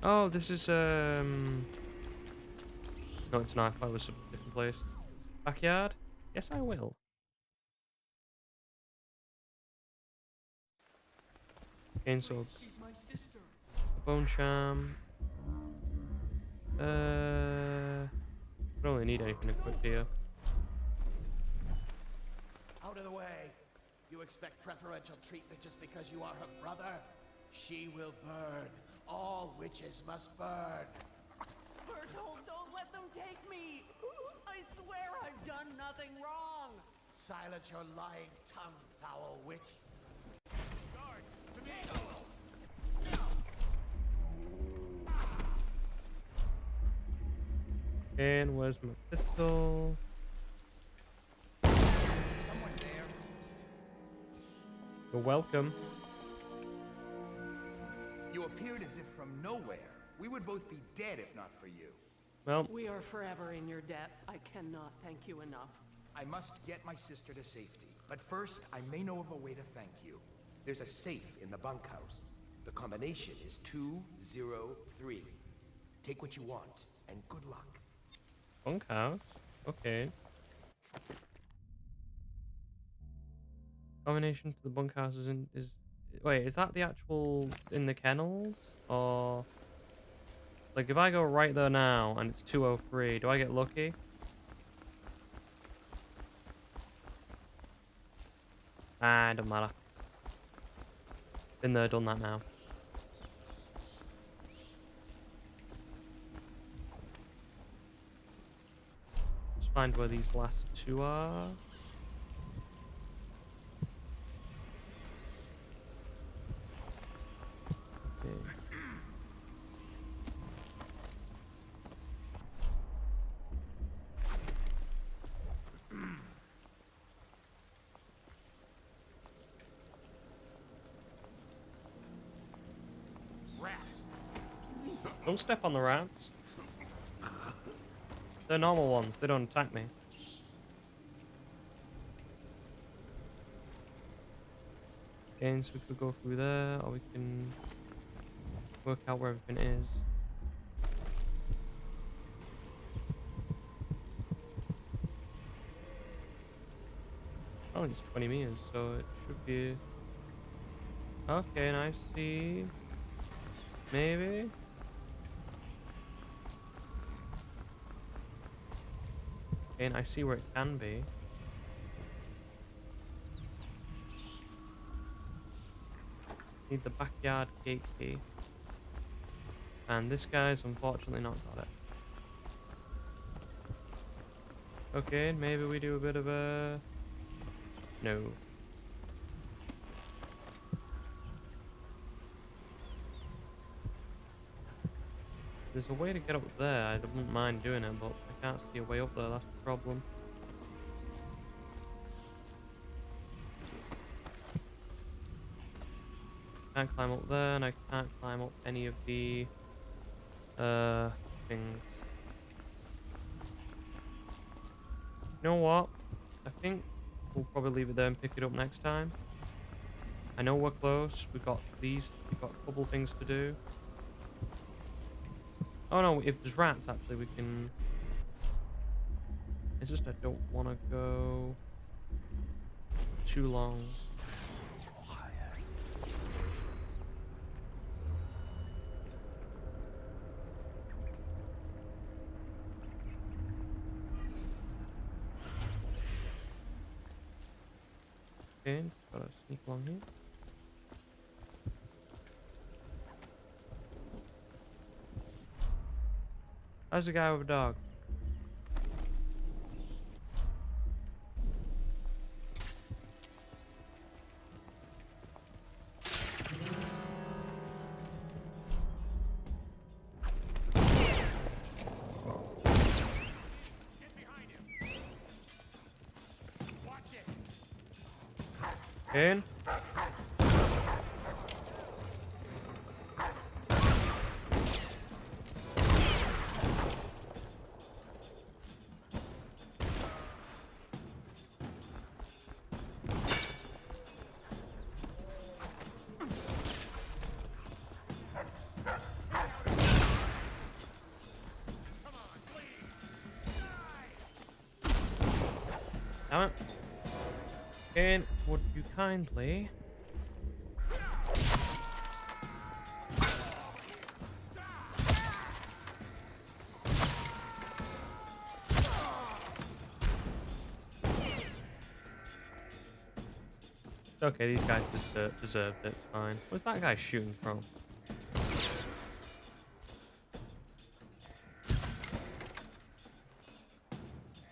Oh, this is no, it's not. I was a different place. Backyard? Yes, I will. Okay, so bone charm. I don't really need anything equipped here. Out of the way. You expect preferential treatment just because you are her brother? She will burn. All witches must burn. Bertold, don't let them take me! I swear I've done nothing wrong! Silence your lying tongue, foul witch. And where's my pistol? Someone there. You're welcome. You appeared as if from nowhere. We would both be dead if not for you. Well, We are forever in your debt. I cannot thank you enough. I must get my sister to safety. But first, I may know of a way to thank you. There's a safe in the bunkhouse. The combination is 203. Take what you want, and good luck. bunkhouse. Okay. Combination to the bunkhouse is wait, is that the actual in the kennels? Or like if I go right there now and it's 203, do I get lucky? Ah, it doesn't matter. Been there, done that now. Let's find where these last 2 are. Okay. Don't step on the rats. They're normal ones, they don't attack me. Okay, so we could go through there, or we can work out where everything is. I think it's 20 meters, so it should be... Okay, and I see... Maybe? Okay, and I see where it can be. Need the backyard gate key. And this guy's unfortunately not got it. Okay, maybe we do a bit of a No. There's a way to get up there. I wouldn't mind doing it, but I can't see a way up there. That's the problem. Can't climb up there, and I can't climb up any of the things. You know what? I think we'll probably leave it there and pick it up next time. I know we're close. We've got a couple things to do. Oh no, if there's rats, actually, we can... It's just I don't want to go too long. Okay, just gotta sneak along here. How's the guy with a dog? In. Damn it. And would you kindly... Okay, these guys deserved it, it's fine. Where's that guy shooting from?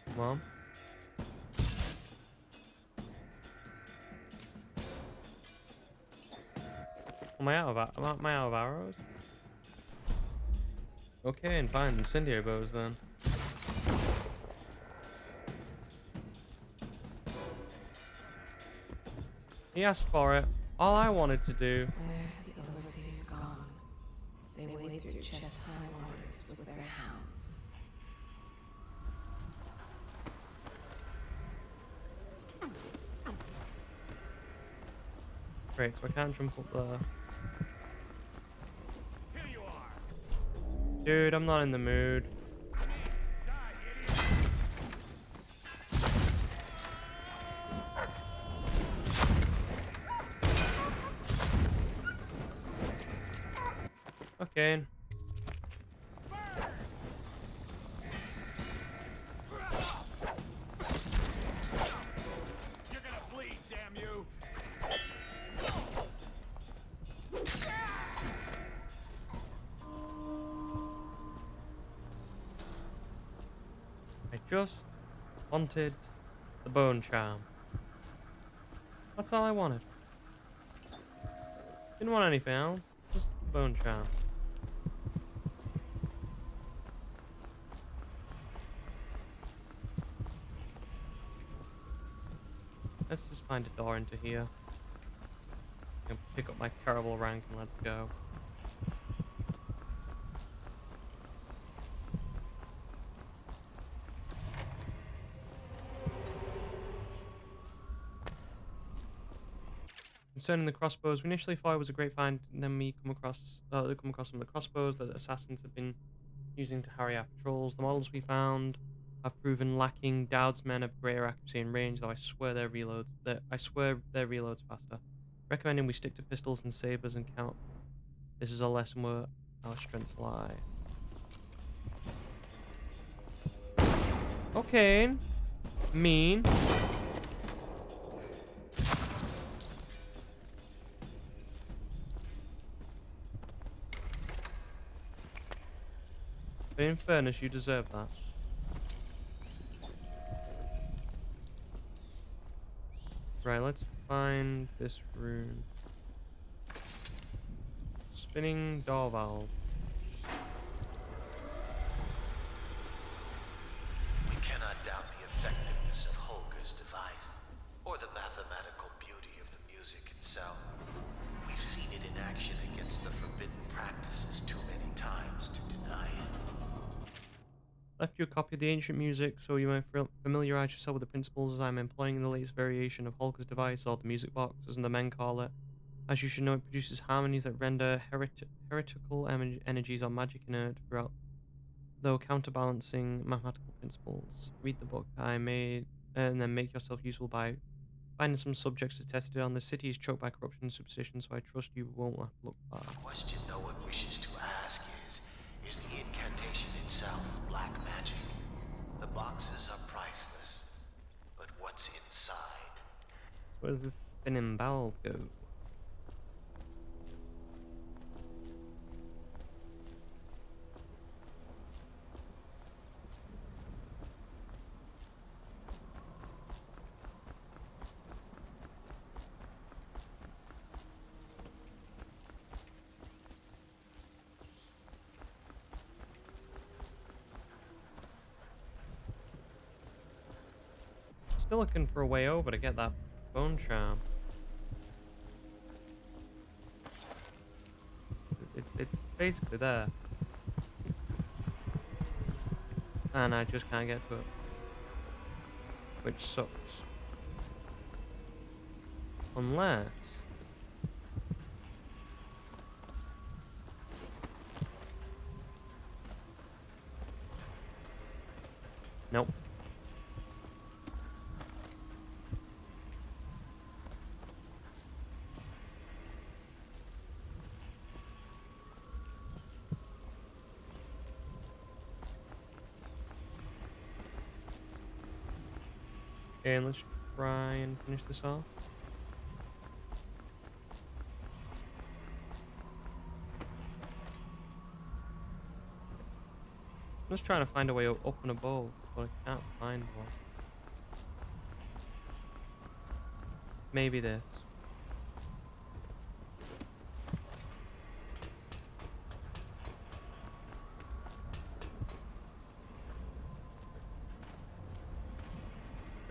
Come on. Am I out of arrows? Okay, and fine, incendiary bows then. He asked for it. All I wanted to do. Where the Overseer's gone, they wade through chest-high waters with their hounds. Great, so I can't jump up there. Here you are. Dude, I'm not in the mood. Okay. You're gonna bleed, damn you. I just wanted the bone charm. That's all I wanted. Didn't want anything else. Just the bone charm. Let's just find a door into here. And pick up my terrible rank and let's go. Concerning the crossbows, we initially thought it was a great find, and then we come across some of the crossbows that the assassins have been using to harry our patrols. The models we found have proven lacking. Dowd's men have greater accuracy and range, though I swear their reloads faster. Recommending we stick to pistols and sabers and count. This is a lesson where our strengths lie. Okay. Mean. But in fairness, you deserve that. Right, let's find this rune. Spinning door valve. We cannot doubt the effectiveness of Holger's device, or the mathematical beauty of the music itself. We've seen it in action against the forbidden practices too many times to deny it. Left you a copy of the ancient music so you may familiarize yourself with the principles I'm employing in the latest variation of Holger's device, or the music box, as the men call it. As you should know, it produces harmonies that render heretical energies or magic inert throughout, though counterbalancing mathematical principles. Read the book I made, and then make yourself useful by finding some subjects to test it on. The city is choked by corruption and superstition, so I trust you won't have to look far. The question no one wishes to ask is the incantation itself black magic? The boxes are priceless, but what's inside? So where does this spinning valve go? Still looking for a way over to get that bone charm. It's basically there, and I just can't get to it, which sucks. Unless nope. And let's try and finish this off. I'm just trying to find a way up and above, but I can't find one. Maybe this.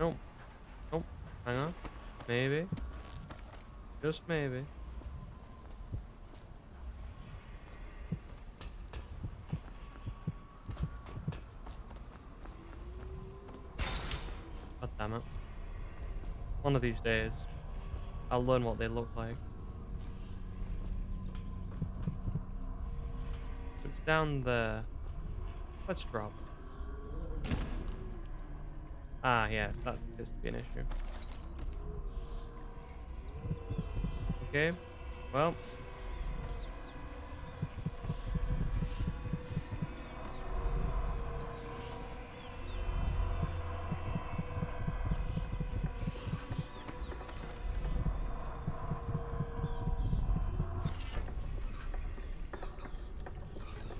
Nope. Nope. Hang on. Maybe. Just maybe. God damn it. One of these days, I'll learn what they look like. It's down there. Let's drop. Ah, yes, that appears to be an issue. Okay, well.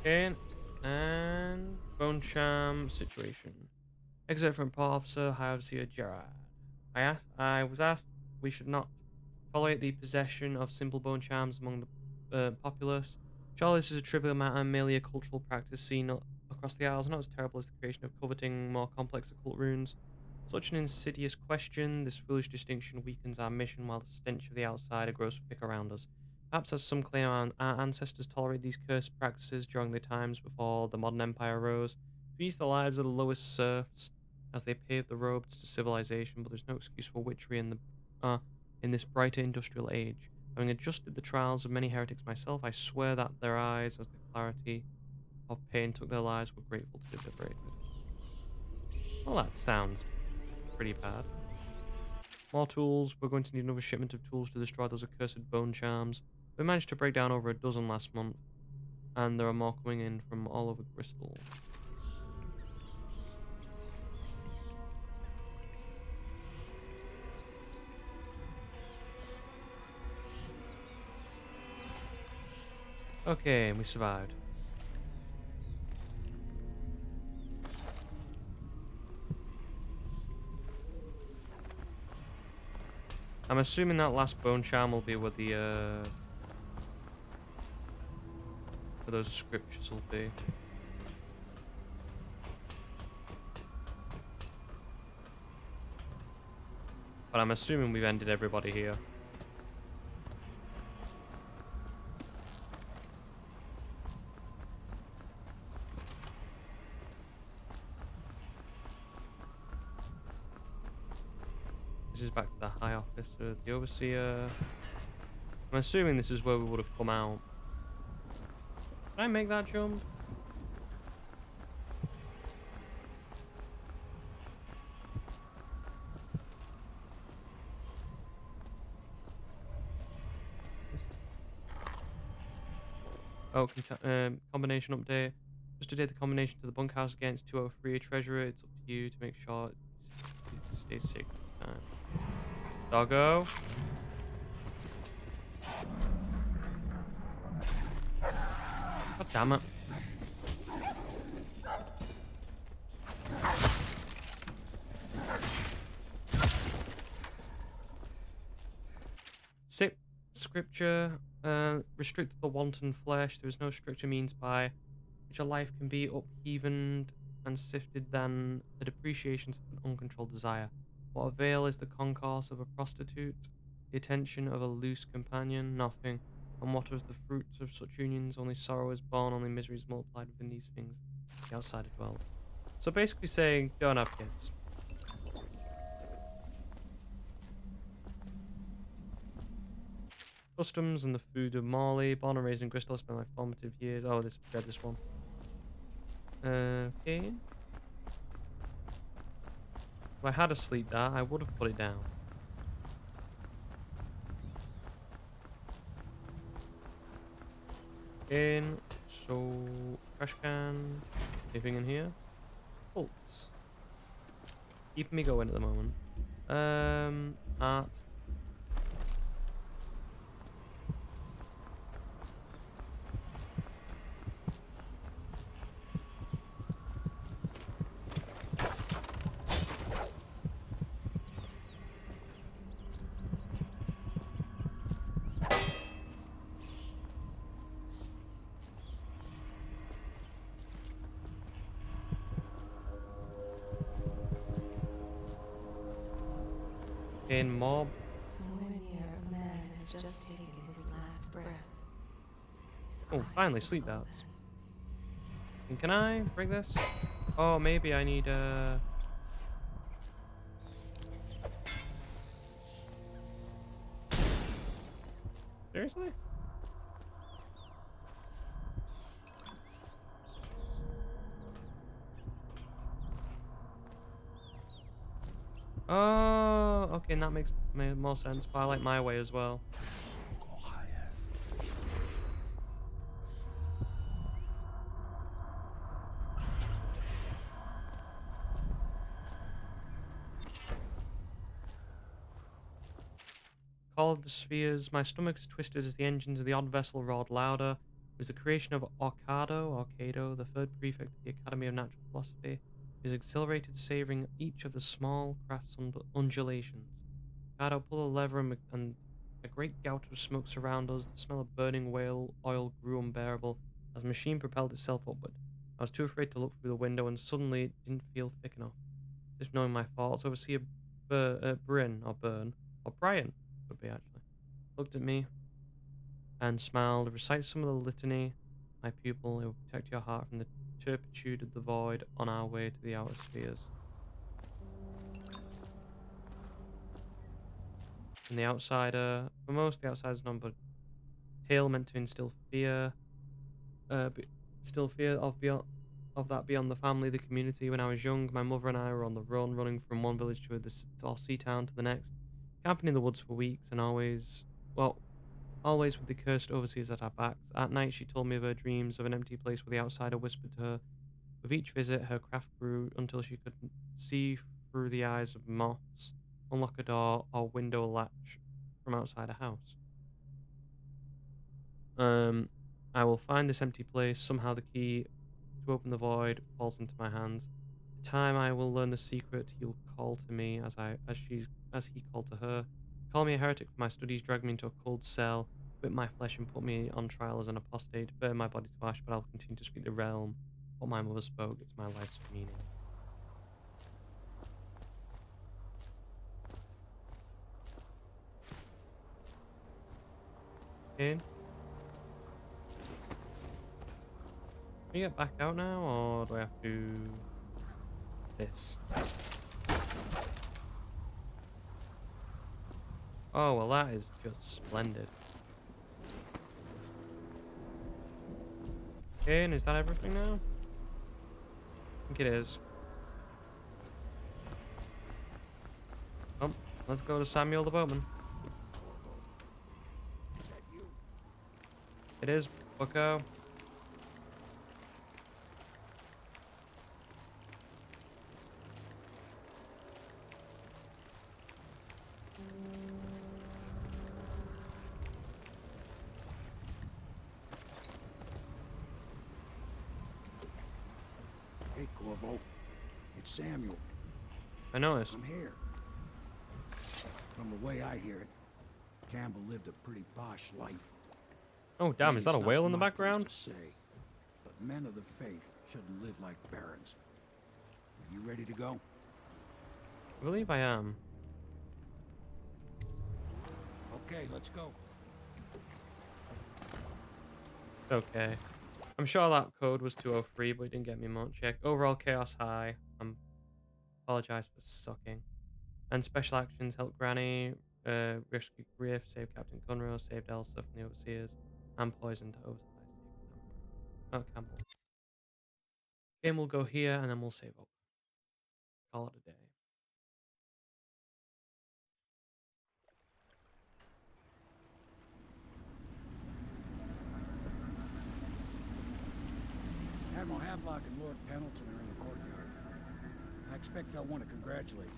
Okay, and bone charm situation. Exit from Paul Officer High Overseer Gerard. I was asked we should not tolerate the possession of simple bone charms among the populace. Surely this is a trivial matter, merely a cultural practice seen across the Isles, not as terrible as the creation of coveting more complex occult runes. Such an insidious question, this foolish distinction weakens our mission, while the stench of the outsider grows thick around us. Perhaps, as some claim, our ancestors tolerated these cursed practices during the times before the modern empire arose, to ease the lives of the lowest serfs as they paved the roads to civilization. But there's no excuse for witchery in this brighter industrial age. Having adjusted the trials of many heretics myself, I swear that their eyes, as the clarity of pain took their lives, were grateful to be liberated. Well, that sounds pretty bad. More tools. We're going to need another shipment of tools to destroy those accursed bone charms. We managed to break down over a dozen last month, and there are more coming in from all over Bristol. Okay, we survived. I'm assuming that last bone charm will be where the where those scriptures will be. But I'm assuming we've ended everybody here. This is back to the High Officer, the Overseer. I'm assuming this is where we would have come out. Can I make that jump? Oh, combination update. Just to date the combination to the bunkhouse again. It's 203. Treasurer, it's up to you to make sure it stays safe this time. Doggo. God damn it. Sixth scripture. Restrict the wanton flesh. There is no stricter means by which a life can be upheaven and sifted than the depreciations of an uncontrolled desire. What avail is the concourse of a prostitute, the attention of a loose companion? Nothing. And what of the fruits of such unions? Only sorrow is born, only misery is multiplied within these things. The outsider dwells. So basically saying, don't have kids. Customs and the food of Morley. Born and raised in Bristol, spent my formative years. Oh, read this one. Okay. If I had a sleep dart, I would have put it down. In. So, trash can. Anything in here? Bolts. Keeping me going at the moment. Art. In mob. Somewhere near, a man has just taken his last breath. His Oh, eyes finally, are sleep open. darts. And can I break this? Oh, maybe I need Seriously? Oh, okay, and that makes more sense. But I like my way as well. Call of the Spheres. My stomach's twisted as the engines of the odd vessel roared louder. It was the creation of Orcado, the third prefect of the Academy of Natural Philosophy. He was exhilarated, savoring each of the small craft's undulations. Orcado pulled a lever and a great gout of smoke surrounded us. The smell of burning whale oil grew unbearable as the machine propelled itself upward. I was too afraid to look through the window, and suddenly it didn't feel thick enough. Just knowing my thoughts, Overseer Brian, would be actually, looked at me and smiled. Recite some of the litany, my pupil. It will protect your heart from the turpitude of the void on our way to the outer spheres. And the outsider, for most, the outsider's none but tale meant to instill fear, still fear of that beyond the family, the community. When I was young, my mother and I were on the run, running from one village to or sea town to the next, camping in the woods for weeks, and always with the cursed overseers at our backs. At night, she told me of her dreams of an empty place where the outsider whispered to her. With each visit, her craft grew until she could see through the eyes of moths, unlock a door or window latch from outside a house. I will find this empty place. Somehow the key to open the void falls into my hands. The time I will learn the secret, he will call to me as he called to her. Call me a heretic for my studies, drag me into a cold cell, whip my flesh and put me on trial as an apostate, burn my body to ash, but I'll continue to speak the realm. What my mother spoke, it's my life's meaning. Okay. Can we get back out now, or do I have to... this? Oh, well that is just splendid. Okay, and is that everything now? I think it is. Oh, let's go to Samuel the Boatman. It is, bucko. Hey, Corvo. It's Samuel. I noticed. I'm here. From the way I hear it, Campbell lived a pretty posh life. Oh, damn, Maybe is that a it's not whale in the my place background? to say, but men of the faith shouldn't live like barons. Are you ready to go? I believe I am. Okay, let's go. It's okay. I'm sure that code was 203, but it didn't get me much. Yeah, overall chaos high. Apologize for sucking. And special actions help Granny, rescue Griff, save Captain Conroe, saved Elsa from the Overseers, and poisoned Oversize. Oh, Campbell. Game will go here, and then we'll save up. Call it a day. Admiral Havelock and Lord Pendleton are in the courtyard. I expect they'll want to congratulate you.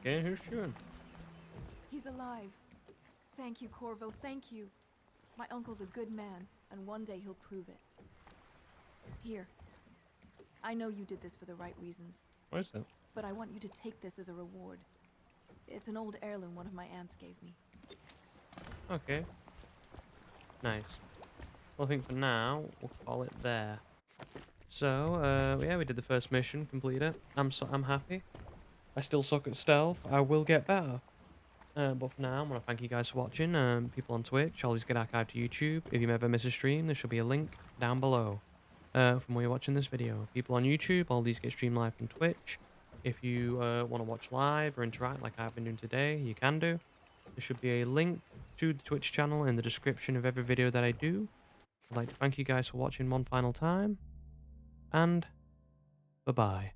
Okay, who's shooting? He's alive. Thank you, Corvo, thank you. My uncle's a good man, and one day he'll prove it. Here. I know you did this for the right reasons. What is it? But I want you to take this as a reward. It's an old heirloom one of my aunts gave me. Okay. Nice. Well, I think for now, we'll call it there. So, yeah, we did the first mission, completed it. I'm happy. I still suck at stealth. I will get better. But for now, I want to thank you guys for watching. People on Twitch, always get archived to YouTube. If you ever miss a stream, there should be a link down below from where you're watching this video. People on YouTube, all these get streamed live from Twitch. If you want to watch live or interact like I've been doing today, you can do. There should be a link to the Twitch channel in the description of every video that I do. I'd like to thank you guys for watching one final time. And bye-bye.